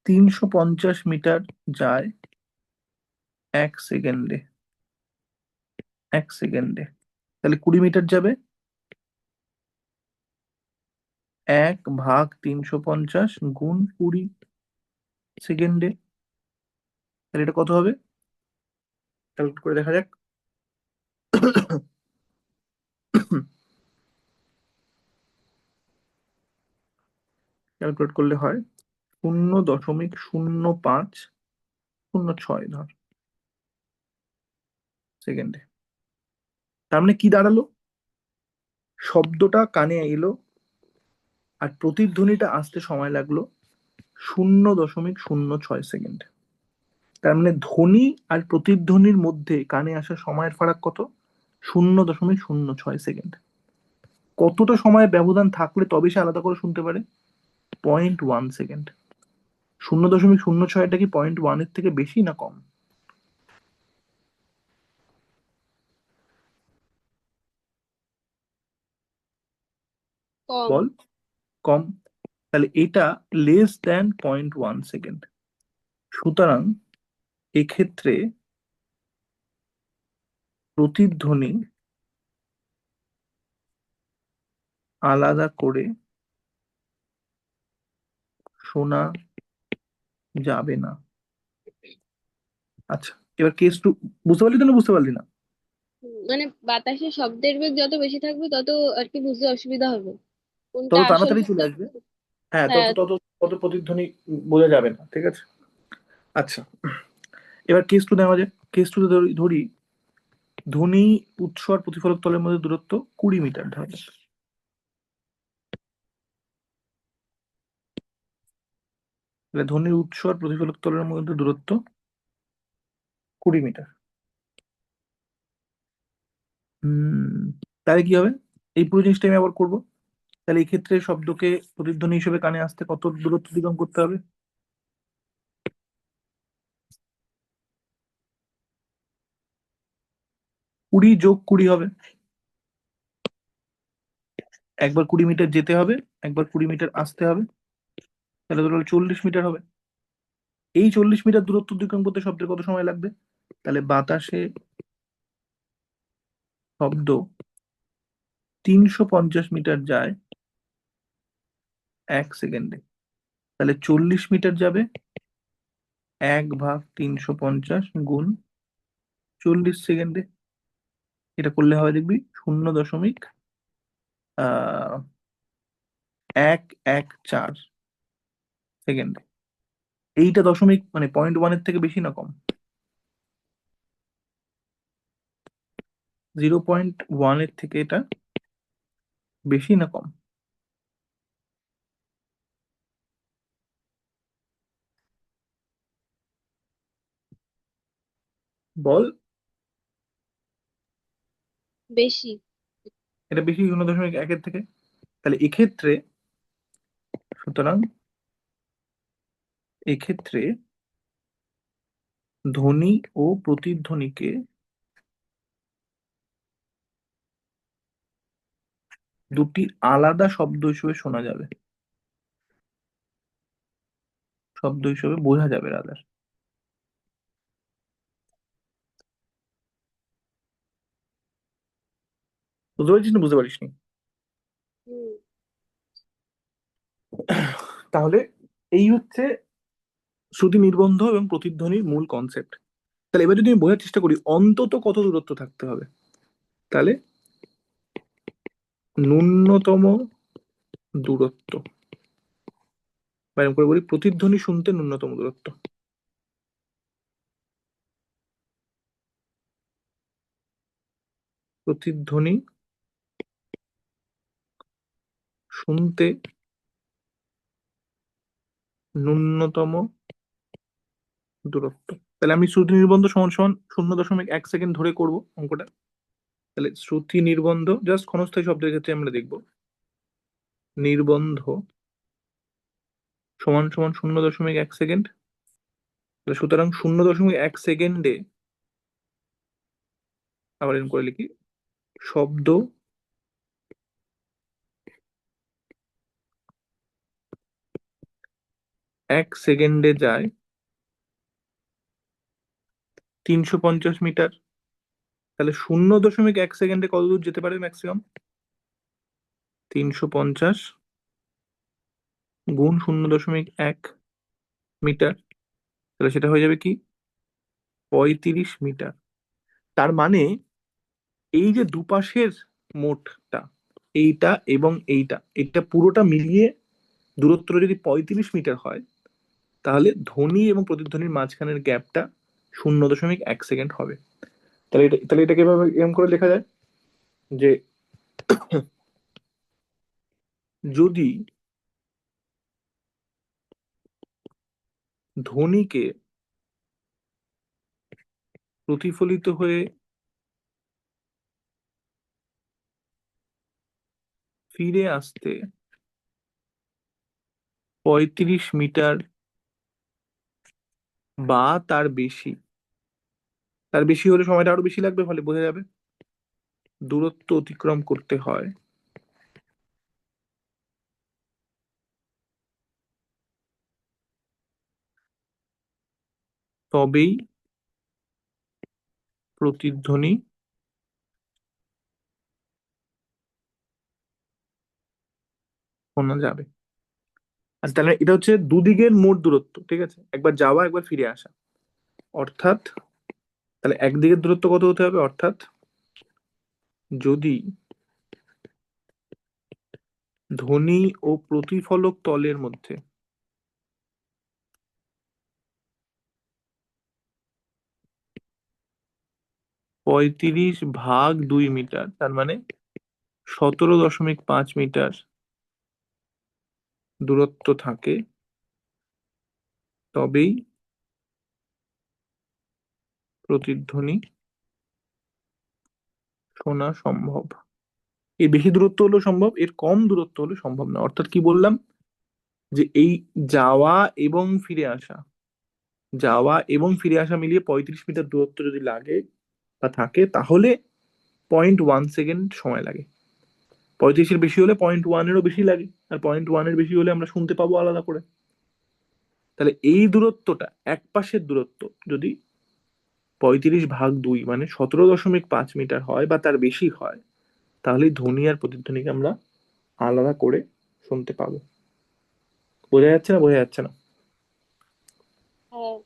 Speaker 1: 350 মিটার যায় 1 সেকেন্ডে। 1 সেকেন্ডে, তাহলে 20 মিটার যাবে 1/350 × 20 সেকেন্ডে। তাহলে এটা কত হবে? ক্যালকুলেট করে দেখা যাক। ক্যালকুলেট করলে হয় 0.0506 ধর সেকেন্ডে। তার মানে কি দাঁড়ালো, শব্দটা কানে এলো আর প্রতিধ্বনিটা আসতে সময় লাগলো 0.06 সেকেন্ড। তার মানে ধ্বনি আর প্রতিধ্বনির মধ্যে কানে আসার সময়ের ফারাক কত? 0.06 সেকেন্ড। কতটা সময়ের ব্যবধান থাকলে তবে সে আলাদা করে শুনতে পারে? 0.1 সেকেন্ড। 0.06টা কি 0.1-এর থেকে বেশি না কম?
Speaker 2: কম।
Speaker 1: বল। কম। তাহলে এটা << 0.1 সেকেন্ড। সুতরাং এক্ষেত্রে প্রতিধ্বনি আলাদা করে শোনা যাবে না। আচ্ছা, এবার কেস টু বুঝতে পারলি তো না বুঝতে পারলি না?
Speaker 2: মানে বাতাসে শব্দের বেগ যত বেশি থাকবে তত আর কি বুঝতে অসুবিধা হবে, কোনটা
Speaker 1: তত
Speaker 2: আসল
Speaker 1: তাড়াতাড়ি চলে
Speaker 2: শব্দ।
Speaker 1: আসবে। হ্যাঁ, তত
Speaker 2: হ্যাঁ।
Speaker 1: তত তত প্রতিধ্বনি বোঝা যাবে না। ঠিক আছে, আচ্ছা এবার কেস টু নেওয়া যাক। কেস টু ধরি ধরি ধ্বনি উৎস আর প্রতিফলক তলের মধ্যে দূরত্ব 20 মিটার ধরা যাক। তাহলে ধ্বনির উৎস আর প্রতিফলক তলের মধ্যে দূরত্ব 20 মিটার। তাহলে কি হবে, এই পুরো জিনিসটা আমি আবার করবো। তাহলে এই ক্ষেত্রে শব্দকে প্রতিধ্বনি হিসেবে কানে আসতে কত দূরত্ব অতিক্রম করতে হবে? 20 + 20 হবে। একবার 20 মিটার যেতে হবে, একবার 20 মিটার আসতে হবে। তাহলে টোটাল 40 মিটার হবে। এই 40 মিটার দূরত্ব অতিক্রম করতে শব্দের কত সময় লাগবে? তাহলে বাতাসে শব্দ 350 মিটার যায় 1 সেকেন্ডে। তাহলে 40 মিটার যাবে 1/350 গুণ 40 সেকেন্ডে। এটা করলে হবে দেখবি 0.114 সেকেন্ডে। এইটা দশমিক মানে 0.1-এর থেকে বেশি না কম? 0.1-এর থেকে এটা বেশি না কম? বল।
Speaker 2: বেশি।
Speaker 1: এটা বেশি 0.1-এর থেকে। তাহলে এক্ষেত্রে, সুতরাং এক্ষেত্রে ধ্বনি ও প্রতিধ্বনিকে দুটি আলাদা শব্দ হিসেবে শোনা যাবে, শব্দ হিসেবে বোঝা যাবে রাদার। বুঝতে পারছিস না বুঝতে পারিসনি?
Speaker 2: হুম।
Speaker 1: তাহলে এই হচ্ছে শ্রুতি নির্বন্ধ এবং প্রতিধ্বনির মূল কনসেপ্ট। তাহলে এবার যদি আমি বোঝার চেষ্টা করি অন্তত কত দূরত্ব থাকতে হবে, তাহলে ন্যূনতম দূরত্ব, বা এরকম করে বলি প্রতিধ্বনি শুনতে ন্যূনতম দূরত্ব। প্রতিধ্বনি শুনতে ন্যূনতম দূরত্ব। তাহলে আমি শ্রুতি নির্বন্ধ সমান সমান 0.1 সেকেন্ড ধরে করব অঙ্কটা। তাহলে শ্রুতি নির্বন্ধ জাস্ট ক্ষণস্থায়ী শব্দের ক্ষেত্রে আমরা দেখব নির্বন্ধ সমান সমান 0.1 সেকেন্ড। সুতরাং 0.1 সেকেন্ডে, আবার এরকম করে লিখি, শব্দ 1 সেকেন্ডে যায় 350 মিটার। তাহলে 0.1 সেকেন্ডে কত দূর যেতে পারে ম্যাক্সিমাম? 350 গুণ 0.1 মিটার। তাহলে সেটা হয়ে যাবে কি 35 মিটার। তার মানে এই যে দুপাশের মোটটা, এইটা এবং এইটা, এটা পুরোটা মিলিয়ে দূরত্ব যদি 35 মিটার হয়, তাহলে ধ্বনি এবং প্রতিধ্বনির মাঝখানের গ্যাপটা 0.1 সেকেন্ড হবে। তাহলে এটাকে এভাবে এরকম করে লেখা যায় যে যদি ধ্বনিকে প্রতিফলিত হয়ে ফিরে আসতে 35 মিটার বা তার বেশি, তার বেশি হলে সময়টা আরো বেশি লাগবে, ফলে বোঝা যাবে দূরত্ব অতিক্রম করতে হয়, তবেই প্রতিধ্বনি শোনা যাবে। আচ্ছা, তাহলে এটা হচ্ছে দুদিকের মোট দূরত্ব, ঠিক আছে, একবার যাওয়া একবার ফিরে আসা। অর্থাৎ তাহলে একদিকের দূরত্ব কত হতে হবে? অর্থাৎ যদি ধ্বনি ও প্রতিফলক তলের মধ্যে 35/2 মিটার, তার মানে 17.5 মিটার দূরত্ব থাকে, তবেই প্রতিধ্বনি শোনা সম্ভব। এর বেশি দূরত্ব হলেও সম্ভব, এর কম দূরত্ব হলে সম্ভব না। অর্থাৎ কি বললাম, যে এই যাওয়া এবং ফিরে আসা, যাওয়া এবং ফিরে আসা মিলিয়ে 35 মিটার দূরত্ব যদি লাগে বা থাকে, তাহলে 0.1 সেকেন্ড সময় লাগে। 35-এর বেশি হলে 0.1-এরও বেশি লাগে, আর 0.1-এর বেশি হলে আমরা শুনতে পাবো আলাদা করে। তাহলে এই দূরত্বটা, এক পাশের দূরত্ব যদি 35 ভাগ 2 মানে 17.5 মিটার হয় বা তার বেশি হয়, তাহলে ধ্বনি আর প্রতিধ্বনিকে আমরা আলাদা করে শুনতে পাবো। বোঝা যাচ্ছে না? বোঝা যাচ্ছে না?
Speaker 2: হ্যাঁ।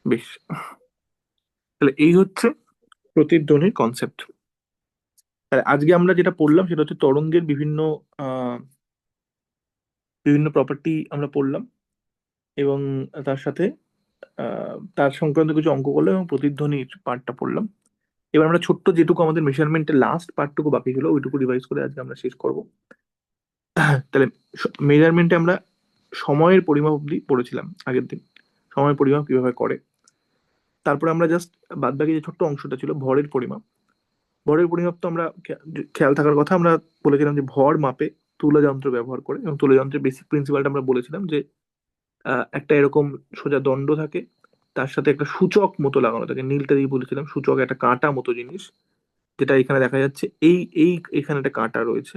Speaker 1: বেশ, তাহলে এই হচ্ছে প্রতিধ্বনির কনসেপ্ট। তাহলে আজকে আমরা যেটা পড়লাম সেটা হচ্ছে তরঙ্গের আহ বিভিন্ন প্রপার্টি আমরা পড়লাম, এবং তার সাথে তার সংক্রান্ত কিছু অঙ্ক করলাম এবং প্রতিধ্বনির পার্টটা পড়লাম। এবার আমরা ছোট্ট যেটুকু আমাদের মেজারমেন্টের লাস্ট পার্টটুকু বাকি ছিল ওইটুকু রিভাইজ করে আজকে আমরা শেষ করব। তাহলে মেজারমেন্টে আমরা সময়ের পরিমাপ অব্দি পড়েছিলাম আগের দিন, সময়ের পরিমাপ কিভাবে করে। তারপরে আমরা জাস্ট বাদ বাকি যে ছোট্ট অংশটা ছিল ভরের পরিমাপ, ভরের পরিমাপ তো আমরা খেয়াল থাকার কথা, আমরা বলেছিলাম যে ভর মাপে তুলা যন্ত্র ব্যবহার করে, এবং তুলা যন্ত্রের বেসিক প্রিন্সিপালটা আমরা বলেছিলাম যে একটা এরকম সোজা দণ্ড থাকে, তার সাথে একটা সূচক মতো লাগানো থাকে, নীলটা দিয়ে বলেছিলাম সূচক একটা কাঁটা মতো জিনিস, যেটা এখানে দেখা যাচ্ছে, এই এই এখানে একটা কাঁটা রয়েছে,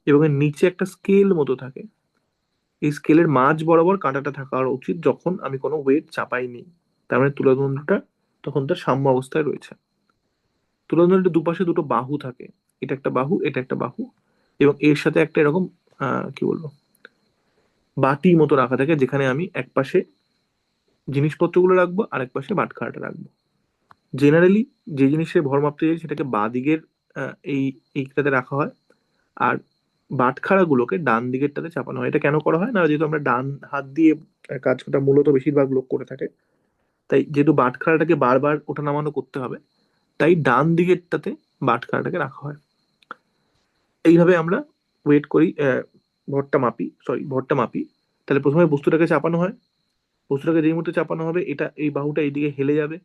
Speaker 1: এবং এর নিচে একটা স্কেল মতো থাকে। এই স্কেলের মাঝ বরাবর কাঁটাটা থাকা উচিত যখন আমি কোনো ওয়েট চাপাইনি, তার মানে তুলাদণ্ডটা তখন তার সাম্য অবস্থায় রয়েছে। তুলাদণ্ডের দুপাশে দুটো বাহু থাকে, এটা একটা বাহু, এটা একটা বাহু, এবং এর সাথে একটা এরকম কি বলবো, বাটি মতো রাখা থাকে, যেখানে আমি এক পাশে জিনিসপত্রগুলো রাখবো আর এক পাশে বাটখারাটা রাখবো। জেনারেলি যে জিনিসের ভর মাপতে যাই সেটাকে বাঁ দিকের এই এইটাতে রাখা হয়, আর বাটখারাগুলোকে ডান দিকেরটাতে চাপানো হয়। এটা কেন করা হয় না, যেহেতু আমরা ডান হাত দিয়ে কাজটা মূলত বেশিরভাগ লোক করে থাকে, তাই যেহেতু বাটখারাটাকে বারবার ওঠা নামানো করতে হবে, তাই ডান দিকেরটাতে বাটখারাটাকে রাখা হয়। এইভাবে আমরা ওয়েট করি, ভরটা মাপি। তাহলে প্রথমে বস্তুটাকে চাপানো হয়, বস্তুটাকে যেই মুহূর্তে চাপানো হবে এটা এই বাহুটা এইদিকে হেলে যাবে,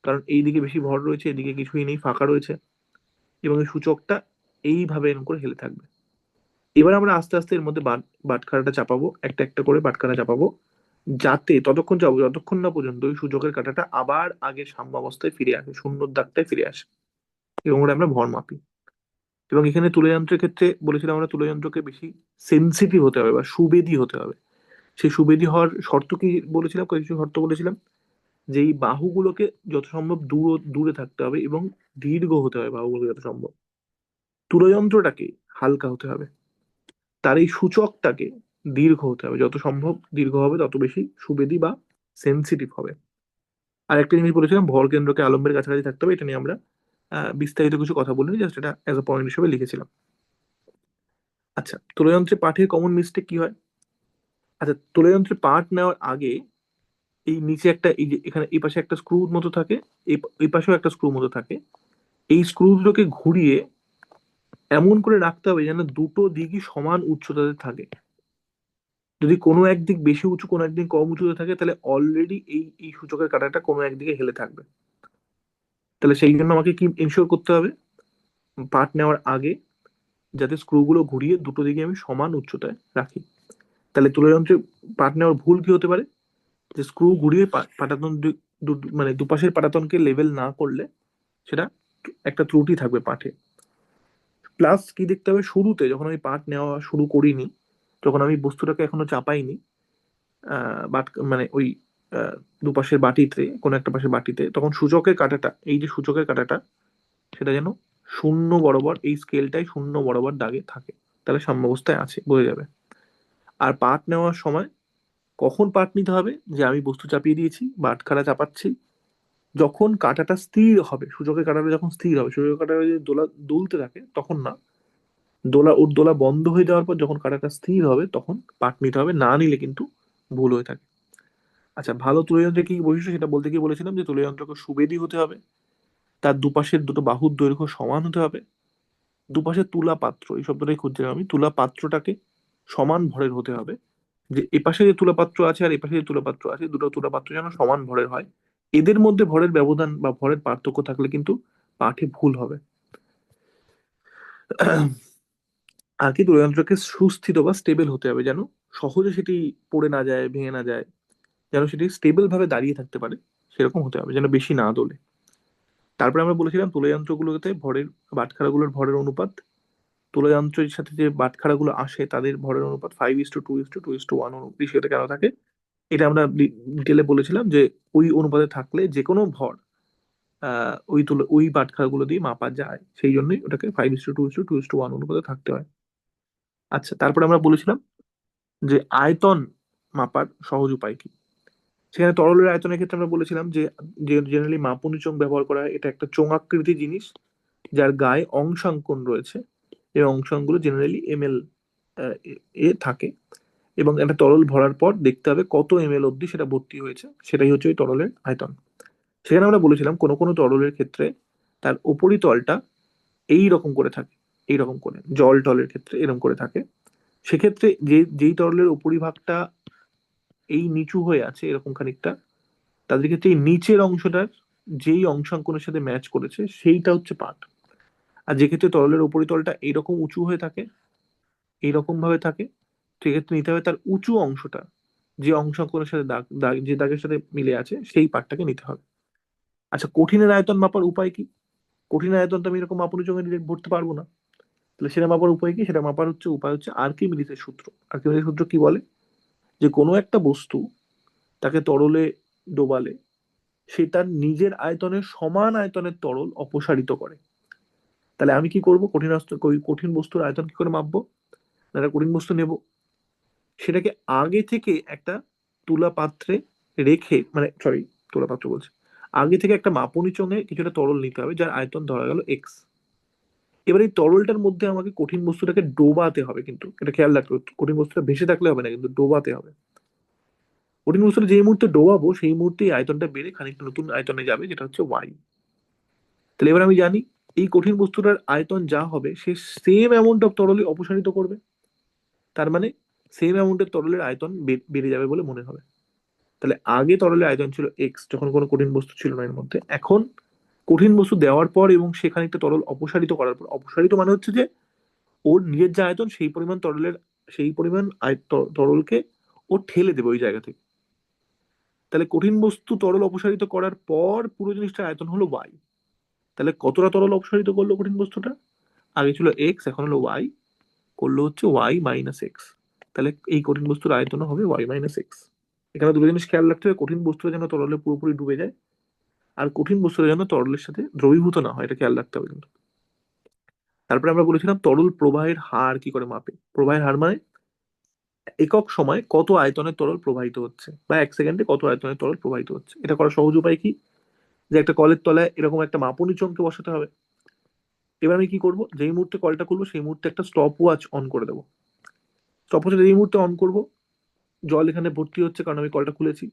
Speaker 1: কারণ এইদিকে বেশি ভর রয়েছে, এদিকে কিছুই নেই, ফাঁকা রয়েছে, এবং এই সূচকটা এইভাবে এরকম করে হেলে থাকবে। এবার আমরা আস্তে আস্তে এর মধ্যে বাটখারাটা চাপাবো, একটা একটা করে বাটখারা চাপাবো, যাতে ততক্ষণ চাপাবো যতক্ষণ না পর্যন্ত ওই সূচকের কাঁটাটা আবার আগের সাম্য অবস্থায় ফিরে আসে, শূন্যর দাগটায় ফিরে আসে, এবং ওটা আমরা ভর মাপি। এবং এখানে তুলাযন্ত্রের ক্ষেত্রে বলেছিলাম আমরা তুলাযন্ত্রকে বেশি সেন্সিটিভ হতে হবে বা সুবেদী হতে হবে। সেই সুবেদী হওয়ার শর্ত কি বলেছিলাম, কিছু শর্ত বলেছিলাম, যে এই বাহুগুলোকে যত সম্ভব দূরে থাকতে হবে, এবং দীর্ঘ হতে হবে বাহুগুলো যত সম্ভব। তুলাযন্ত্রটাকে হালকা হতে হবে, তার এই সূচকটাকে দীর্ঘ হতে হবে, যত সম্ভব দীর্ঘ হবে তত বেশি সুবেদী বা সেন্সিটিভ হবে। আর একটা জিনিস বলেছিলাম, ভর কেন্দ্রকে আলম্বের কাছাকাছি থাকতে হবে। এটা নিয়ে আমরা বিস্তারিত কিছু কথা বলিনি, জাস্ট এটা অ্যাজ আ পয়েন্ট হিসেবে লিখেছিলাম। আচ্ছা, তুলাযন্ত্রে পাঠের কমন মিস্টেক কি হয়? আচ্ছা, তুলাযন্ত্রে পাঠ নেওয়ার আগে এই নিচে একটা, এই যে এখানে এই পাশে একটা স্ক্রু মতো থাকে, এই পাশেও একটা স্ক্রু মতো থাকে, এই স্ক্রু দুটোকে ঘুরিয়ে এমন করে রাখতে হবে যেন দুটো দিকই সমান উচ্চতাতে থাকে। যদি কোনো একদিক বেশি উঁচু, কোনো একদিক কম উঁচুতে থাকে, তাহলে অলরেডি এই এই সূচকের কাঁটাটা কোনো একদিকে হেলে থাকবে। তাহলে সেই জন্য আমাকে কি ইনশিওর করতে হবে, পার্ট নেওয়ার আগে যাতে স্ক্রুগুলো ঘুরিয়ে দুটো দিকে আমি সমান উচ্চতায় রাখি। তাহলে তুলাযন্ত্রে পার্ট নেওয়ার ভুল কি হতে পারে, যে স্ক্রু ঘুরিয়ে পাটাতন মানে দুপাশের পাটাতনকে লেভেল না করলে সেটা একটা ত্রুটি থাকবে পাঠে। প্লাস কি দেখতে হবে, শুরুতে যখন আমি পার্ট নেওয়া শুরু করিনি, যখন আমি বস্তুটাকে এখনো চাপাইনি, বাট মানে ওই আহ, দুপাশের বাটিতে, কোনো একটা পাশের বাটিতে, তখন সূচকের কাঁটাটা, এই যে সূচকের কাঁটাটা, সেটা যেন শূন্য বরাবর, এই স্কেলটাই শূন্য বরাবর দাগে থাকে, তাহলে সাম্যাবস্থায় আছে, বোঝা যাবে। আর পার্ট নেওয়ার সময় কখন পার্ট নিতে হবে, যে আমি বস্তু চাপিয়ে দিয়েছি বা আটখানা চাপাচ্ছি, যখন কাঁটাটা স্থির হবে, সূচকের কাঁটাটা যখন স্থির হবে, সূচকের কাঁটাটা যদি দোলা দুলতে থাকে তখন না, দোলা বন্ধ হয়ে যাওয়ার পর যখন কাঁটাটা স্থির হবে তখন পার্ট নিতে হবে, না নিলে কিন্তু ভুল হয়ে থাকে। আচ্ছা, ভালো তুলাযন্ত্রের কি বৈশিষ্ট্য সেটা বলতে গিয়ে বলেছিলাম যে তুলাযন্ত্রকে সুবেদী হতে হবে, তার দুপাশের দুটো বাহুর দৈর্ঘ্য সমান হতে হবে, দুপাশে তুলা পাত্র, এই শব্দটাই খুঁজছিলাম আমি, তুলা পাত্রটাকে সমান ভরের হতে হবে, যে এপাশে যে তুলা পাত্র আছে আর এপাশে যে তুলা পাত্র আছে, দুটো তুলা পাত্র যেন সমান ভরের হয়। এদের মধ্যে ভরের ব্যবধান বা ভরের পার্থক্য থাকলে কিন্তু পাঠে ভুল হবে। আর কি, তুলাযন্ত্রকে সুস্থিত বা স্টেবল হতে হবে, যেন সহজে সেটি পড়ে না যায়, ভেঙে না যায়, যেন সেটি স্টেবল ভাবে দাঁড়িয়ে থাকতে পারে, সেরকম হতে হবে, যেন বেশি না দোলে। তারপরে আমরা বলেছিলাম তুলাযন্ত্রগুলোতে ভরের, বাটখারাগুলোর ভরের অনুপাত তুলা যন্ত্রের সাথে যে বাটখারাগুলো আসে তাদের ভরের অনুপাত 5:2:2:1 রেশিওতে কেন থাকে, এটা আমরা ডিটেলে বলেছিলাম যে ওই অনুপাতে থাকলে যে কোনো ভর ওই বাটখারাগুলো দিয়ে মাপা যায়, সেই জন্যই ওটাকে 5:2:2:1 অনুপাতে থাকতে হয়। আচ্ছা, তারপরে আমরা বলেছিলাম যে আয়তন মাপার সহজ উপায় কি। সেখানে তরলের আয়তনের ক্ষেত্রে আমরা বলেছিলাম যে জেনারেলি মাপুনি চোঙ ব্যবহার করা হয়। এটা একটা চোঙাকৃতি জিনিস যার গায়ে অংশাঙ্কন রয়েছে। এই অংশাঙ্কগুলো জেনারেলি এমএল এ থাকে, এবং একটা তরল ভরার পর দেখতে হবে কত এমএল অব্দি সেটা ভর্তি হয়েছে, সেটাই হচ্ছে ওই তরলের আয়তন। সেখানে আমরা বলেছিলাম কোনো কোনো তরলের ক্ষেত্রে তার উপরিতলটা এই রকম করে থাকে, এই রকম করে জল টলের ক্ষেত্রে এরকম করে থাকে। সেক্ষেত্রে যেই তরলের উপরিভাগটা এই নিচু হয়ে আছে এরকম খানিকটা, তাদের ক্ষেত্রে এই নিচের অংশটার যেই অংশাঙ্কনের সাথে ম্যাচ করেছে সেইটা হচ্ছে পাঠ। আর যে ক্ষেত্রে তরলের উপরিতলটা এইরকম উঁচু হয়ে থাকে, এইরকম ভাবে থাকে, সেক্ষেত্রে নিতে হবে তার উঁচু অংশটা, যে অংশাঙ্কনের সাথে যে দাগের সাথে মিলে আছে সেই পাঠটাকে নিতে হবে। আচ্ছা, কঠিনের আয়তন মাপার উপায় কি? কঠিন আয়তন তো আমি এরকম মাপুনি চোঙে ডিরেক্ট ভরতে পারবো না। তাহলে সেটা মাপার উপায় কি? সেটা মাপার উপায় হচ্ছে আর্কিমিডিসের সূত্র। আর্কিমিডিসের সূত্র কি বলে? যে কোনো একটা বস্তু তাকে তরলে ডোবালে সে তার নিজের আয়তনের সমান আয়তনের তরল অপসারিত করে। তাহলে আমি কি করব? কঠিন বস্তুর আয়তন কি করে মাপবো? না, একটা কঠিন বস্তু নেব, সেটাকে আগে থেকে একটা তুলা পাত্রে রেখে, মানে সরি, তুলা পাত্র বলছি, আগে থেকে একটা মাপনি চোঙে কিছুটা তরল নিতে হবে যার আয়তন ধরা গেল এক্স। এবার এই তরলটার মধ্যে আমাকে কঠিন বস্তুটাকে ডোবাতে হবে, কিন্তু এটা খেয়াল রাখতে হবে, কঠিন বস্তুটা ভেসে থাকলে হবে না, কিন্তু ডোবাতে হবে। কঠিন বস্তুটা যেই মুহূর্তে ডোবাবো সেই মুহূর্তে আয়তনটা বেড়ে খানিকটা নতুন আয়তনে যাবে, যেটা হচ্ছে ওয়াই। তাহলে এবার আমি জানি এই কঠিন বস্তুটার আয়তন যা হবে সে সেম অ্যামাউন্ট অফ তরলে অপসারিত করবে। তার মানে সেম অ্যামাউন্টের তরলের আয়তন বেড়ে যাবে বলে মনে হবে। তাহলে আগে তরলের আয়তন ছিল এক্স যখন কোনো কঠিন বস্তু ছিল না এর মধ্যে। এখন কঠিন বস্তু দেওয়ার পর এবং সে খানিকটা তরল অপসারিত করার পর, অপসারিত মানে হচ্ছে যে ওর নিজের যে আয়তন সেই পরিমাণ তরলের, সেই পরিমাণ তরলকে ও ঠেলে দেবে ওই জায়গা থেকে। তাহলে কঠিন বস্তু তরল অপসারিত করার পর পুরো জিনিসটার আয়তন হলো ওয়াই। তাহলে কতটা তরল অপসারিত করলো কঠিন বস্তুটা? আগে ছিল এক্স, এখন হলো ওয়াই, করলো হচ্ছে ওয়াই মাইনাস এক্স। তাহলে এই কঠিন বস্তুর আয়তন হবে ওয়াই মাইনাস এক্স। এখানে দুটো জিনিস খেয়াল রাখতে হবে, কঠিন বস্তুটা যেন তরলে পুরোপুরি ডুবে যায়, আর কঠিন বস্তুটা যেন তরলের সাথে দ্রবীভূত না হয়, এটা খেয়াল রাখতে হবে কিন্তু। তারপরে আমরা বলেছিলাম তরল প্রবাহের হার কি করে মাপে। প্রবাহের হার মানে একক সময়ে কত আয়তনের তরল প্রবাহিত হচ্ছে, বা এক সেকেন্ডে কত আয়তনের তরল প্রবাহিত হচ্ছে। এটা করার সহজ উপায় কি? যে একটা কলের তলায় এরকম একটা মাপনী চোঙকে বসাতে হবে। এবার আমি কি করব? যেই মুহূর্তে কলটা খুলবো সেই মুহূর্তে একটা স্টপ ওয়াচ অন করে দেবো। স্টপ ওয়াচ যেই মুহূর্তে অন করব, জল এখানে ভর্তি হচ্ছে কারণ আমি কলটা খুলেছি।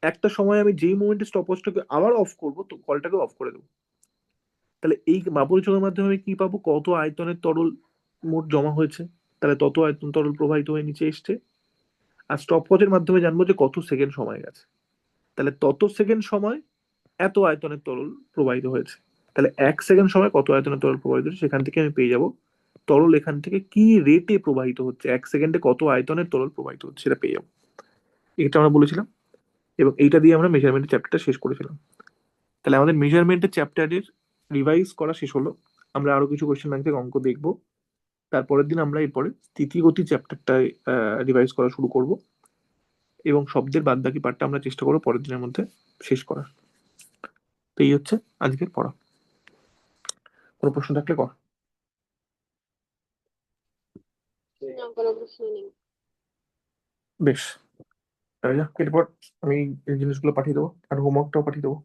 Speaker 1: একটা সময় আমি যেই মোমেন্টে স্টপ ওয়াচটাকে আবার অফ করবো, তো কলটাকে অফ করে দেবো। তাহলে এই মাপনী চোঙের মাধ্যমে আমি কি পাবো? কত আয়তনের তরল মোট জমা হয়েছে, তাহলে তত আয়তন তরল প্রবাহিত হয়ে নিচে এসছে। আর স্টপ ওয়াচের মাধ্যমে জানবো যে কত সেকেন্ড সময় গেছে, তাহলে তত সেকেন্ড সময় এত আয়তনের তরল প্রবাহিত হয়েছে। তাহলে এক সেকেন্ড সময় কত আয়তনের তরল প্রবাহিত হচ্ছে, সেখান থেকে আমি পেয়ে যাব তরল এখান থেকে কি রেটে প্রবাহিত হচ্ছে, এক সেকেন্ডে কত আয়তনের তরল প্রবাহিত হচ্ছে সেটা পেয়ে যাবো। এটা আমরা বলেছিলাম, এবং এইটা দিয়ে আমরা মেজারমেন্টের চ্যাপ্টারটা শেষ করেছিলাম। তাহলে আমাদের মেজারমেন্টের চ্যাপ্টারের রিভাইজ করা শেষ হলো। আমরা আরো কিছু কোয়েশ্চেন ব্যাংক থেকে অঙ্ক দেখবো। তারপরের দিন আমরা এরপরে স্থিতিগতি চ্যাপ্টারটায় রিভাইজ করা শুরু করব, এবং শব্দের বাদ বাকি পার্টটা আমরা চেষ্টা করবো পরের দিনের মধ্যে শেষ করার। তো এই হচ্ছে আজকের পড়া। কোনো প্রশ্ন থাকলে কর।
Speaker 2: না, কোনো প্রশ্ন নেই।
Speaker 1: বেশ, তাহলে যা, এরপর আমি এই জিনিসগুলো পাঠিয়ে দেবো আর হোমওয়ার্কটাও পাঠিয়ে দেবো।